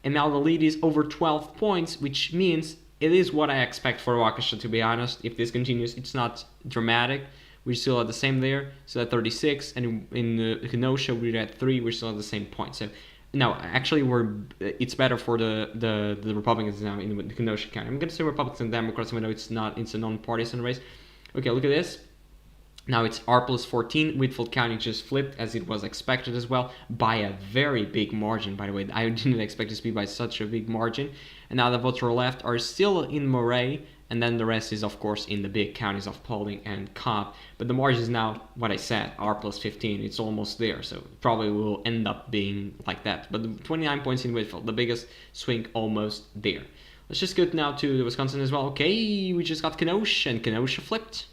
And now the lead is over 12 points, which means it is what I expect for Waukesha, to be honest. If this continues, it's not dramatic. We're still at the same there, so at 36, and in Kenosha we're at 3. We're still at the same point. So no, actually it's better for the Republicans now in Kenosha County. I'm gonna say Republicans and Democrats, even though it's a non-partisan race. Okay, look at this. Now it's R plus 14. Whitfield County just flipped, as it was expected as well, by a very big margin, by the way. I didn't expect this to be by such a big margin. And now the votes are left are still in Moray, and then the rest is, of course, in the big counties of Paulding and Cobb. But the margin is now, what I said, R plus 15. It's almost there, so it probably will end up being like that. But the 29 points in Whitfield, the biggest swing almost there. Let's just go now to Wisconsin as well. Okay, we just got Kenosha, and Kenosha flipped.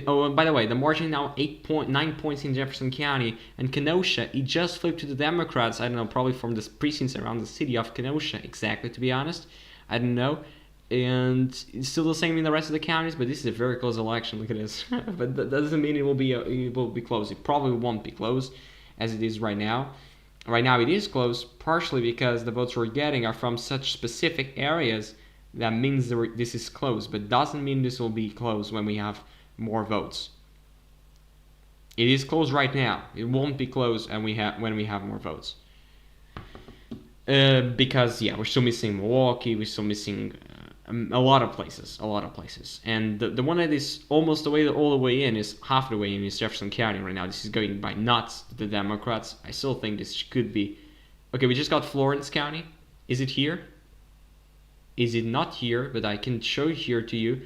Oh, and by the way, the margin now 9 points in Jefferson County, and Kenosha, it just flipped to the Democrats. I don't know, probably from the precincts around the city of Kenosha, exactly, to be honest. I don't know. And it's still the same in the rest of the counties, but this is a very close election. Look at this. But that doesn't mean it will be close. It probably won't be close, as it is right now. Right now it is close, partially because the votes we're getting are from such specific areas. That means this is close, but doesn't mean this will be close when we have more votes. It is close right now. It won't be close when we have more votes. Because we're still missing Milwaukee. We're still missing a lot of places. And the one that is almost all the way in is half the way in is Jefferson County right now. This is going by nuts to the Democrats. I still think this could be. Okay, we just got Florence County. Is it here? Is it not here? But I can show here to you.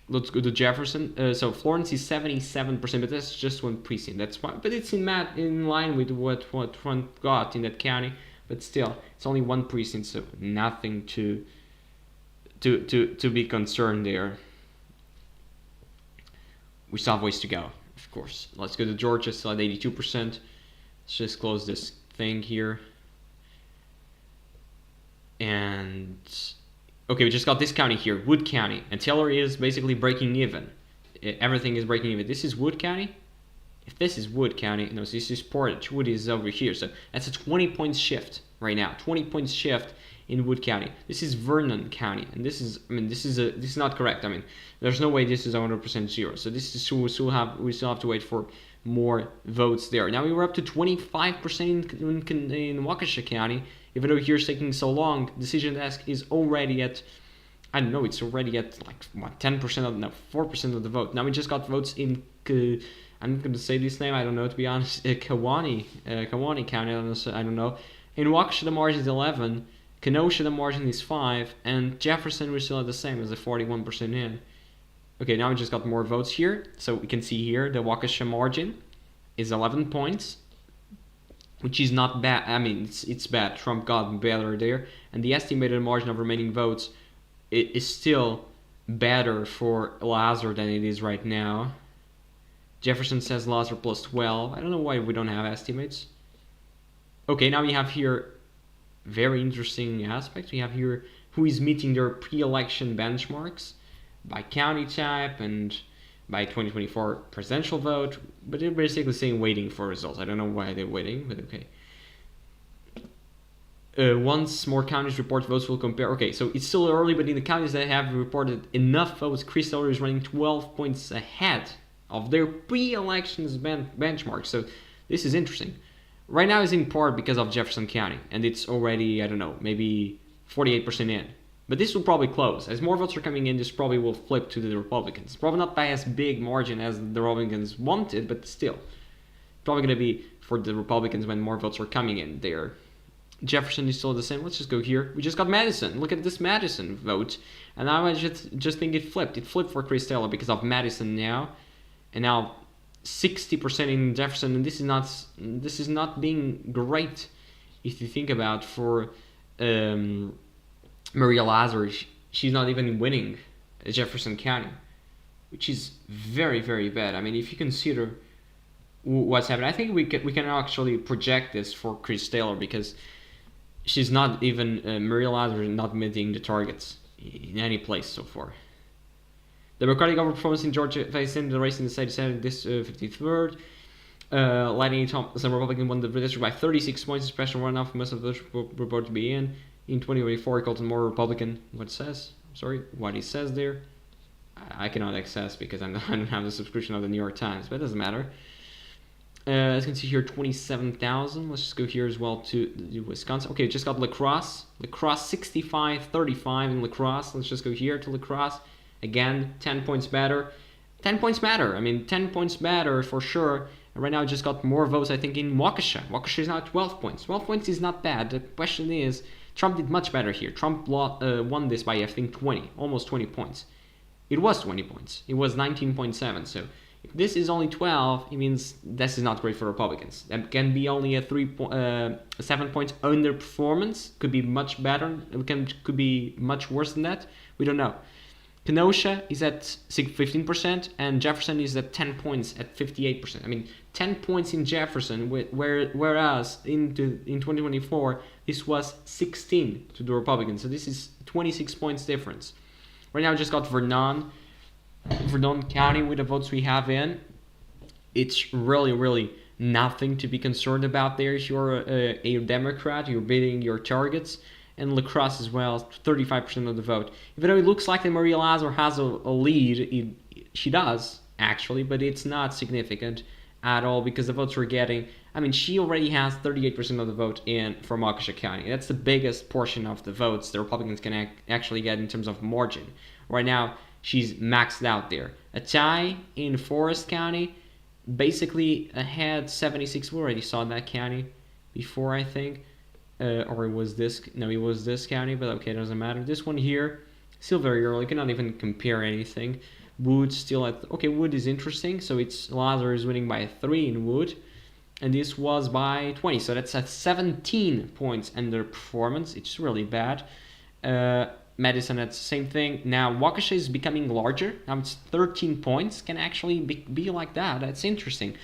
Let's go to Jefferson. So Florence is 77%, but that's just one precinct. That's why, but it's in line with what Trump got in that county. But still, it's only one precinct, so nothing to be concerned there. We still have ways to go, of course. Let's go to Georgia, still at 82%. Let's just close this thing here. And okay, we just got this county here, Wood County, and Taylor is basically breaking even. Everything is breaking even. This is Wood County. If this is Wood County, no, so this is Portage. Wood is over here, so that's a 20 points shift right now. 20 points shift in Wood County. This is Vernon County, and this is, I mean, this is not correct. I mean, there's no way this is 100% zero. So this is we still have to wait for more votes there. Now we were up to 25% in Waukesha County. Even though here it's taking so long, decision desk is already at, I don't know, it's already at like what 10% of, no, 4% of the vote. Now we just got votes in, I'm going to say this name, I don't know, to be honest, Kewaunee County, I don't know. In Waukesha the margin is 11, Kenosha the margin is 5, and Jefferson we're still at the same as a 41% in. Okay, now we just got more votes here, so we can see here the Waukesha margin is 11 points. Which is not bad. I mean, it's bad. Trump got better there, and the estimated margin of remaining votes is still better for Lazar than it is right now. Jefferson says Lazar plus 12. I don't know why we don't have estimates. Okay, now we have here very interesting aspects. We have here who is meeting their pre-election benchmarks by county type and by 2024 presidential vote, but they're basically saying waiting for results. I don't know why they're waiting, but okay. Once more counties report votes, will compare. Okay, so it's still early, but in the counties that have reported enough votes, Chris Taylor is running 12 points ahead of their pre-elections benchmark. So this is interesting. Right now it's in part because of Jefferson County, and it's already, I don't know, maybe 48% in. But this will probably close. As more votes are coming in, this probably will flip to the Republicans. Probably not by as big margin as the Republicans wanted, but still. Probably going to be for the Republicans when more votes are coming in there. Jefferson is still the same. Let's just go here. We just got Madison. Look at this Madison vote. And now I just think it flipped. It flipped for Chris Taylor because of Madison now. And now 60% in Jefferson. And this is not being great if you think about for Maria Lazar. She's not even winning Jefferson County, which is very, very bad. I mean, if you consider what's happening, I think we can actually project this for Chris Taylor because she's not even Maria Lazar is not meeting the targets in any place so far. The Democratic overperformance in Georgia facing the race in the state Senate this 53rd. Lightning Thompson, Republican, won the district by 36 points. Special runoff, most of those reported to be in. In 2024, Clayton more Republican. What he says there. I cannot access because I don't have the subscription of the New York Times, but it doesn't matter. As you can see here, 27,000. Let's just go here as well to Wisconsin. Okay, just got La Crosse. La Crosse 65-35 in La Crosse. Let's just go here to La Crosse. Again, 10 points better. 10 points matter. I mean, 10 points matter for sure. And right now, I just got more votes, I think, in Waukesha. Waukesha is now at 12 points. 12 points is not bad. The question is, Trump did much better here. Trump won this by, I think, 20. Almost 20 points. It was 20 points. It was 19.7. So if this is only 12, it means this is not great for Republicans. That can be only a 7 points underperformance. Could be much better. It could be much worse than that. We don't know. Kenosha is at 15% and Jefferson is at 10 points at 58%. I mean, 10 points in Jefferson, whereas in 2024, this was 16 to the Republicans. So this is 26 points difference. Right now, I just got Vernon County with the votes we have in. It's really, really nothing to be concerned about there. If you're a Democrat, you're beating your targets. And La Crosse as well, 35% of the vote. Even though it looks like that Maria Lazar has a lead, she does, actually, but it's not significant at all because the votes we're getting, I mean, she already has 38% of the vote in from Waukesha County. That's the biggest portion of the votes the Republicans can actually get in terms of margin. Right now, she's maxed out there. A tie in Forest County, basically ahead 76. We already saw that county before, I think. Or it was this, no, it was this county, but okay, it doesn't matter. This one here, still very early, cannot even compare anything. Wood still at, okay, Wood is interesting. So it's Lazar is winning by 3 in Wood. And this was by 20. So that's at 17 points underperformance. It's really bad. Madison, that's the same thing. Now, Waukesha is becoming larger. Now it's 13 points. Can actually be like that. That's interesting.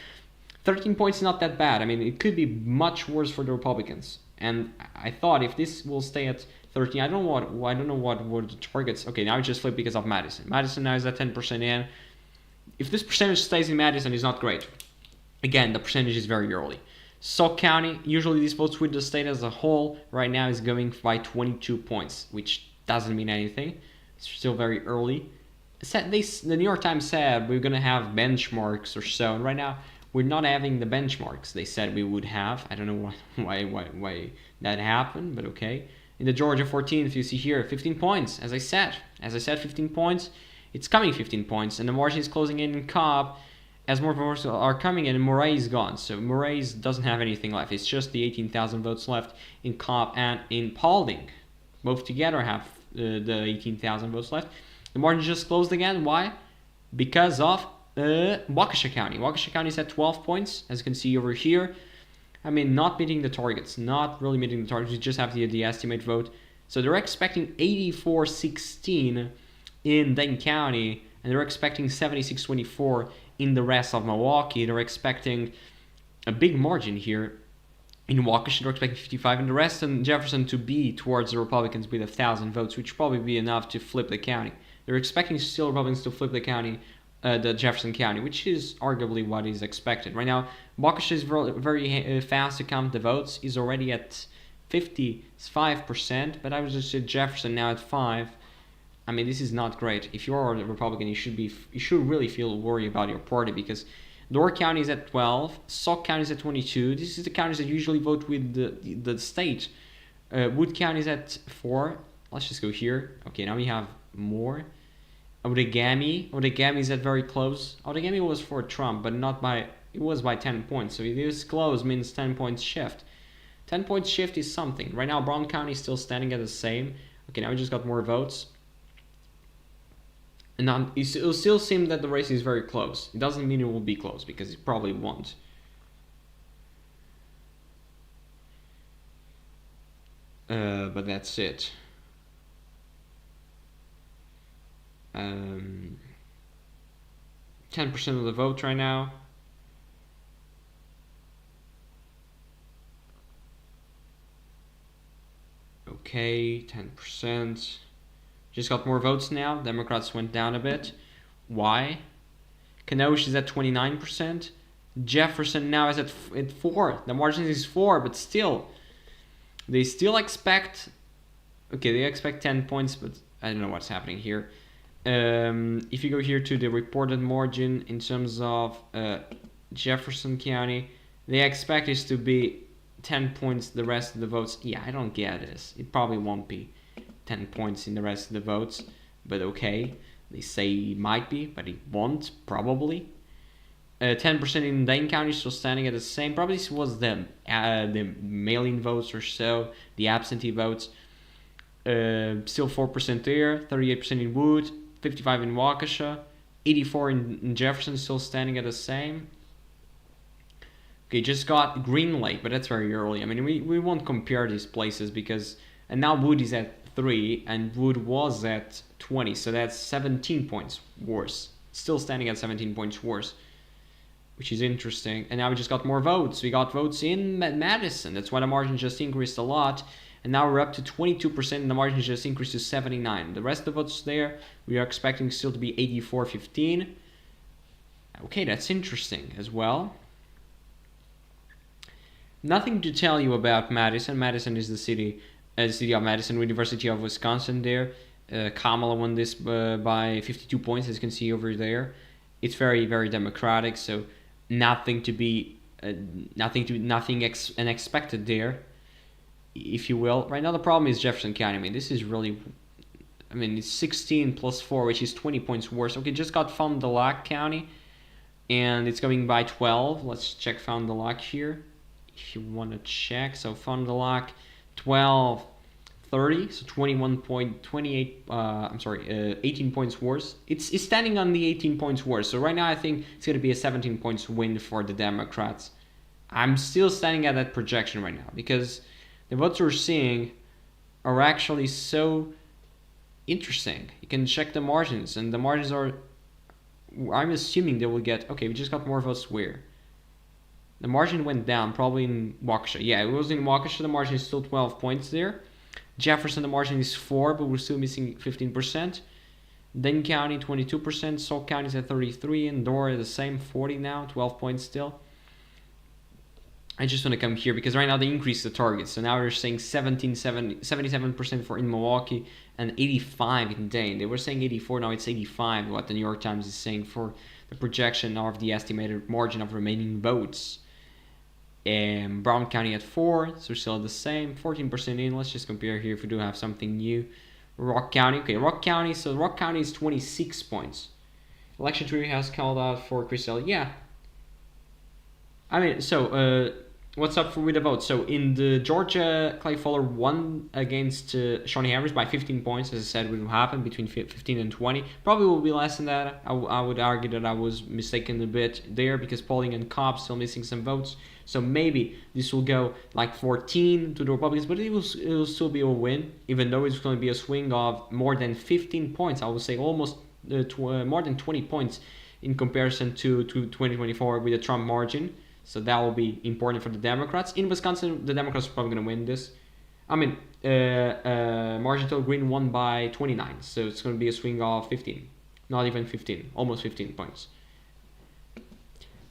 13 points is not that bad. I mean, it could be much worse for the Republicans. And I thought if this will stay at 13, I don't know what were the targets. Okay, now it just flipped because of Madison. Madison now is at 10% in. If this percentage stays in Madison, it's not great. Again, the percentage is very early. Sauk County, usually these votes with the state as a whole, right now is going by 22 points, which doesn't mean anything. It's still very early. The New York Times said we're going to have benchmarks or so, and right now we're not having the benchmarks they said we would have. I don't know why that happened, but okay. In the Georgia 14th, you see here 15 points. As I said, 15 points. It's coming 15 points, and the margin is closing in Cobb as more votes are coming in, and Moreira is gone. So Moreira doesn't have anything left. It's just the 18,000 votes left in Cobb and in Paulding. Both together have the 18,000 votes left. The margin just closed again. Why? Because of Waukesha County. Waukesha County is at 12 points, as you can see over here. I mean, not meeting the targets. Not really meeting the targets. We just have the estimate vote. So they're expecting 84-16 in Dane County, and they're expecting 76-24 in the rest of Milwaukee. They're expecting a big margin here. In Waukesha, they're expecting 55, and the rest in Jefferson to be towards the Republicans with 1,000 votes, which probably be enough to flip the county. They're expecting still Republicans to flip the county, the Jefferson County, which is arguably what is expected. Right now, Waukesha is very fast to count the votes. He's already at 55%, but I would just say Jefferson now at 5. I mean, this is not great. If you're a Republican, you should really feel worried about your party, because Door County is at 12, Sauk County is at 22. This is the counties that usually vote with the state. Wood County is at 4. Let's just go here. Okay, now we have more. Outagamie is at very close. Outagamie was for Trump, but not by, it was by 10 points. So if it is close, means 10 points shift. 10 points shift is something. Right now, Brown County is still standing at the same. Okay, now we just got more votes. And now it'll still seem that the race is very close. It doesn't mean it will be close, because it probably won't. But that's it. 10% of the vote right now. Okay, 10%. Just got more votes now. Democrats went down a bit. Why? Kenosha is at 29%. Jefferson now is at 4. The margin is 4, but still, they still expect. Okay, they expect 10 points, but I don't know what's happening here. If you go here to the reported margin in terms of Jefferson County, they expect this to be 10 points. The rest of the votes, yeah, I don't get this. It probably won't be 10 points in the rest of the votes, but okay, they say it might be, but it won't, probably. 10% in Dane County, still standing at the same. Probably this was the mail-in votes or so, the absentee votes. Still 4% there, 38% in Wood, 55 in Waukesha, 84 in Jefferson, still standing at the same. Okay, just got Green Lake, but that's very early. I mean, we won't compare these places because, and now Wood is at 3 and Wood was at 20, so that's 17 points worse. Still standing at 17 points worse, which is interesting. And now we just got more votes. We got votes in Madison. That's why the margin just increased a lot. And now we're up to 22%, and the margin just increased to 79. The rest of the votes there, we are expecting still to be 84-15. Okay, that's interesting as well. Nothing to tell you about Madison. Madison is the city of Madison, University of Wisconsin there. Kamala won this by 52 points, as you can see over there. It's very, very democratic, so nothing unexpected there, if you will. Right now the problem is Jefferson County. I mean, this is really, I mean, it's 16 plus 4, which is 20 points worse. Okay, just got Fond du Lac County, and it's going by 12. Let's check Fond du Lac here, if you want to check. So Fond du Lac, 12. 30, so 21.28. I'm sorry, 18 points worse. It's standing on the 18 points worse. So right now I think it's going to be a 17 points win for the Democrats. I'm still standing at that projection right now because the votes we're seeing are actually so interesting. You can check the margins, and the margins are, I'm assuming they will get, okay, we just got more votes where? The margin went down, probably in Waukesha. Yeah, it was in Waukesha, the margin is still 12 points there. Jefferson, the margin is 4, but we're still missing 15%. Dane County, 22%. Sauk County is at 33, and Dora the same, 40 now, 12 points still. I just want to come here because right now they increased the target. So now they're saying 77% for in Milwaukee and 85 in Dane. They were saying 84, now it's 85, what the New York Times is saying for the projection of the estimated margin of remaining votes. And Brown County at 4, so still the same, 14% in. Let's just compare here if we do have something new. Rock County, okay, Rock County, so Rock County is 26 points. Election Tree has called out for Christelle, yeah. I mean, so, what's up with the vote? So in the Georgia, Clay Fuller won against Shawn Harris by 15 points. As I said, will happen between 15 and 20. Probably will be less than that. I would argue that I was mistaken a bit there because Pauling and Cobb still missing some votes. So maybe this will go like 14 to the Republicans, but it will still be a win, even though it's going to be a swing of more than 15 points. I would say almost more than 20 points in comparison to 2024 with the Trump margin. So that will be important for the Democrats. In Wisconsin, the Democrats are probably going to win this. I mean, Marjorie Taylor Greene won by 29. So it's going to be a swing of 15. Not even 15. Almost 15 points.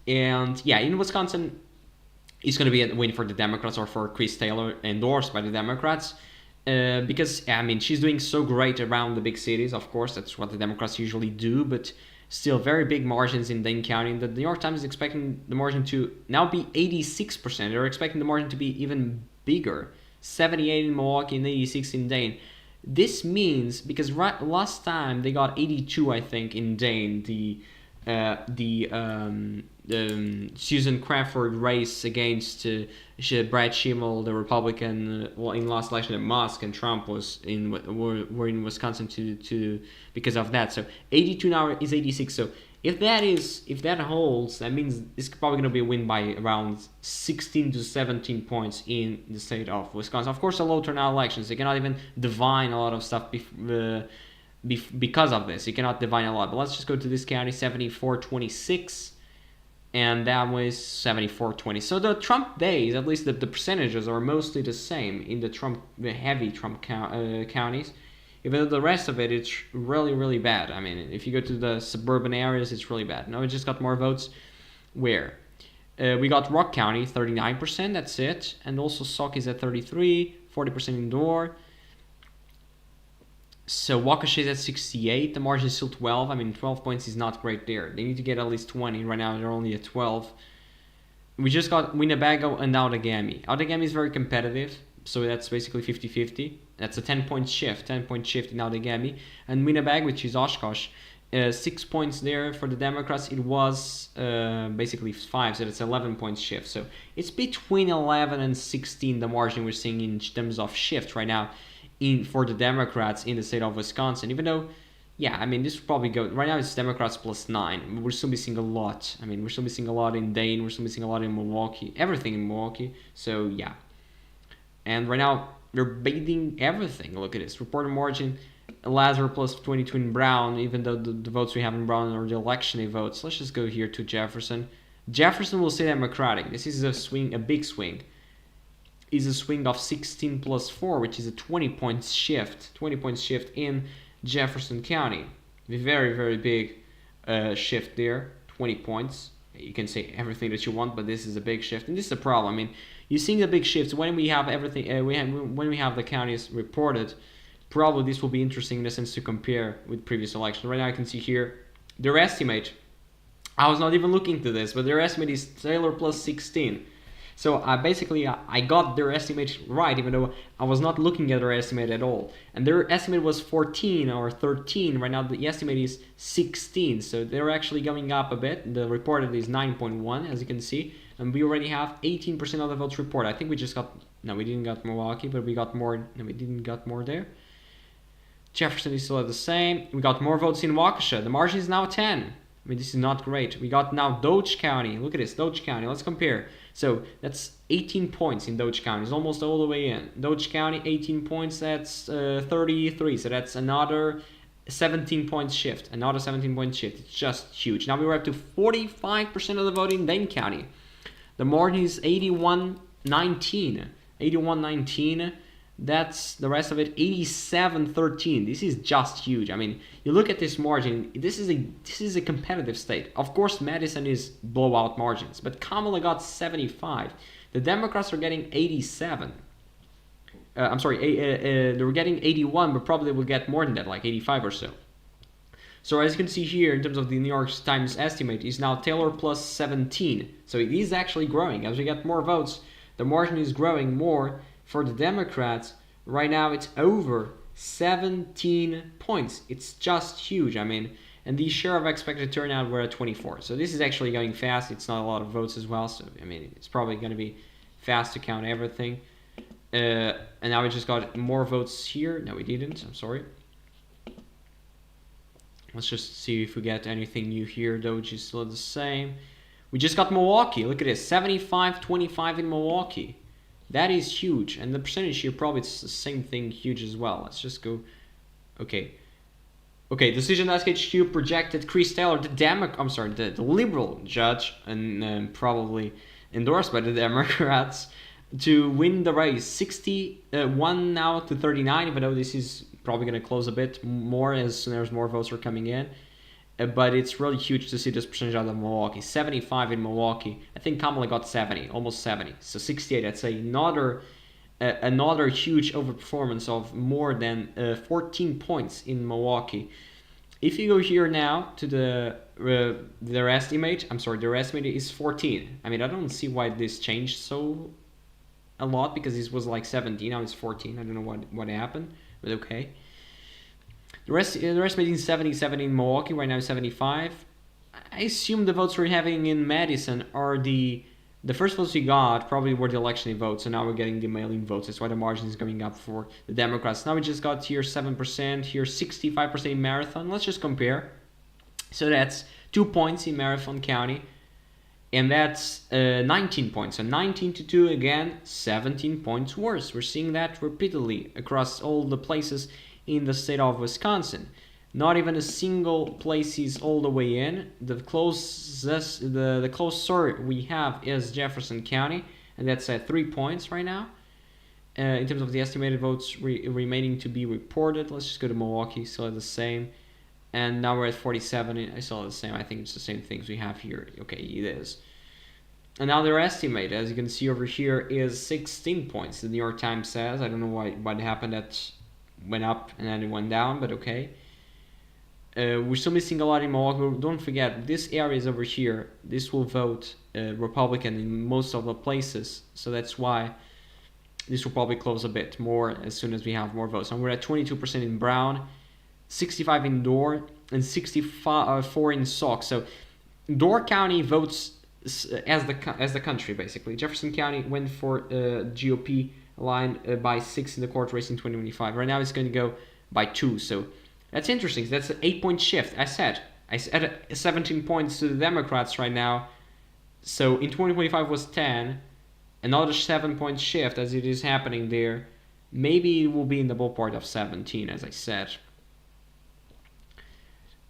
And yeah, in Wisconsin, it's going to be a win for the Democrats or for Chris Taylor, endorsed by the Democrats. Because, I mean, she's doing so great around the big cities. Of course, that's what the Democrats usually do. But still very big margins in Dane County. The New York Times is expecting the margin to now be 86%. They're expecting the margin to be even bigger. 78 in Milwaukee and 86 in Dane. This means, because last time they got 82, I think, in Dane, the Susan Crawford race against Brad Schimmel, the Republican, in last election that Musk and Trump were in Wisconsin to because of that. So 82 now is 86. So if that holds, that means it's probably going to be a win by around 16 to 17 points in the state of Wisconsin. Of course, a low turnout elections. They cannot even divine a lot of stuff because of this. You cannot divine a lot. But let's just go to this county, 74-26. And that was 74-20. So the Trump days, at least the percentages are mostly the same in the heavy Trump counties. Even though the rest of it, it's really, really bad. I mean, if you go to the suburban areas, it's really bad. Now we just got more votes. Where? We got Rock County, 39%, that's it. And also Sauk is at 33, 40% indoor. So Waukesha is at 68, the margin is still 12. I mean, 12 points is not great there. They need to get at least 20. Right now, they're only at 12. We just got Winnebago and Outagamie. Outagamie is very competitive, so that's basically 50-50. That's a 10-point shift, 10-point shift in Outagamie. And Winnebago, which is Oshkosh, 6 points there for the Democrats. It was basically 5, so that's 11 points shift. So it's between 11 and 16, the margin we're seeing in terms of shift right now for the Democrats in the state of Wisconsin. Even though, yeah, I mean, this will probably go, right now it's Democrats plus 9. We're still missing a lot. I mean, we're still missing a lot in Dane. We're still missing a lot in Milwaukee. Everything in Milwaukee. So, yeah. And right now, they're baiting everything. Look at this. Reported margin, Lazar plus 22 in Brown, even though the votes we have in Brown are the election day votes. Let's just go here to Jefferson. Jefferson will stay Democratic. This is a swing, a big swing. Is a swing of 16 plus 4, which is a 20-point shift. 20-point shift in Jefferson County. Very, very big shift there. 20 points. You can say everything that you want, but this is a big shift. And this is the problem. I mean, you're seeing the big shifts when we have everything. When we have the counties reported, probably this will be interesting in the sense to compare with previous elections. Right now, I can see here their estimate. I was not even looking to this, but their estimate is Taylor plus 16. So I got their estimate right, even though I was not looking at their estimate at all. And their estimate was 14 or 13. Right now, the estimate is 16. So they're actually going up a bit. The reported is 9.1, as you can see. And we already have 18% of the votes reported. I think we just got No, we didn't got Milwaukee, but we got more. No, we didn't got more there. Jefferson is still at the same. We got more votes in Waukesha. The margin is now 10. I mean, this is not great. We got now Doge County. Look at this, Doge County. Let's compare. So that's 18 points in Doge County. It's almost all the way in. Doge County, 18 points. That's 33. So that's another 17 points shift. Another 17 point shift. It's just huge. Now we're up to 45% of the vote in Dane County. The margin is 81-19. 81-19. That's the rest of it, 87-13. This is just huge. I mean, you look at this margin. This is a competitive state. Of course, Madison is blowout margins, but Kamala got 75. The Democrats are getting 87. I'm sorry, they're getting 81, but probably will get more than that, like 85 or so. So as you can see here, in terms of the New York Times estimate, is now Taylor plus 17. So it is actually growing. As we get more votes, the margin is growing more. For the Democrats, right now it's over 17 points. It's just huge. I mean, and the share of expected turnout were at 24. So this is actually going fast. It's not a lot of votes as well. So, I mean, it's probably going to be fast to count everything. And now we just got more votes here. No, we didn't. I'm sorry. Let's just see if we get anything new here. Doge is still the same. We just got Milwaukee. Look at this. 75-25 in Milwaukee. That is huge, and the percentage here probably it's the same thing, huge as well. Let's just go. Okay, Decision Desk HQ projected Chris Taylor, the liberal judge, and probably endorsed by the Democrats, to win the race. 61 now to 39, even though this is probably going to close a bit more as soon as more votes are coming in. But it's really huge to see this percentage out of Milwaukee. 75 in Milwaukee. I think Kamala got 70, almost 70. So 68. I'd say another huge overperformance of more than 14 points in Milwaukee. If you go here now to their estimate, their estimate is 14. I mean, I don't see why this changed so a lot, because this was like 17. Now it's 14. I don't know what happened, but okay. The rest making 77 in Milwaukee, right now 75. I assume the votes we're having in Madison are the first votes we got probably were the election votes, so now we're getting the mail-in votes. That's why the margin is going up for the Democrats. Now we just got here 7%, here 65% in Marathon. Let's just compare. So that's 2 points in Marathon County, and that's 19 points. So 19 to 2 again, 17 points worse. We're seeing that repeatedly across all the places in the state of Wisconsin. Not even a single place is all the way in. The closest, the closer we have is Jefferson County, and that's at 3 points right now. In terms of the estimated votes remaining to be reported, let's just go to Milwaukee, still at the same. And now we're at 47, I saw the same. I think it's the same things we have here. Okay, it is. And now their estimate, as you can see over here, is 16 points. The New York Times says. I don't know what happened that went up and then it went down, but okay. We're still missing a lot in Milwaukee. Don't forget, this area is over here. This will vote Republican in most of the places, so that's why this will probably close a bit more as soon as we have more votes. And we're at 22% in Brown, 65 in Door, and 64 in Sauk. So Door County votes as the country, basically. Jefferson County went for GOP line by 6 in the court race in 2025. Right now it's going to go by 2, so that's interesting. That's an 8-point shift. I said 17 points to the Democrats right now. So in 2025 was 10. Another 7-point shift as it is happening there. Maybe it will be in the ballpark of 17, as I said.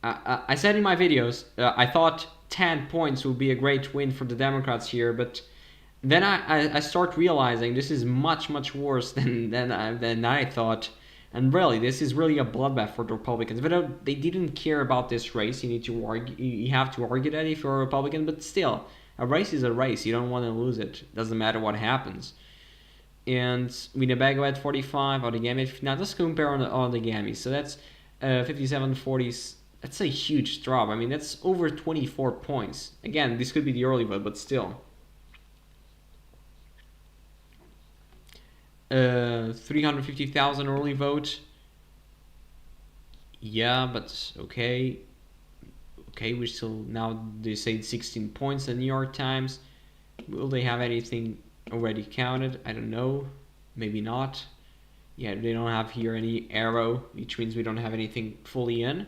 I said in my videos, I thought 10 points would be a great win for the Democrats here, but then I start realizing this is much worse than I thought, and really this is really a bloodbath for the Republicans. But they didn't care about this race. You have to argue that if you're a Republican, but still, a race is a race. You don't want to lose it. Doesn't matter what happens. And Winnebago at 45, Outagamie. Now let's compare on Outagamie. So that's 57-40. That's a huge drop. I mean, that's over 24 points. Again, this could be the early vote, but still. 350,000 early vote. Yeah, but okay. Okay, we're still, now they say 16 points, the New York Times. Will they have anything already counted? I don't know. maybe not. Yeah, they don't have here any arrow, which means we don't have anything fully in.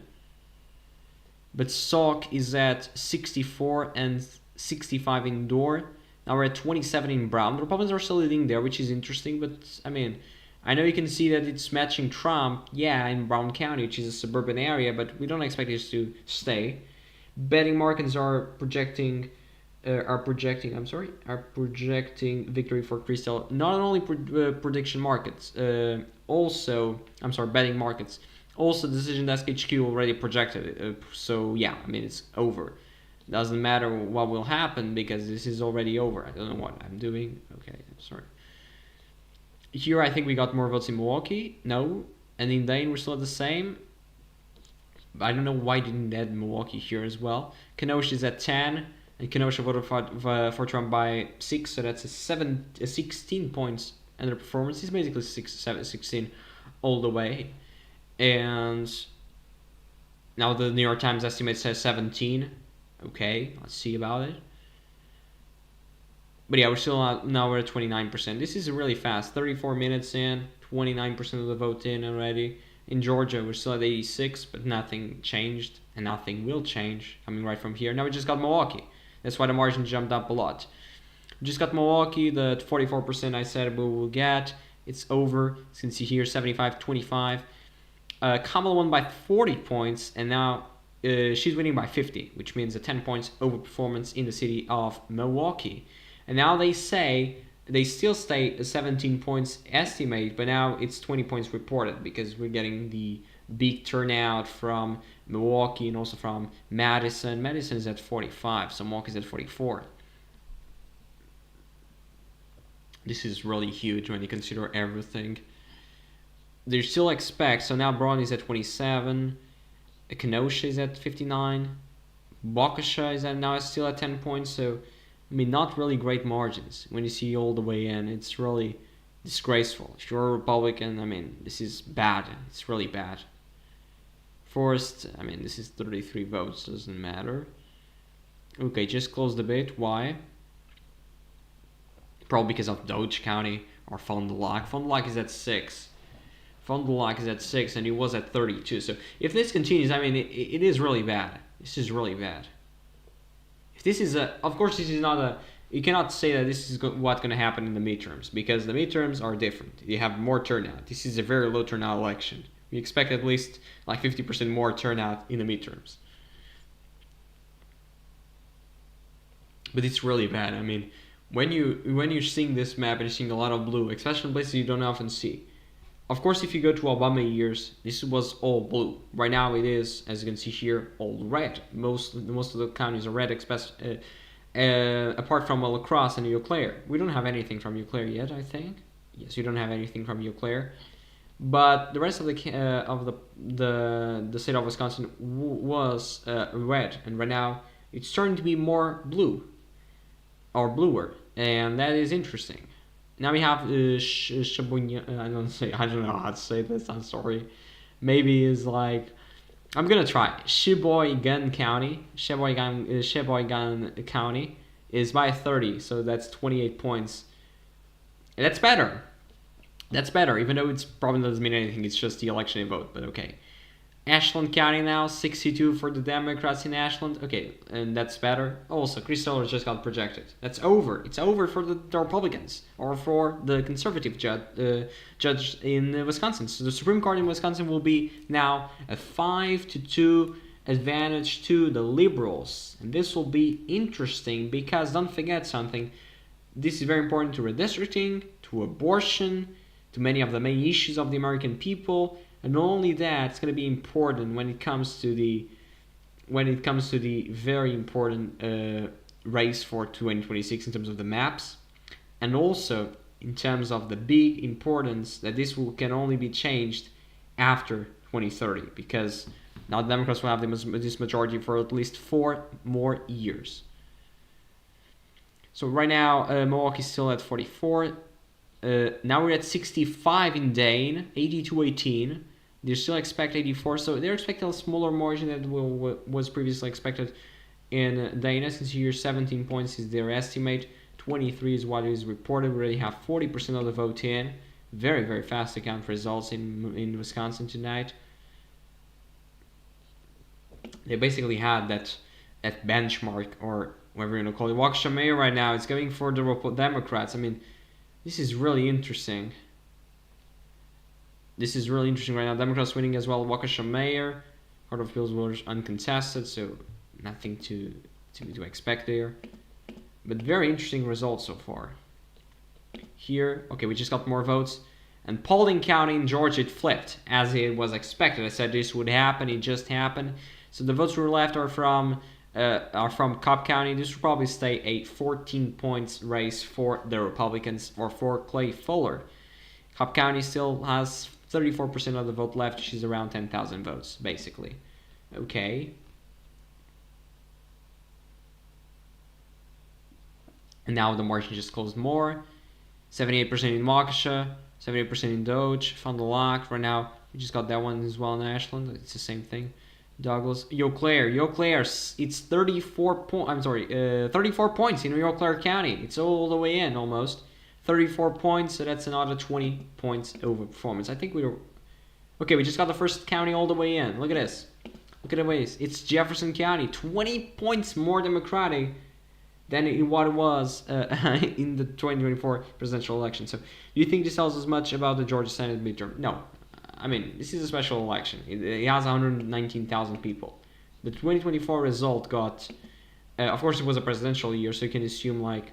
But Sock is at 64 and 65 indoor. Now we're at 27 in brown. The Republicans are still leading there, which is interesting. But I mean, I know you can see that it's matching Trump, yeah, in Brown County, which is a suburban area, but we don't expect this to stay. Betting markets are projecting victory for Crystal. Not only prediction markets, betting markets. Also, Decision Desk HQ already projected it. So yeah, I mean, it's over. Doesn't matter what will happen because this is already over. I don't know what I'm doing. Okay, I'm sorry. Here I think we got more votes in Milwaukee. No. And in Dane we're still at the same. I don't know why didn't add Milwaukee here as well. Kenosha is at 10. And Kenosha voted for Trump by 6. So that's a 16 points underperformance. It's basically 16 all the way. And now the New York Times estimate says 17. Okay, let's see about it. But yeah, we're still now we're at 29%. This is really fast. 34 minutes in, 29% of the vote in already. In Georgia, we're still at 86, but nothing changed, and nothing will change coming right from here. Now we just got Milwaukee. That's why the margin jumped up a lot. We just got Milwaukee, the 44% I said we will get. It's over. You can see here, 75-25. Kamala won by 40 points, and now she's winning by 50, which means a 10 points overperformance in the city of Milwaukee. And now they say they still stay a 17 points estimate, but now it's 20 points reported because we're getting the big turnout from Milwaukee and also from Madison. Madison is at 45, so Milwaukee's at 44. This is really huge when you consider everything. They still expect, so now Braun is at 27, Kenosha is at 59, Waukesha is now still at 10 points, so I mean, not really great margins. When you see all the way in, it's really disgraceful. If you're a Republican, I mean, this is bad. It's really bad. Forrest, I mean, this is 33 votes, doesn't matter. Okay, just close the bit. Why? Probably because of Dodge County or Fond du Lac. Fond du Lac is at 6. Fond du Lac is at 6, and it was at 32. So if this continues, I mean, it is really bad. This is really bad. This is of course, this is not a. You cannot say that this is what's going to happen in the midterms because the midterms are different. You have more turnout. This is a very low turnout election. We expect at least like 50% more turnout in the midterms. But it's really bad. I mean, when you're seeing this map and you're seeing a lot of blue, especially in places you don't often see. Of course, if you go to Obama years, this was all blue. Right now, it is, as you can see here, all red. Most of the counties are red, apart from La Crosse and Eau Claire. We don't have anything from Eau Claire yet, I think. Yes, we don't have anything from Eau Claire. But the rest of the state of Wisconsin was red, and right now it's starting to be more blue or bluer, and that is interesting. Now we have Sheboygan. I don't know how to say this. I'm sorry. Maybe it's like I'm gonna try. Sheboygan County County is by 30, so that's 28 points. And that's better. That's better, even though it's probably doesn't mean anything. It's just the election vote, but okay. Ashland County now, 62 for the Democrats in Ashland. Okay, and that's better. Also, Chris Stoller just got projected. That's over. It's over for the Republicans or for the conservative judge in Wisconsin. So the Supreme Court in Wisconsin will be now a 5-2 advantage to the liberals. And this will be interesting because don't forget something. This is very important to redistricting, to abortion, to many of the main issues of the American people. And not only that, it's going to be important when it comes to the very important race for 2026 in terms of the maps, and also in terms of the big importance that can only be changed after 2030, because now the Democrats will have this majority for at least 4 more years. So right now, Milwaukee's still at 44. Now we're at 65 in Dane, 82-18. They still expect 84, so they're expecting a smaller margin than was previously expected in Dane. Since here 17 points is their estimate, 23 is what is reported. We already have 40% of the vote in, very, very fast to count results in Wisconsin tonight. They basically had that benchmark, or whatever you want to call it. Waukesha mayor right now is going for the Democrats. I mean, this is really interesting. This is really interesting right now. Democrats winning as well. Waukesha mayor. Court of Appeals voters uncontested, so nothing to expect there. But very interesting results so far. Here, okay, we just got more votes. And Paulding County in Georgia, it flipped, as it was expected. I said this would happen, it just happened. So the votes who were left are from Cobb County. This will probably stay a 14 points race for the Republicans, or for Clay Fuller. Cobb County still has 34% of the vote left. She's around 10,000 votes, basically. Okay. And now the margin just closed more. 78% in Waukesha, 78% in Doge, Fond du Lac. Right now, we just got that one as well in Ashland. It's the same thing. Douglas, Eau Claire, it's 34 points in Eau Claire County. It's all the way in almost. 34 points, so that's another 20 points over performance. I think we were... Okay, we just got the first county all the way in. Look at this. Look at the ways. It's Jefferson County. 20 points more Democratic than in what it was in the 2024 presidential election. So, do you think this tells us much about the Georgia Senate midterm? No. I mean, this is a special election. It has 119,000 people. The 2024 result got... of course, it was a presidential year, so you can assume like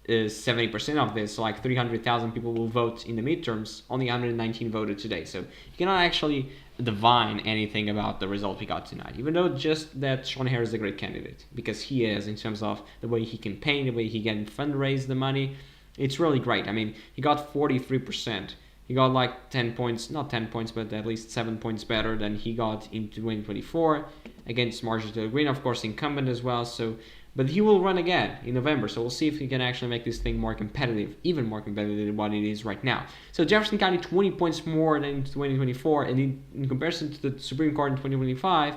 70% of this, so like 300,000 people will vote in the midterms. Only 119 voted today, so you cannot actually divine anything about the result we got tonight, even though just that Shawn Harris is a great candidate, because he is, in terms of the way he campaigned, the way he can fundraise the money. It's really great. I mean, he got 43%. He got like 10 points, not 10 points, but at least 7 points better than he got in 2024 against Marjorie Taylor Greene, of course, incumbent as well. So, but he will run again in November, so we'll see if he can actually make this thing more competitive, even more competitive than what it is right now. So Jefferson County, 20 points more than in 2024, and in comparison to the Supreme Court in 2025,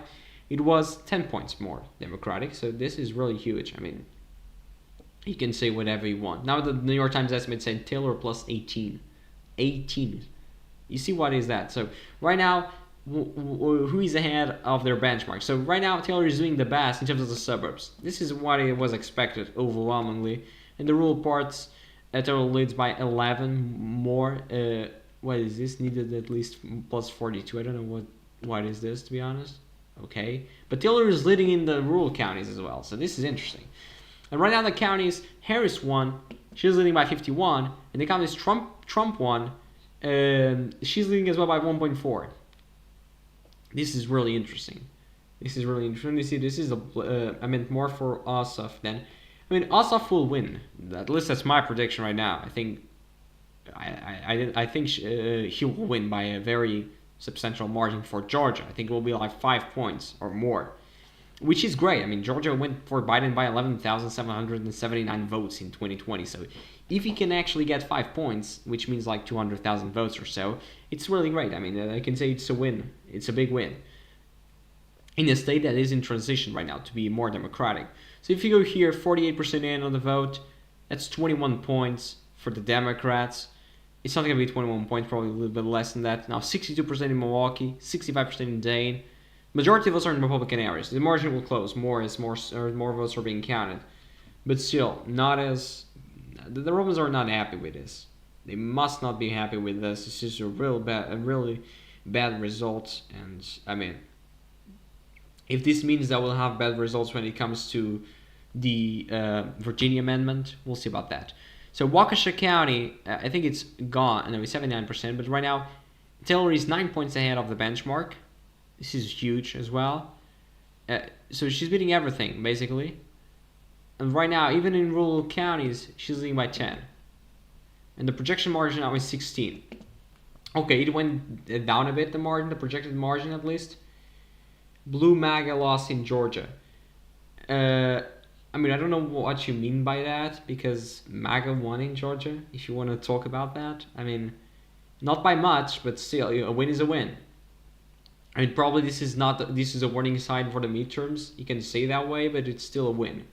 it was 10 points more Democratic. So this is really huge. I mean, you can say whatever you want. Now the New York Times estimate said Taylor plus 18. 18. You see what is that? So right now, who is ahead of their benchmark? So right now, Taylor is doing the best in terms of the suburbs. This is what it was expected overwhelmingly. In the rural parts, Taylor leads by 11 more. What is this? Needed at least plus 42. I don't know what is this, to be honest. Okay, but Taylor is leading in the rural counties as well. So this is interesting. And right now, the counties, Harris won. She's leading by 51, and the counties Trump won. She's leading as well by 1.4. This is really interesting. This is really interesting. You see, this is I meant more for Ossoff than... I mean, Ossoff will win. At least that's my prediction right now. I think he will win by a very substantial margin for Georgia. I think it will be like 5 points or more, which is great. I mean, Georgia went for Biden by 11,779 votes in 2020. So if he can actually get 5 points, which means like 200,000 votes or so, it's really great. I mean, I can say it's a win. It's a big win in a state that is in transition right now to be more democratic. So if you go here, 48% in on the vote, that's 21 points for the Democrats. It's not going to be 21 points, probably a little bit less than that. Now 62% in Milwaukee, 65% in Dane. Majority of us are in Republican areas. The margin will close more as more votes are being counted. But still, not as... The Republicans are not happy with this. They must not be happy with this. This is a really bad result. And, I mean, if this means that we'll have bad results when it comes to the Virginia amendment, we'll see about that. So Waukesha County, I think it's gone. No, it's 79%. But right now, Taylor is 9 points ahead of the benchmark. This is huge as well. So she's beating everything, basically. And right now, even in rural counties, she's leading by 10. And the projection margin now is 16. Okay, it went down a bit, the margin, the projected margin at least. Blue MAGA lost in Georgia. I mean, I don't know what you mean by that, because MAGA won in Georgia, if you want to talk about that. I mean, not by much, but still, a win is a win. I mean, probably this is a warning sign for the midterms. You can say that way, but it's still a win.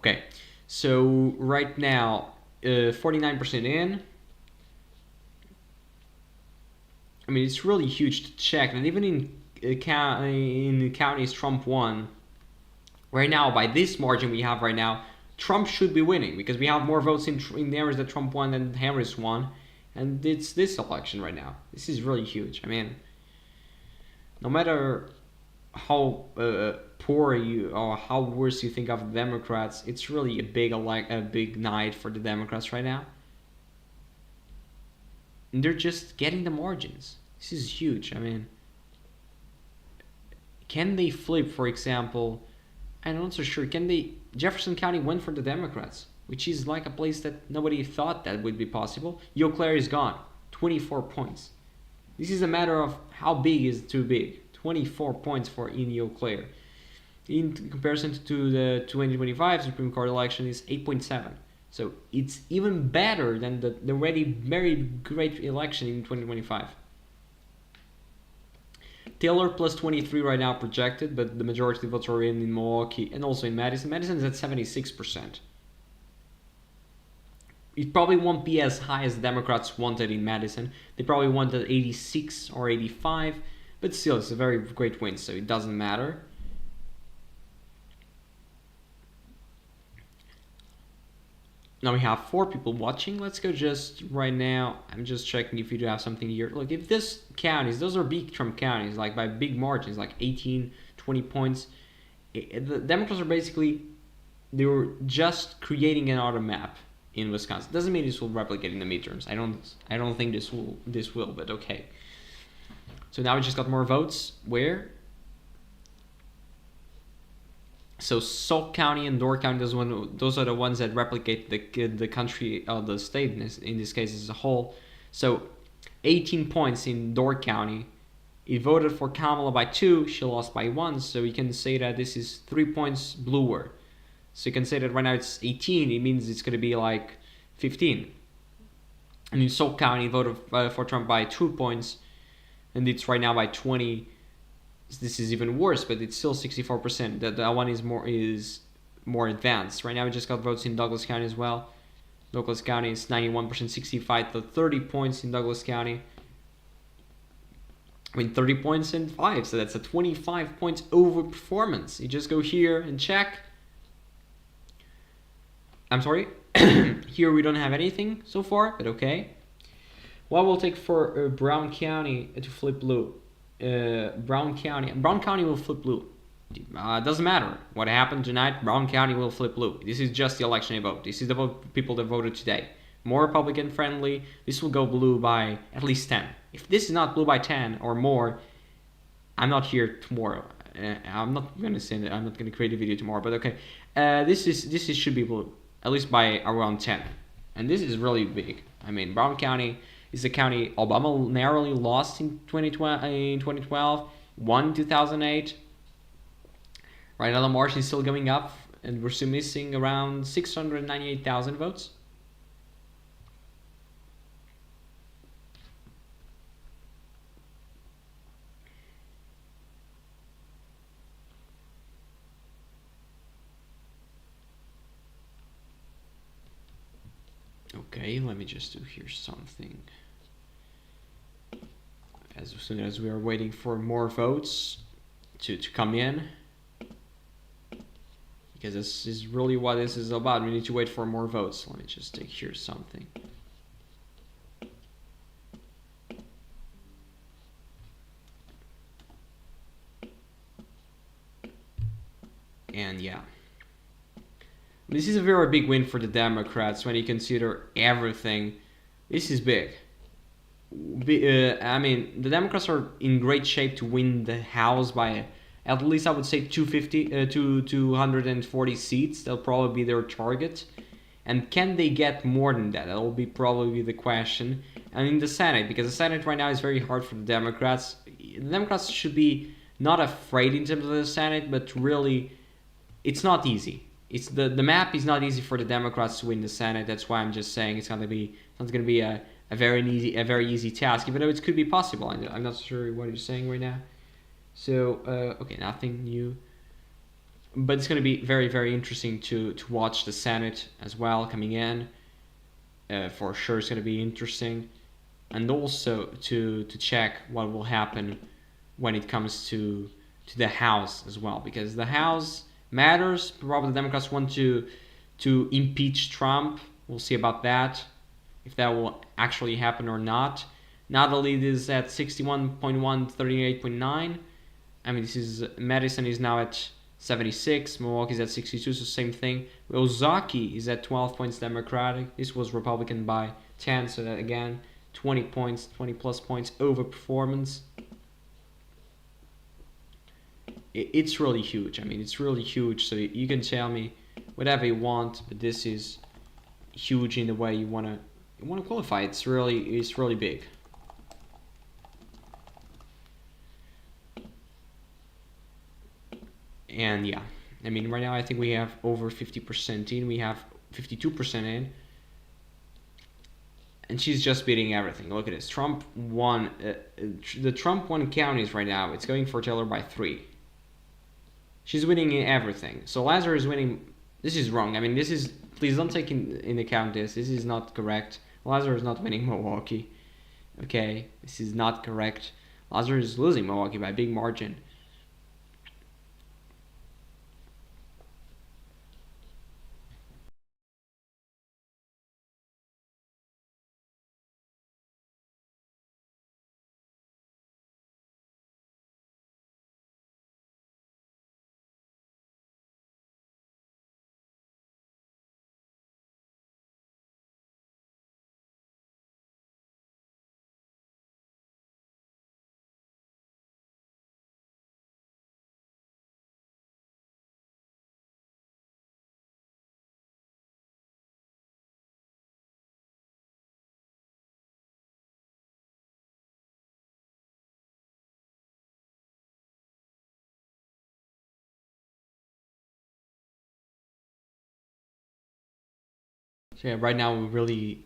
Okay, so right now, 49% in. I mean, it's really huge to check, and even in the counties Trump won, right now by this margin we have right now, Trump should be winning because we have more votes in the areas that Trump won than Harris won, and it's this election right now. This is really huge. I mean, no matter how poor you or how worse you think of the Democrats, it's really a big night for the Democrats right now. And they're just getting the margins. This is huge. I mean, can they flip, for example? I'm not so sure. Can they? Jefferson County went for the Democrats, which is like a place that nobody thought that would be possible. Eau Claire is gone. 24 points. This is a matter of how big is too big. 24 points for in Eau Claire. In comparison to the 2025 Supreme Court election is 8.7. So it's even better than the already very great election in 2025. Taylor plus 23 right now projected, but the majority of the votes are in Milwaukee and also in Madison. Madison is at 76%. It probably won't be as high as the Democrats wanted in Madison. They probably wanted 86 or 85, but still it's a very great win, so it doesn't matter. Now we have 4 people watching. Let's go just right now. I'm just checking if you do have something here. Look, if this counties, those are big Trump counties, like by big margins, like 18, 20 points. The Democrats are basically, they were just creating another map in Wisconsin. Doesn't mean this will replicate in the midterms. I don't think this will, but okay. So now we just got more votes. Where? So Sauk County and Door County, those are the ones that replicate the country, the state in this case as a whole. So 18 points in Door County. He voted for Kamala by 2. She lost by 1. So you can say that this is 3 points bluer. So you can say that right now it's 18. It means it's going to be like 15. And in Sauk County, he voted for Trump by 2 points. And it's right now by 20. This is even worse, but it's still 64%. That one is more advanced. Right now we just got votes in Douglas County as well. Douglas County is 91%, 65 to 30 points in Douglas County. I mean 30 points and 5, so that's a 25 points over performance. You just go here and check. I'm sorry. Here we don't have anything so far, but okay. What will take for Brown County to flip blue? Brown County will flip blue. Doesn't matter what happened tonight. Brown County will flip blue. This is just the election vote. This is the people that voted today. More Republican friendly. This will go blue by at least 10. If this is not blue by 10 or more, I'm not here tomorrow. I'm not gonna say that. I'm not gonna create a video tomorrow. But okay, this should be blue at least by around 10. And this is really big. I mean, Brown County is a county Obama narrowly lost in 2012, won in 2008. Right now the margin is still going up, and we're still missing around 698,000 votes. Okay, let me just do here something. As soon as we are waiting for more votes to come in, because this is really what this is about. We need to wait for more votes. Let me just take here something. And yeah, this is a very big win for the Democrats when you consider everything. This is big. I mean, the Democrats are in great shape to win the House by at least, I would say, 240 seats. That'll probably be their target. And can they get more than that? That'll be probably the question. And in the Senate, because the Senate right now is very hard for the Democrats. The Democrats should be not afraid in terms of the Senate, but really, it's not easy. It's the map is not easy for the Democrats to win the Senate. That's why I'm just saying it's not going to be a very easy task, even though it could be possible. I'm not sure what you're saying right now. So okay, nothing new. But it's going to be very, very interesting to watch the Senate as well coming in. For sure, it's going to be interesting, and also to check what will happen when it comes to the House as well, because the House matters. Probably the Democrats want to impeach Trump. We'll see about that, if that will actually happen or not. Now the lead is at 61.1, 38.9. I mean, this is Madison is now at 76, Milwaukee's at 62, so same thing. Ozaki is at 12 points Democratic. This was Republican by 10, so that again, 20 points, 20 plus points over performance. It's really huge. I mean, it's really huge. So you can tell me whatever you want, but this is huge in the way you wanna qualify. It's really big. And yeah, I mean, right now I think we have over 50% in. We have 52% in. And she's just beating everything. Look at this. Trump won. The Trump won counties right now. It's going for Taylor by 3. She's winning in everything. So Lazar is winning. This is wrong. I mean, this is. Please don't take in account this. This is not correct. Lazar is not winning Milwaukee. Okay, this is not correct. Lazar is losing Milwaukee by a big margin. So yeah, right now we really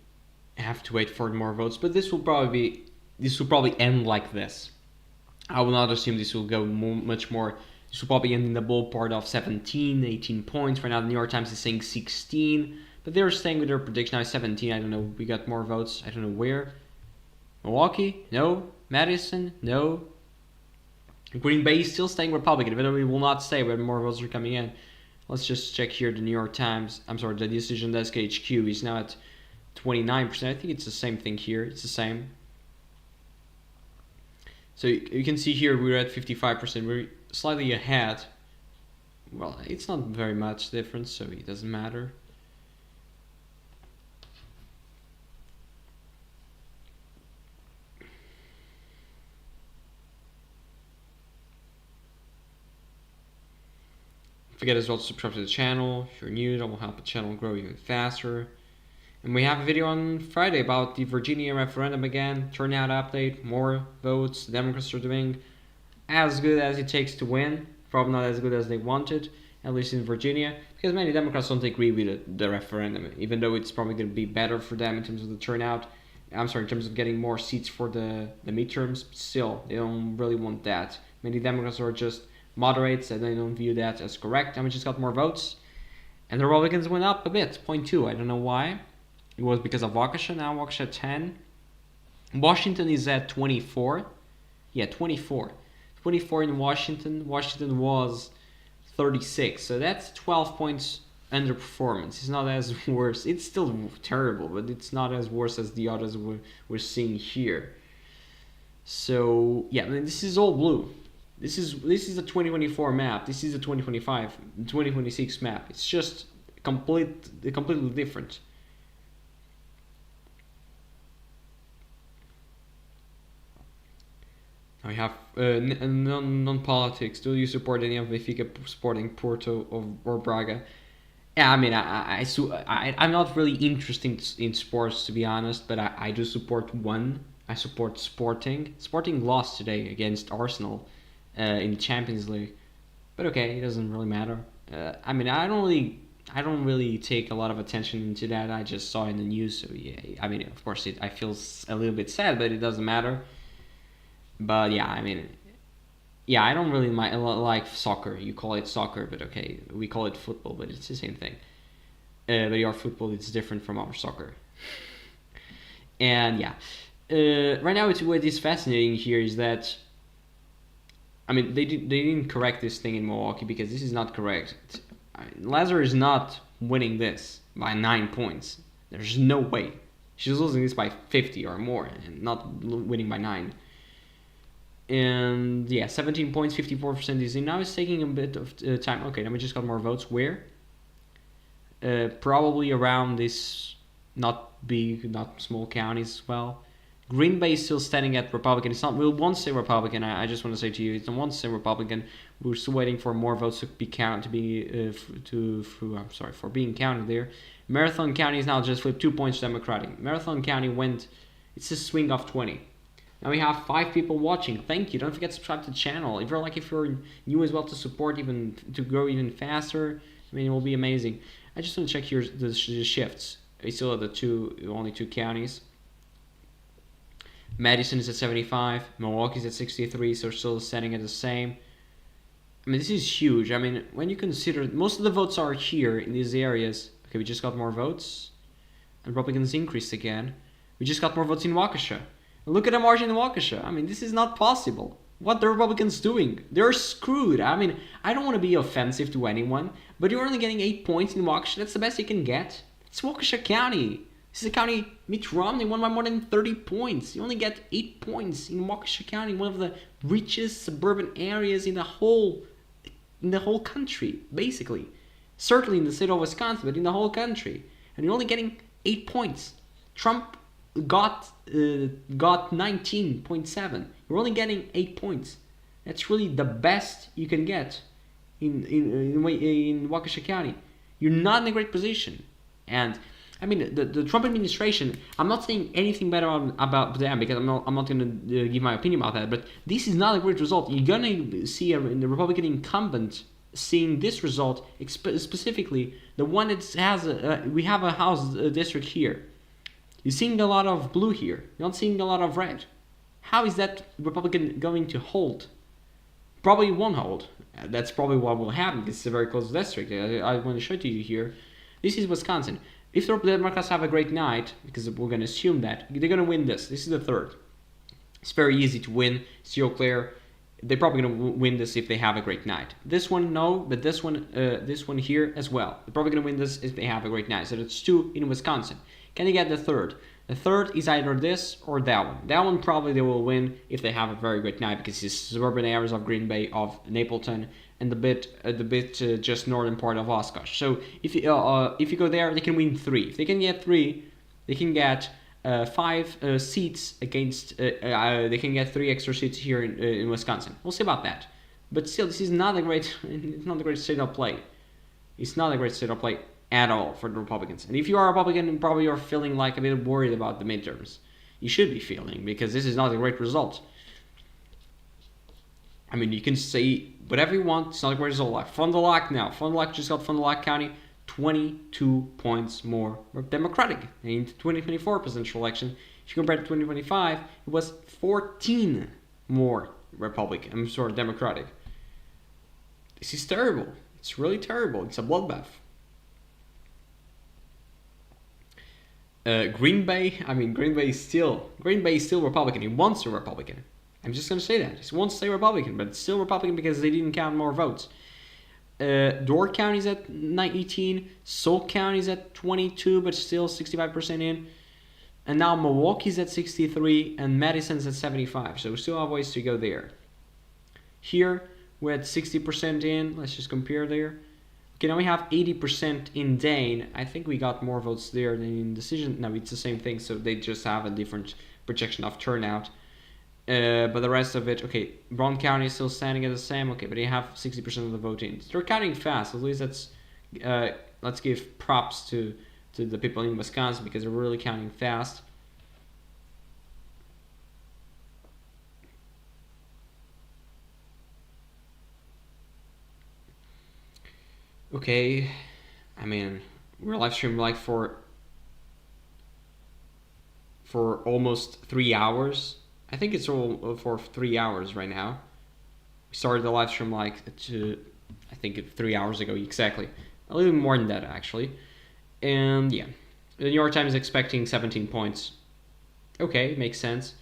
have to wait for more votes, but this will probably end like this. I will not assume this will go much more. This will probably end in the ballpark of 17, 18 points. Right now, the New York Times is saying 16, but they're staying with their prediction now 17. I don't know. We got more votes. I don't know where. Milwaukee? No. Madison? No. Green Bay is still staying Republican, even though we will not stay, but more votes are coming in. Let's just check here the New York Times. I'm sorry, the Decision Desk HQ is now at 29%. I think it's the same thing here. It's the same. So you can see here we're at 55%. We're slightly ahead. Well, it's not very much difference, so it doesn't matter. Don't forget as well to subscribe to the channel. If you're new, that will help the channel grow even faster. And we have a video on Friday about the Virginia referendum again. Turnout update, more votes. The Democrats are doing as good as it takes to win. Probably not as good as they wanted, at least in Virginia, because many Democrats don't agree with the referendum, even though it's probably going to be better for them in terms of the turnout. I'm sorry, in terms of getting more seats for the midterms. Still, they don't really want that. Many Democrats are just moderates and they don't view that as correct. And we just got more votes. And the Republicans went up a bit, 0.2. I don't know why. It was because of Waukesha. Now Waukesha at 10. Washington is at 24. Yeah, 24. 24 in Washington. Washington was 36. So that's 12 points underperformance. It's not as worse. It's still terrible, but it's not as worse as the others we're seeing here. So yeah, I mean, this is all blue. This is the 2024 map. This is the 2025, 2026 map. It's just completely different. Now we have non-politics. Do you support any of Benfica, Sporting, Porto, or Braga? Yeah, I mean, I'm not really interested in sports, to be honest, but I do support one. I support Sporting. Sporting lost today against Arsenal in the Champions League, but okay, it doesn't really matter. I mean, I don't really take a lot of attention into that. I just saw it in the news, so yeah. I mean, of course, I feel a little bit sad, but it doesn't matter. But yeah, I mean, Yeah, I don't really like soccer. You call it soccer, but okay, we call it football, but it's the same thing. But your football is different from our soccer. And yeah, right now what is fascinating here is that I mean they didn't correct this thing in Milwaukee because this is not correct. Lazar is not winning this by 9 points. There's no way. She's losing this by 50 or more and not winning by 9. And yeah, 17 points, 54% is in. Now it's taking a bit of time. Okay, then we just got more votes. Where? Probably around this not big, not small counties as well. Green Bay is still standing at Republican. It's not. We won't say Republican. I just want to say to you, it's not one say Republican. We're still waiting for more votes to be counted. For being counted there. Marathon County is now just flipped 2 points Democratic. Marathon County went. It's a swing of 20. Now we have 5 people watching. Thank you. Don't forget to subscribe to the channel. If you're new as well, to support even to grow even faster. I mean, it will be amazing. I just want to check here the shifts. We still have only two counties. Madison is at 75. Milwaukee's at 63, so still standing at the same. I mean, this is huge. I mean, when you consider most of the votes are here in these areas. Okay, we just got more votes. And Republicans increased again. We just got more votes in Waukesha. Look at the margin in Waukesha. I mean, this is not possible. What the Republicans doing? They're screwed. I mean, I don't want to be offensive to anyone, but you're only getting 8 points in Waukesha. That's the best you can get. It's Waukesha County. This is a county Mitt Romney won by more than 30 points. You only get 8 points in Waukesha County, one of the richest suburban areas in the whole country, basically. Certainly in the state of Wisconsin, but in the whole country. And you're only getting 8 points. Trump got 19.7. You're only getting 8 points. That's really the best you can get in Waukesha County. You're not in a great position. And I mean, the Trump administration, I'm not saying anything bad about them because I'm not going to give my opinion about that, but this is not a great result. You're going to see the Republican incumbent seeing this result, specifically the one that has we have a House district here. You're seeing a lot of blue here. You're not seeing a lot of red. How is that Republican going to hold? Probably won't hold. That's probably what will happen because it's a very close district. I want to show it to you here. This is Wisconsin. If the Democrats have a great night, because we're going to assume that, they're going to win this. This is the third. It's very easy to win. It's real clear. They're probably going to win this if they have a great night. This one, no, but this one here as well. They're probably going to win this if they have a great night. So that's 2 in Wisconsin. Can they get the third? The third is either this or that one. That one probably they will win if they have a very great night because it's suburban areas of Green Bay, of Napleton, and the bit just northern part of Oshkosh. So if you go there, they can win 3. If they can get 3, they can get 5 seats against. They can get 3 extra seats here in Wisconsin. We'll see about that. But still, this is not a great. It's not a great state of play. It's not a great state of play at all for the Republicans. And if you are a Republican, probably you're feeling like a bit worried about the midterms. You should be feeling because this is not a great result. I mean, you can say whatever you want. It's not a great result. Fond du Lac now. Fond du Lac just got Fond du Lac County 22 points more Democratic in the 2024 presidential election. If you compare to 2025, it was 14 more Democratic. This is terrible. It's really terrible. It's a bloodbath. Green Bay is still Republican. He wants a Republican. I'm just going to say that. He wants to stay Republican, but it's still Republican because they didn't count more votes. Door County is at 18. Sauk County is at 22, but still 65% in. And now Milwaukee's at 63, and Madison's at 75. So we still have ways to go there. Here, we're at 60% in. Let's just compare there. Okay, now we have 80% in Dane. I think we got more votes there than in Decision. No, it's the same thing, so they just have a different projection of turnout. But the rest of it, okay, Brown County is still standing at the same. Okay, but they have 60% of the vote in. They're counting fast. At least that's. Let's give props to the people in Wisconsin because they're really counting fast. Okay, I mean, we're live streaming like for almost 3 hours. I think it's all for 3 hours right now. started the live stream like I think 3 hours ago exactly. A little more than that actually. And yeah, the New York Times is expecting 17 points. Okay, makes sense.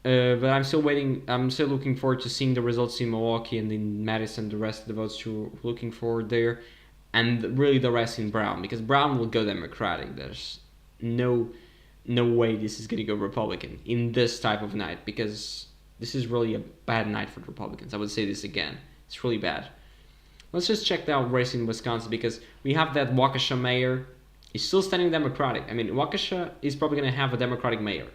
But I'm still waiting. I'm still looking forward to seeing the results in Milwaukee and in Madison. The rest of the votes we're looking forward there, and really the rest in Brown, because Brown will go Democratic. There's no way this is gonna go Republican in this type of night, because this is really a bad night for the Republicans. I would say this again. It's really bad. Let's just check that race in Wisconsin, because we have that Waukesha mayor. He's still standing Democratic. I mean, Waukesha is probably going to have a Democratic mayor,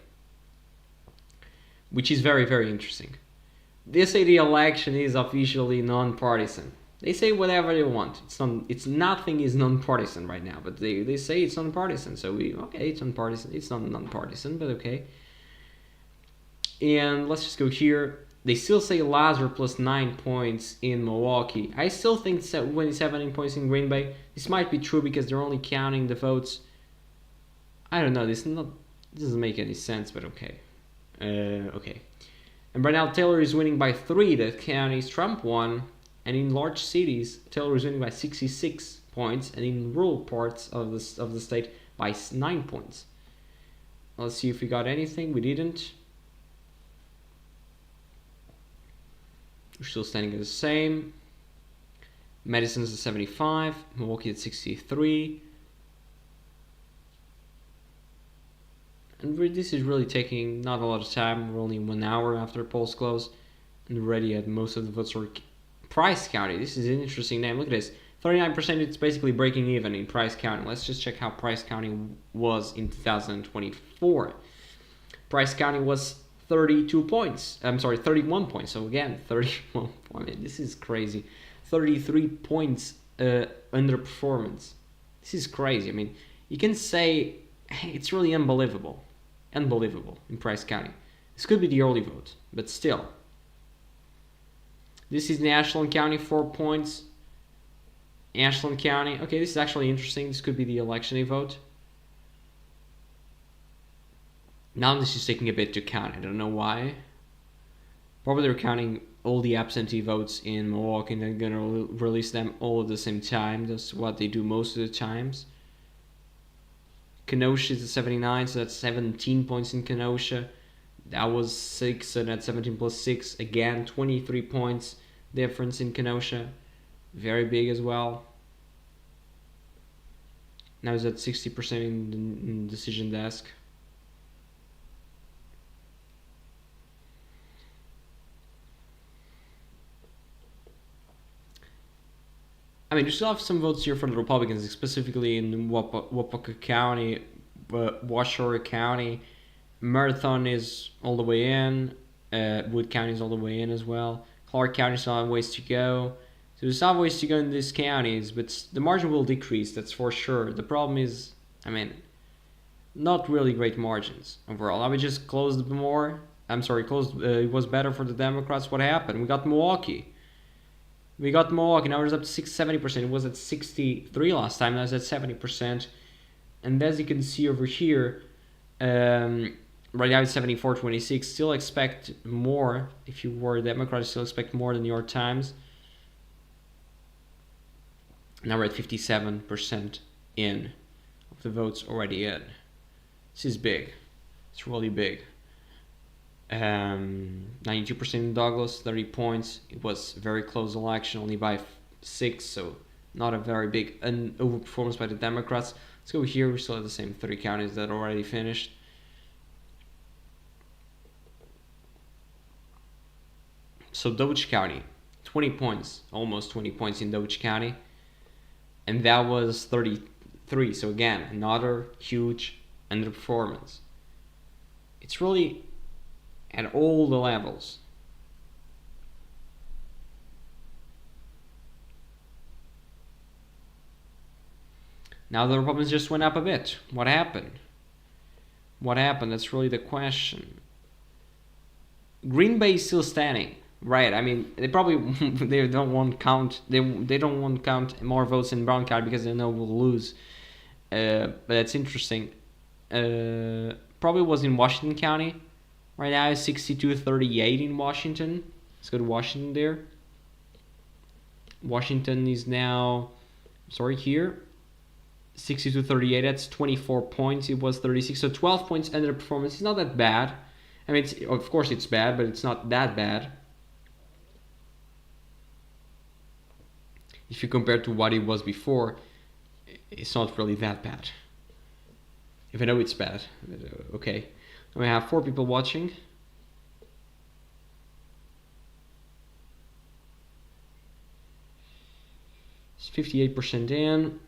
which is very, very interesting. They say the election is officially non-partisan. They say whatever they want. It's nothing is non-partisan right now, but they say it's non-partisan. So it's non-partisan. It's not non-partisan, but okay. And let's just go here. They still say Lazar plus 9 points in Milwaukee. I still think 17 points in Green Bay. This might be true because they're only counting the votes. I don't know. This doesn't make any sense, but okay. Okay. And right now Taylor is winning by 3. The counties Trump won, and in large cities Taylor is winning by 66 points, and in rural parts of the state by 9 points. Let's see if we got anything. We didn't. We're still standing at the same. Madison's at 75, Milwaukee at 63. And this is really taking not a lot of time. We're only 1 hour after polls close, and already at most of the votes are Price County. This is an interesting name. Look at this. 39%, it's basically breaking even in Price County. Let's just check how Price County was in 2024. Price County was 32 points. I'm sorry, 31 points. So again, 31 points. This is crazy. 33 points underperformance. This is crazy. I mean, you can say it's really unbelievable. Unbelievable in Price County. This could be the early vote, but still. This is Ashland County, 4 points. Ashland County. Okay, this is actually interesting. This could be the election day vote. Now this is taking a bit to count. I don't know why. Probably they're counting all the absentee votes in Milwaukee and they're going to release them all at the same time. That's what they do most of the times. Kenosha is at 79, so that's 17 points in Kenosha. That was 6, so that's 17 plus 6. Again, 23 points difference in Kenosha. Very big as well. Now it's at 60% in the decision desk. I mean, you still have some votes here for the Republicans, specifically in Wapaca County, Washoe County. Marathon is all the way in. Wood County is all the way in as well. Clark County still have ways to go. So there's some ways to go in these counties, but the margin will decrease, that's for sure. The problem is, I mean, not really great margins overall. I would just close more. It was better for the Democrats. What happened? We got Milwaukee. Now it's up to 70%. It was at 63 last time. Now it's at 70%. And as you can see over here, right now it's 74-26. Still expect more. If you were a Democrat, still expect more than New York Times. Now we're at 57% in of the votes already in. This is big. It's really big. 92% in Douglas, 30 points. It was a very close election, only by 6, so not a very big overperformance by the Democrats. Let's go here. We still have the same 3 counties that already finished. So Dodge County, 20 points, almost 20 points in Dodge County. And that was 33. So again, another huge underperformance. It's really at all the levels. Now the Republicans just went up a bit. What happened? That's really the question. Green Bay is still standing, right? I mean, they probably they don't want count. They don't want to count more votes in Brown County because they know we'll lose. But that's interesting. Probably was in Washington County. Right now it's 62-38 in Washington. Let's go to Washington there. Washington is now, here, 62-38. That's 24 points. It was 36, so 12 points underperformance. It's not that bad. I mean, of course it's bad, but it's not that bad. If you compare to what it was before, it's not really that bad. If I know it's bad, okay. We have 4 people watching. It's 58% in.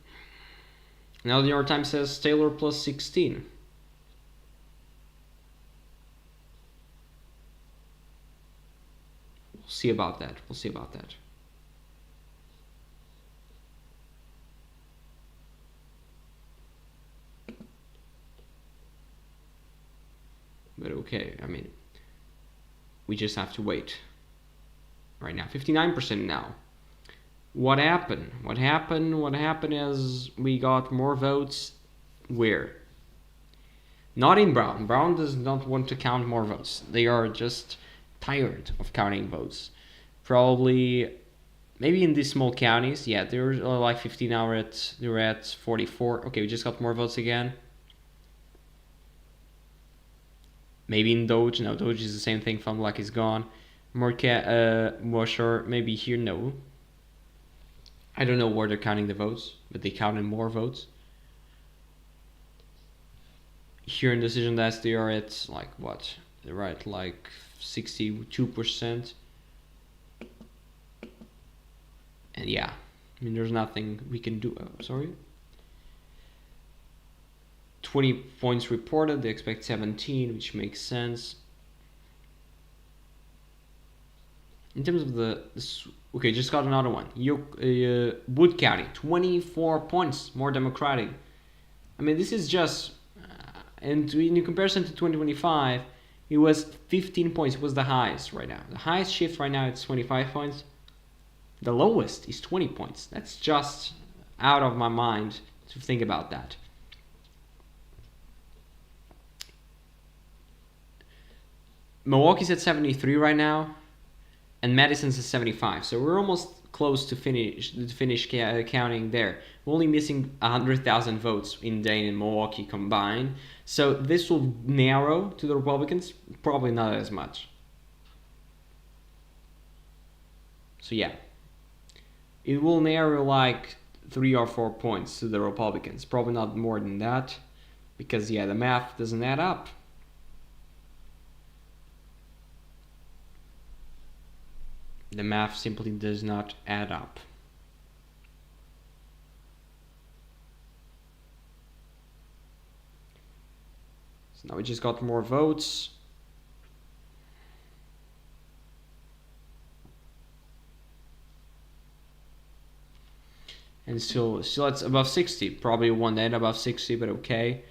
Now the New York Times says Taylor plus 16. We'll see about that. We'll see about that. But okay, I mean, we just have to wait. Right now, 59% now. What happened? What happened is we got more votes. Where? Not in Brown. Brown does not want to count more votes. They are just tired of counting votes. Probably, maybe in these small counties. Yeah, they're like 50 now. They're at 44. Okay, we just got more votes again. Maybe in Doge. No, Doge is the same thing. Fun Luck is gone. Washer, maybe here, no. I don't know where they're counting the votes, but they counted more votes. Here in Decision Desk, they are at like what? They're at like 62%. And yeah, I mean, there's nothing we can do. Sorry. 20 points reported. They expect 17, which makes sense. In terms of okay, just got another one. Wood County, 24 points more Democratic. I mean, this is just, and in comparison to 2025, it was 15 points. It was the highest right now. The highest shift right now is 25 points. The lowest is 20 points. That's just out of my mind to think about that. Milwaukee's at 73 right now, and Madison's at 75. So we're almost close to finish counting there. We're only missing 100,000 votes in Dane and Milwaukee combined. So this will narrow to the Republicans, probably not as much. So yeah, it will narrow like 3 or 4 points to the Republicans. Probably not more than that, because yeah, the math doesn't add up. The math simply does not add up. So now we just got more votes. And still it's above 60. Probably one end above 60, but okay.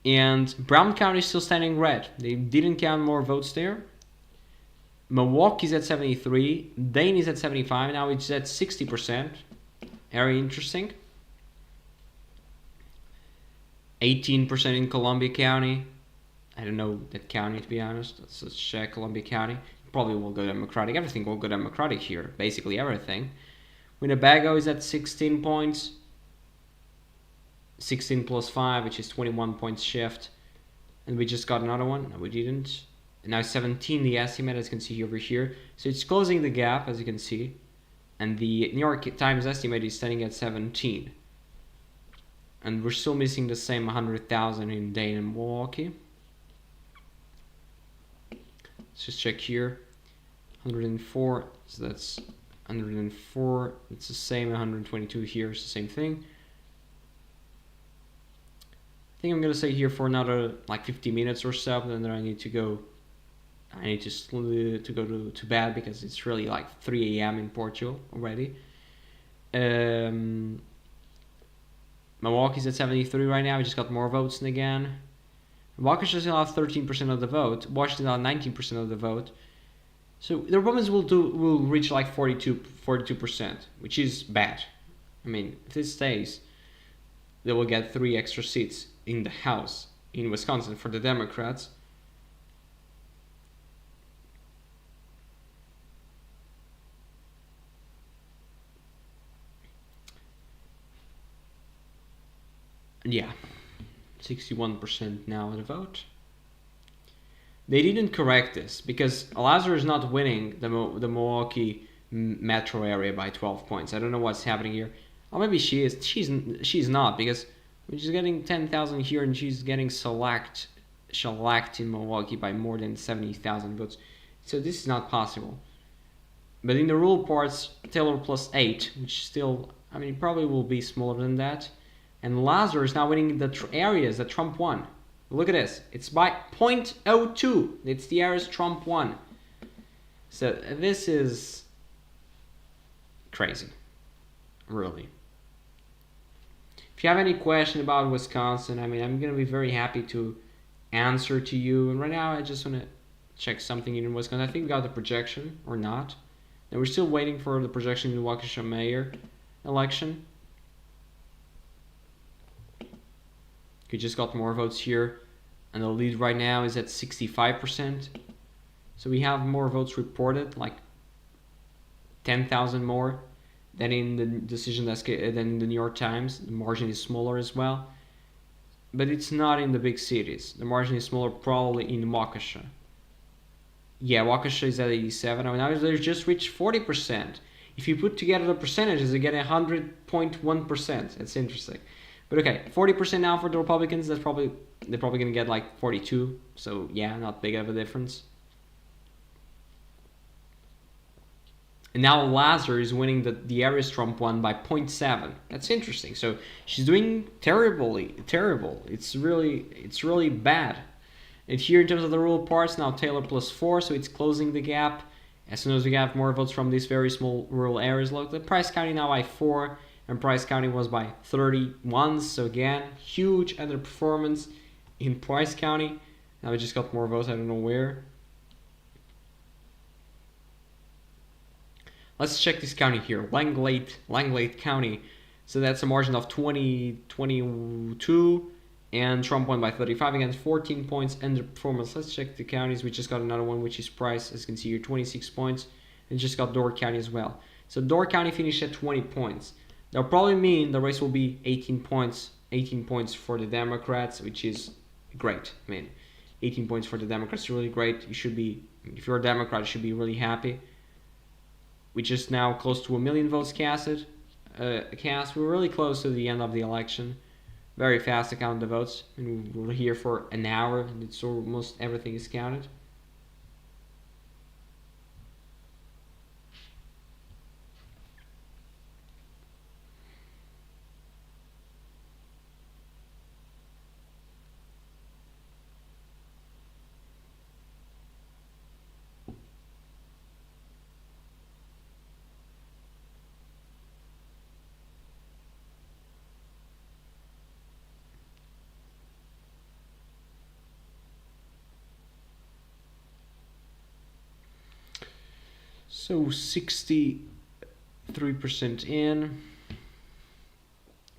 And Brown County is still standing red. They didn't count more votes there. Milwaukee's at 73. Dane is at 75. Now it's at 60%. Very interesting. 18% in Columbia County. I don't know that county, to be honest. Let's check Columbia County. Probably will go Democratic. Everything will go Democratic here. Basically everything. Winnebago is at 16 points. 16 plus 5, which is 21 points shift. And we just got another one. No, we didn't. And now 17, the estimate, as you can see over here. So it's closing the gap, as you can see. And the New York Times estimate is standing at 17. And we're still missing the same 100,000 in Dane and Milwaukee. Let's just check here. 104, so that's 104. It's the same, 122 here, it's the same thing. I think I'm gonna stay here for another like 50 minutes or so, and then I need to go. I need to go to bed because it's really like 3 a.m. in Portugal already. Milwaukee's at 73 right now. We just got more votes than again. Milwaukee still have 13% of the vote. Washington have 19% of the vote. So the Republicans will reach like 42%, which is bad. I mean, if this stays, they will get 3 extra seats in the House in Wisconsin for the Democrats. Yeah, 61% now the vote. They didn't correct this because Lazar is not winning the Milwaukee metro area by 12 points. I don't know what's happening here. Or maybe she is. She's not, because she's getting 10,000 here and she's getting shellacked in Milwaukee by more than 70,000 votes. So this is not possible. But in the rural parts, Taylor plus 8, which still, I mean, probably will be smaller than that. And Lazar is now winning the areas that Trump won. Look at this. It's by 0.02. It's the areas Trump won. So this is crazy. Really. If you have any question about Wisconsin, I mean, I'm going to be very happy to answer to you. And right now, I just want to check something in Wisconsin. I think we got the projection or not. And we're still waiting for the projection in the Waukesha mayor election. We just got more votes here, and the lead right now is at 65%. So we have more votes reported, like 10,000 more than in the decision than in the New York Times. The margin is smaller as well, but it's not in the big cities. The margin is smaller probably in Waukesha. Yeah, Waukesha is at 87. I mean, now they've just reached 40%. If you put together the percentages, they get 100.1%. It's interesting. But okay, 40% now for the Republicans. They're probably gonna get like 42. So yeah, not big of a difference. And now Lazar is winning the areas Trump won by 0.7. That's interesting. So she's doing terrible. It's really bad. And here in terms of the rural parts, now Taylor plus 4, so it's closing the gap. As soon as we have more votes from these very small rural areas, look, the Price County now by 4. And Price County was by 31, so again, huge underperformance in Price County. Now we just got more votes, I don't know where. Let's check this county here, Langlade County. So that's a margin of 22, and Trump won by 35, again 14 points underperformance. Let's check the counties. We just got another one, which is Price, as you can see here, 26 points. And just got Door County as well. So Door County finished at 20 points. That'll probably mean the race will be 18 points for the Democrats, which is great. I mean, 18 points for the Democrats is really great. You should be, if you're a Democrat, you should be really happy. We just now close to 1 million votes cast. We're really close to the end of the election. Very fast to count the votes. And we're here for an hour, and it's almost everything is counted. So 63% in.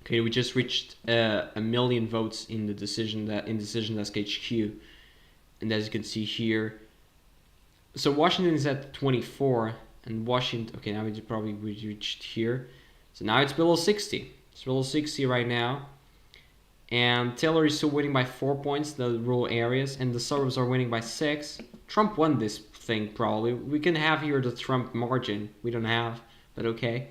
Okay, we just reached 1 million votes in the decision desk HQ, and as you can see here, so Washington is at 24, and Washington. Okay, now we probably reached here, so now it's below 60. It's below 60 right now, and Taylor is still winning by 4 points. The rural areas and the suburbs are winning by 6. Trump won this thing probably. We can have here the Trump margin. We don't have, but okay.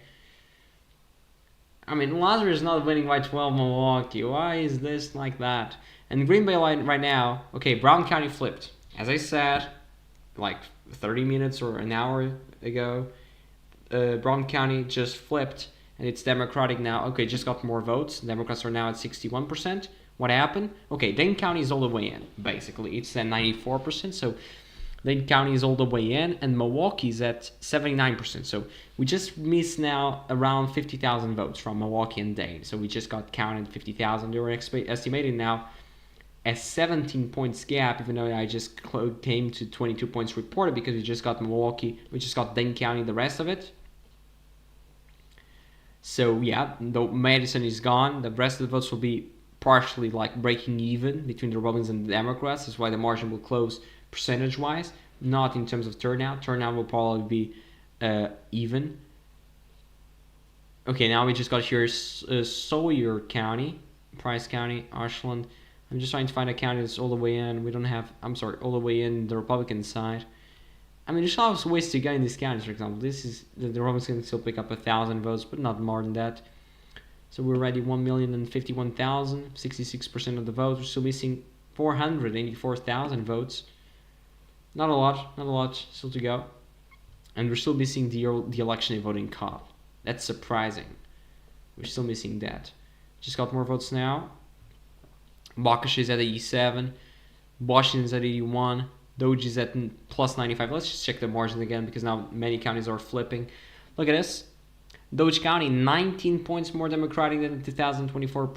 I mean, Lazar is not winning by 12 Milwaukee. Why is this like that? And Green Bay line right now, okay, Brown County flipped. As I said, like 30 minutes or an hour ago, Brown County just flipped, and it's Democratic now. Okay, just got more votes. Democrats are now at 61%. What happened? Okay, Dane County is all the way in, basically. It's at 94%, so Dane County is all the way in, and Milwaukee's at 79%. So we just missed now around 50,000 votes from Milwaukee and Dane. So we just got counted 50,000. They were estimated now a 17 points gap, even though I just came to 22 points reported because we just got Milwaukee, we just got Dane County, the rest of it. So yeah, though Madison is gone, the rest of the votes will be partially like breaking even between the Republicans and the Democrats. That's why the margin will close percentage-wise, not in terms of turnout. Turnout will probably be even. Okay, now we just got here Sawyer County. Price County, Ashland. I'm just trying to find a county that's all the way in. We don't have, I'm sorry, all the way in the Republican side. I mean, there's a lot of ways to go in these counties, for example. This is, the Republicans can still pick up 1,000 votes, but not more than that. So we're already 1,051,000, 66% of the votes. We're still missing 484,000 votes. Not a lot still to go. And we're still missing the election day voting cutoff. That's surprising. We're still missing that. Just got more votes now. Bakash is at 87. Washington is at 81. Doge is at plus 95. Let's just check the margin again because now many counties are flipping. Look at this. Doge County, 19 points more Democratic than the 2024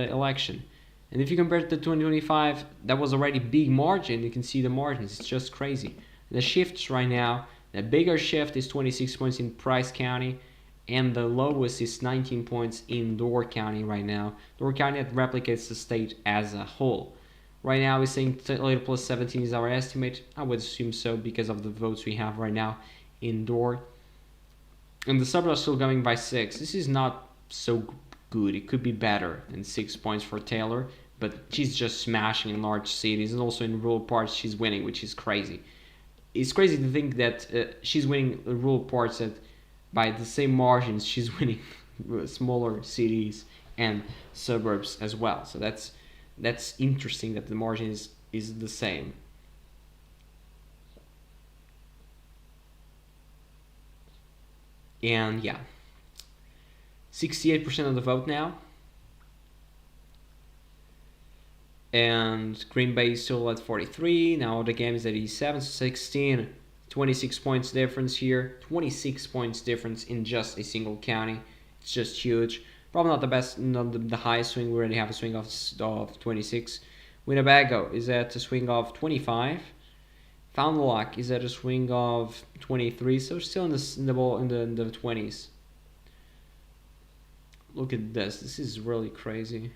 election. And if you compare it to 2025, that was already a big margin. You can see the margins. It's just crazy. The shifts right now, the bigger shift is 26 points in Price County, and the lowest is 19 points in Door County right now. Door County that replicates the state as a whole. Right now, we're saying Taylor plus 17 is our estimate. I would assume so because of the votes we have right now in Door. And the suburbs are still going by 6. This is not so good. It could be better than 6 points for Taylor, but she's just smashing in large cities, and also in rural parts she's winning, which is crazy. It's crazy to think that she's winning rural parts that by the same margins she's winning smaller cities and suburbs as well. So that's interesting that the margin is the same. And yeah, 68% of the vote now. And Green Bay is still at 43. Now the game is at 87, so 16. 26 points difference here. 26 points difference in just a single county. It's just huge. Probably not the best, not the highest swing. We already have a swing of 26. Winnebago is at a swing of 25. Fond du Lac is at a swing of 23, so still in the 20s. Look at this. This is really crazy.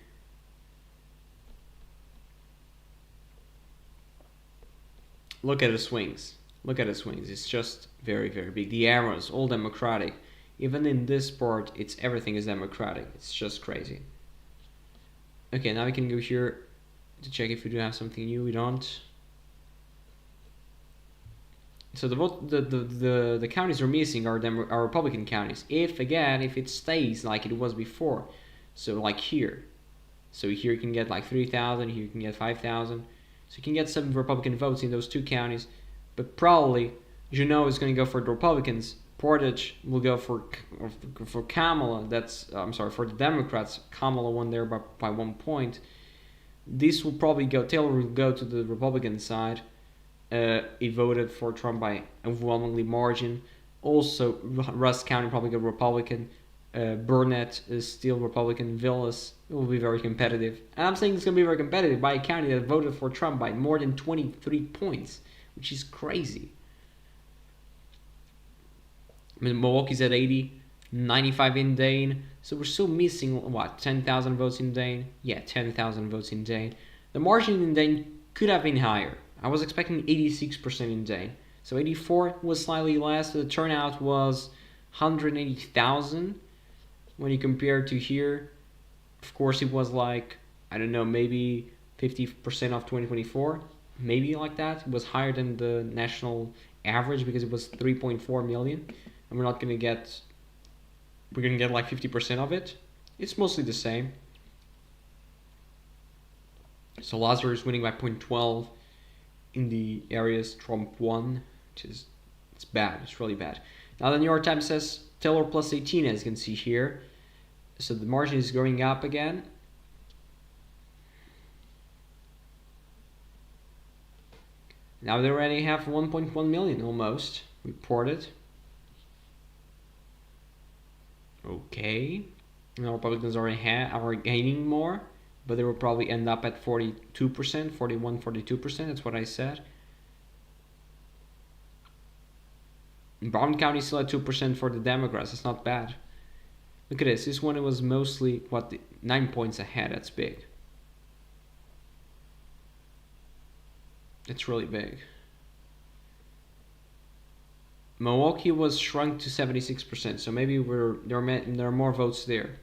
Look at the swings. Look at the swings. It's just very, very big. The arrows, all Democratic. Even in this part, everything is Democratic. It's just crazy. Okay, now we can go here to check if we do have something new. We don't. So the counties we're missing are Republican counties. If it stays like it was before, so like here, so here you can get like 3,000, here you can get 5,000, so you can get some Republican votes in those two counties, but probably Juneau is going to go for the Republicans. Portage will go for Kamala. For the Democrats. Kamala won there by 1 point. This will probably go. Taylor will go to the Republican side. He voted for Trump by overwhelmingly margin. Also, Rusk County probably go Republican. Burnett is still Republican. Villas will be very competitive. And I'm saying it's going to be very competitive by a county that voted for Trump by more than 23 points, which is crazy. I mean, Milwaukee's at 80, 95 in Dane. So we're still missing, 10,000 votes in Dane? Yeah, 10,000 votes in Dane. The margin in Dane could have been higher. I was expecting 86% in Dane. So 84 was slightly less. The turnout was 180,000. When you compare to here, of course it was like, I don't know, maybe 50% of 2024. Maybe like that. It was higher than the national average because it was 3.4 million. And we're going to get like 50% of it. It's mostly the same. So Lazar is winning by 0.12 in the areas Trump won, which is, it's bad. It's really bad. Now the New York Times says Taylor plus 18, as you can see here. So the margin is going up again. Now they already have 1.1 million almost reported. Okay. Now Republicans are gaining more, but they will probably end up at 42%, 41, 42%. That's what I said. Brown County still at 2% for the Democrats. That's not bad. Look at this. This one was mostly 9 points ahead. That's big. That's really big. Milwaukee was shrunk to 76%, so maybe there are more votes there.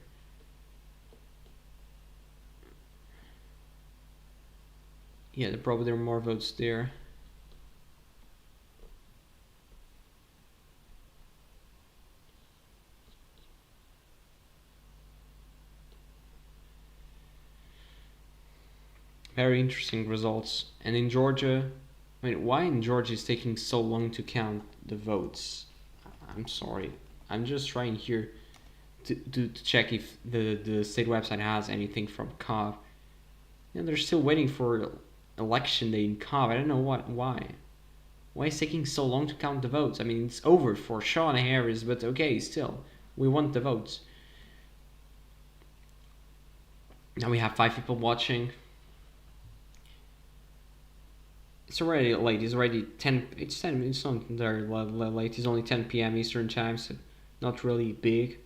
Yeah, probably there are more votes there. Very interesting results. And in Georgia, I mean, why in Georgia is taking so long to count the votes? I'm sorry. I'm just trying here to check if the state website has anything from Cobb. Yeah, they're still waiting for election day in Cobb. I don't know why. Why is it taking so long to count the votes? I mean, it's over for Shawn Harris, but okay, still, we want the votes. Now we have 5 people watching. It's already late. It's already 10. It's 10. It's not very late. It's only 10 p.m. Eastern time, so not really big.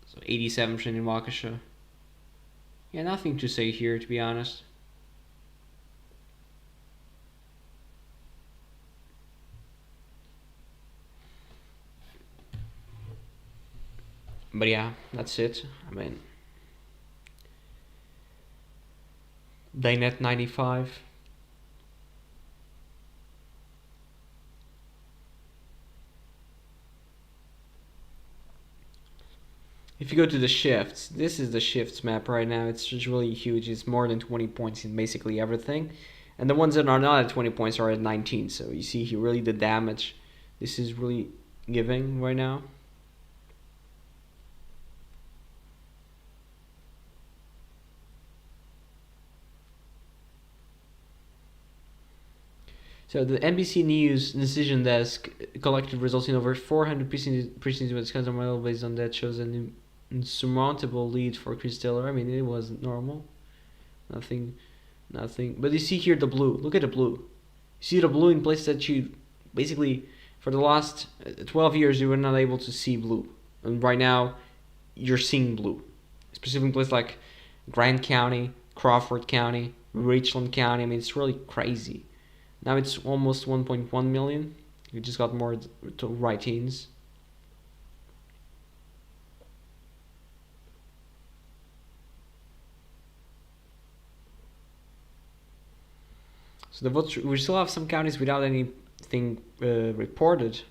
So 87% in Waukesha. Yeah, nothing to say here, to be honest. But yeah, that's it. I mean, Daynet 95. If you go to the shifts, this is the shifts map right now. It's just really huge. It's more than 20 points in basically everything. And the ones that are not at 20 points are at 19. So you see here really the damage this is really giving right now. So the NBC News decision desk collected results in over 400 precincts in Wisconsin, based on that shows an insurmountable lead for Chris Taylor. I mean, it was normal, nothing. But you see here the blue. Look at the blue. You see the blue in places that you basically for the last 12 years you were not able to see blue, and right now you're seeing blue. Specifically in places like Grant County, Crawford County, Richland County. I mean, it's really crazy. Now it's almost 1.1 million. We just got more to write-ins. So the votes, we still have some counties without anything reported.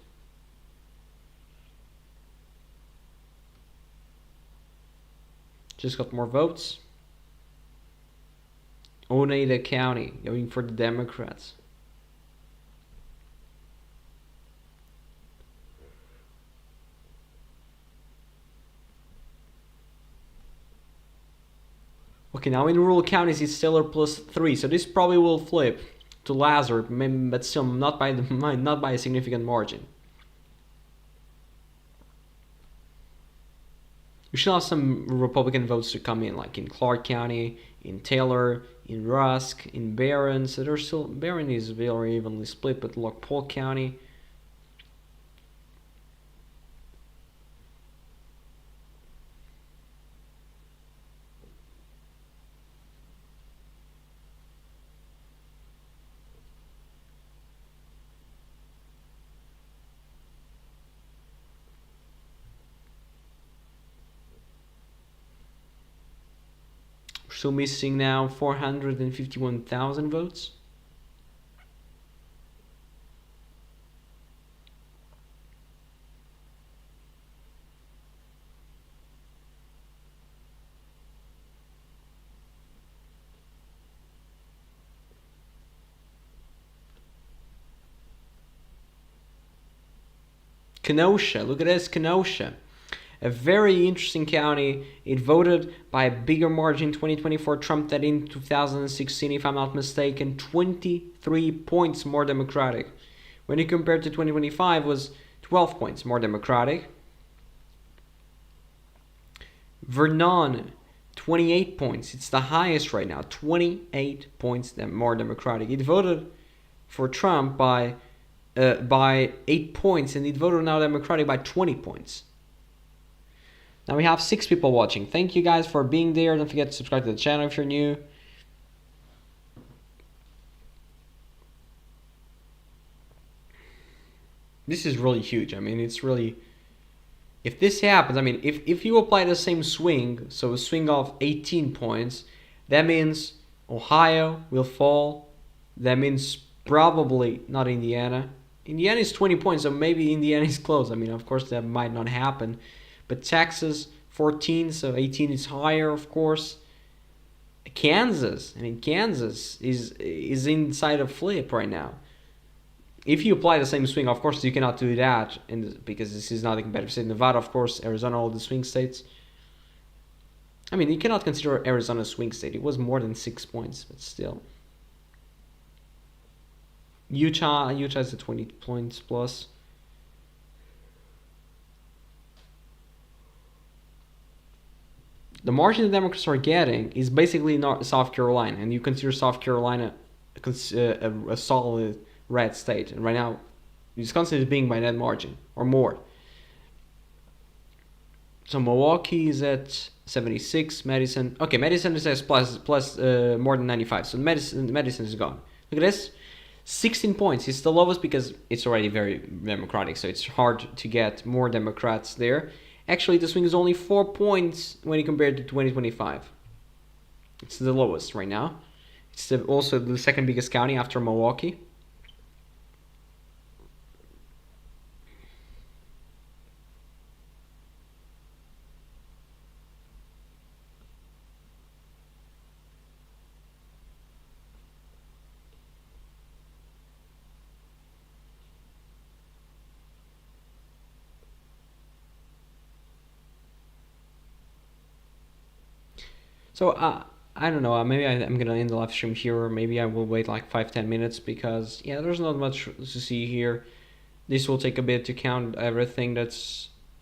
Just got more votes. Oneida County going for the Democrats. Okay, now in rural counties it's Taylor +3, so this probably will flip to Lazar, but still not by a significant margin. We should have some Republican votes to come in, like in Clark County, in Taylor, in Rusk, in Barron. So there's still Barron is very evenly split, but like Polk County. Still missing now 451,000 votes. Kenosha, look at this, Kenosha. A very interesting county. It voted by a bigger margin in 2024 Trump than in 2016, if I'm not mistaken. 23 points more Democratic. When you compare to 2025, was 12 points more Democratic. Vernon, 28 points. It's the highest right now. 28 points more Democratic. It voted for Trump by 8 points, and it voted now Democratic by 20 points. Now we have 6 people watching. Thank you guys for being there. Don't forget to subscribe to the channel if you're new. This is really huge. I mean, it's really... If this happens, I mean, if you apply the same swing, so a swing of 18 points, that means Ohio will fall. That means probably not Indiana. Indiana is 20 points, so maybe Indiana is close. I mean, of course, that might not happen. But Texas, 14, so 18 is higher, of course. Kansas, Kansas is inside a flip right now. If you apply the same swing, of course, you cannot do that because this is not a competitive state. Nevada, of course, Arizona, all the swing states. I mean, you cannot consider Arizona a swing state. It was more than 6 points, but still. Utah is a 20 points plus. The margin the Democrats are getting is basically not South Carolina, and you consider South Carolina a solid red state. And right now, Wisconsin is being by that margin or more. So Milwaukee is at 76. Madison is at plus more than 95. So Madison is gone. Look at this. 16 points. It's the lowest because it's already very Democratic, so it's hard to get more Democrats there. Actually, the swing is only 4 points when you compare it to 2025. It's the lowest right now. It's also the second biggest county after Milwaukee. So I don't know. Maybe I'm gonna end the live stream here, or maybe I will wait like 5-10 minutes because there's not much to see here. This will take a bit to count everything that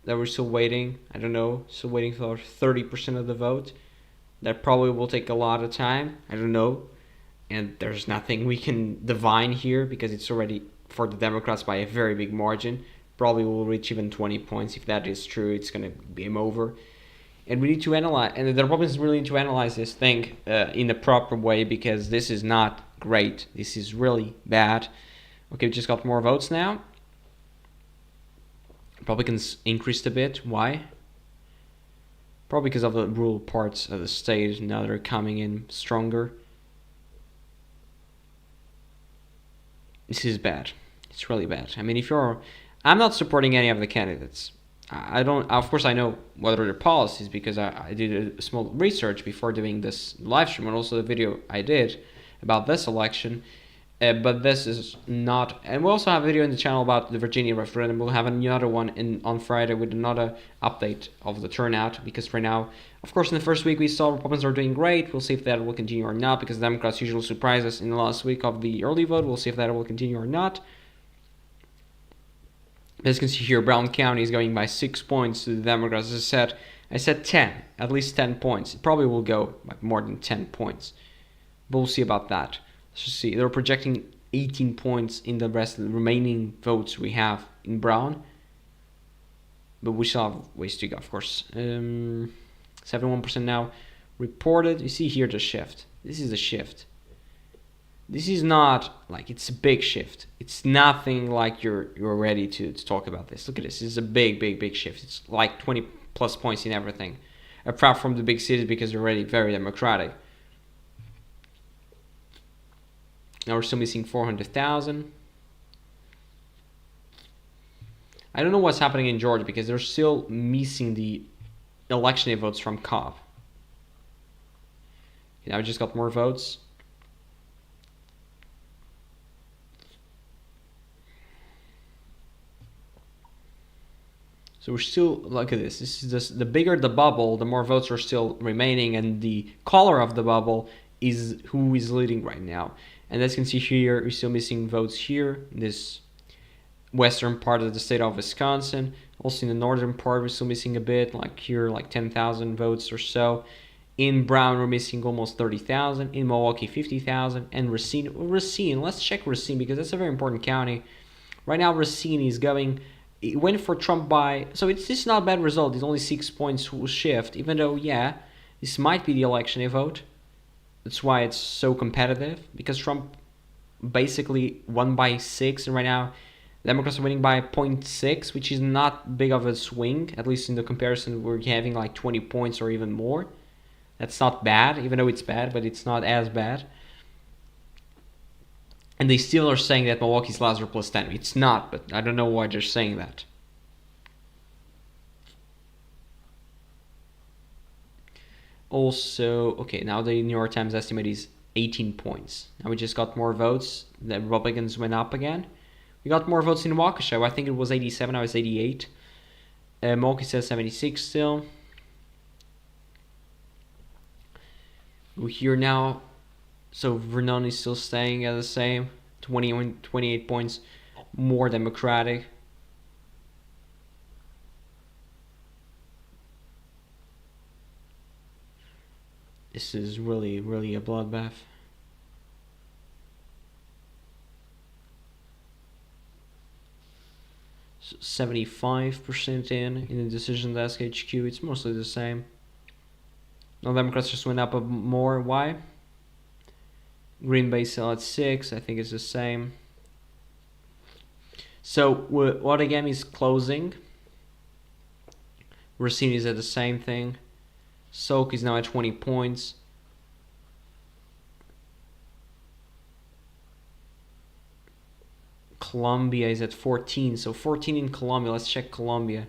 we're still waiting. I don't know. Still waiting for 30% of the vote. That probably will take a lot of time. I don't know. And there's nothing we can divine here because it's already for the Democrats by a very big margin. Probably will reach even 20 points. If that is true, it's gonna be game over. And we need to analyze, and the Republicans really need to analyze this thing in a proper way because this is not great. This is really bad. Okay, we just got more votes now. Republicans increased a bit. Why? Probably because of the rural parts of the state. Now they're coming in stronger. This is bad. It's really bad. I mean, I'm not supporting any of the candidates. I don't. Of course, I know what are their policies because I did a small research before doing this live stream and also the video I did about this election. But this is not. And we also have a video in the channel about the Virginia referendum. We'll have another one on Friday with another update of the turnout because right now, of course, in the first week we saw Republicans are doing great. We'll see if that will continue or not because the Democrats usually surprise us in the last week of the early vote. We'll see if that will continue or not. As you can see here, Brown County is going by 6 points to the Democrats. As I said 10, at least 10 points. It probably will go by more than 10 points. But we'll see about that. Let's just see. They're projecting 18 points in the rest of the remaining votes we have in Brown. But we still have ways to go, of course. 71% now reported. You see here the shift. This is the shift. This is not like it's a big shift. It's nothing like you're ready to talk about this. Look at this. This is a big shift. It's like 20 plus points in everything. Apart from the big cities because they're already very democratic. Now we're still missing 400,000. I don't know what's happening in Georgia because they're still missing the election day votes from Cobb. Now we just got more votes. So we're still, look at this. This is just, the bigger the bubble, the more votes are still remaining, and the color of the bubble is who is leading right now. And as you can see here, we're still missing votes here in this western part of the state of Wisconsin. Also in the northern part, we're still missing a bit, like here, like 10,000 votes or so. In Brown, we're missing almost 30,000. In Milwaukee, 50,000. And Racine, let's check Racine because that's a very important county. Right now, Racine is going. It went for Trump by, so it's not a bad result. It's only 6 points shift, even though, this might be the election day vote. That's why it's so competitive, because Trump basically won by 6, and right now the Democrats are winning by 0.6, which is not big of a swing, at least in the comparison we're having like 20 points or even more. That's not bad, even though it's bad, but it's not as bad. And they still are saying that Milwaukee's Lazar plus 10. It's not, but I don't know why they're saying that. Also, okay, now the New York Times estimate is 18 points. Now we just got more votes. The Republicans went up again. We got more votes in Waukesha. I think it was 87, now it's 88. Milwaukee says 76 still. We're here now. So Vernon is still staying at the same. 28 points more Democratic. This is really, really a bloodbath. So 75% in the decision desk HQ. It's mostly the same. No, Democrats just went up more. Why? Green Bay still at 6. I think it's the same. So what again is closing? Racine is at the same thing. Soak is now at 20 points. Columbia is at 14. So 14 in Columbia. Let's check Columbia.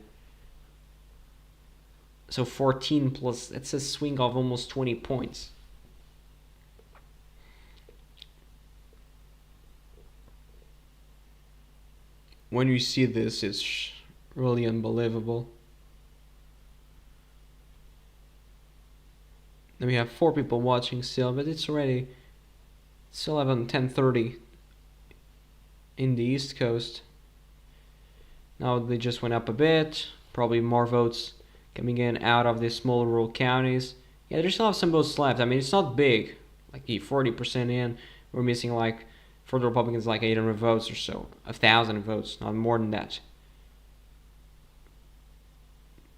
So 14 plus, that's a swing of almost 20 points. When you see this, it's really unbelievable. Then we have 4 people watching still, but it's already 10:30 in the East Coast. Now they just went up a bit. Probably more votes coming in out of these small rural counties. Yeah, there's still have some votes left. I mean, it's not big. Like 40% in. We're missing like, for the Republicans, like 800 votes or so. 1,000 votes, not more than that.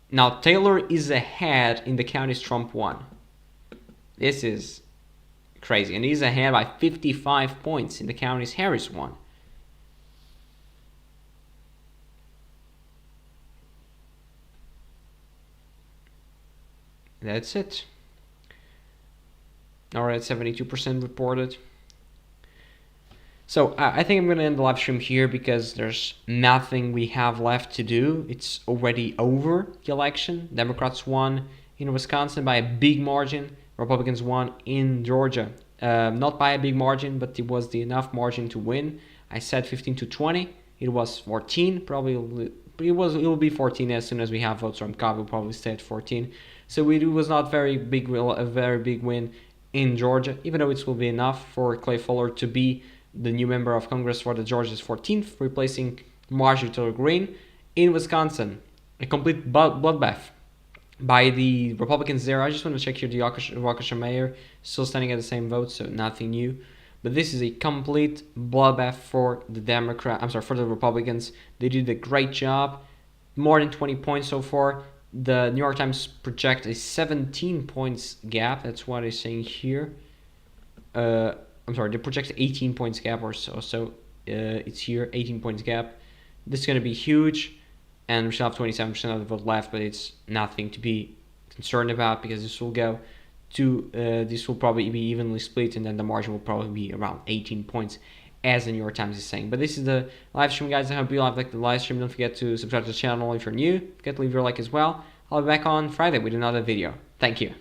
Now, Taylor is ahead in the counties Trump won. This is crazy. And he's ahead by 55 points in the counties Harris won. That's it. Now we're at 72% reported. So I think I'm going to end the live stream here because there's nothing we have left to do. It's already over, the election. Democrats won in Wisconsin by a big margin. Republicans won in Georgia. Not by a big margin, but it was the enough margin to win. I said 15-20. It was 14. Probably it will be 14 as soon as we have votes from Cobb. We'll probably stay at 14. So it was not a very big win in Georgia, even though it will be enough for Clay Fuller to be the new member of Congress for the Georgia's 14th, replacing Marjorie Taylor Greene. In Wisconsin, a complete bloodbath by the Republicans there. I just want to check here the Waukesha mayor, still standing at the same vote, so nothing new. But this is a complete bloodbath for the for the Republicans. They did a great job, more than 20 points so far. The New York Times project a 17 points gap. That's what it's saying here. They project 18 points gap or so. So it's here, 18 points gap. This is going to be huge. And we still have 27% of the vote left, but it's nothing to be concerned about because this will go to, this will probably be evenly split, and then the margin will probably be around 18 points, as the New York Times is saying. But this is the live stream, guys. I hope you all liked the live stream. Don't forget to subscribe to the channel if you're new. Don't forget to leave your like as well. I'll be back on Friday with another video. Thank you.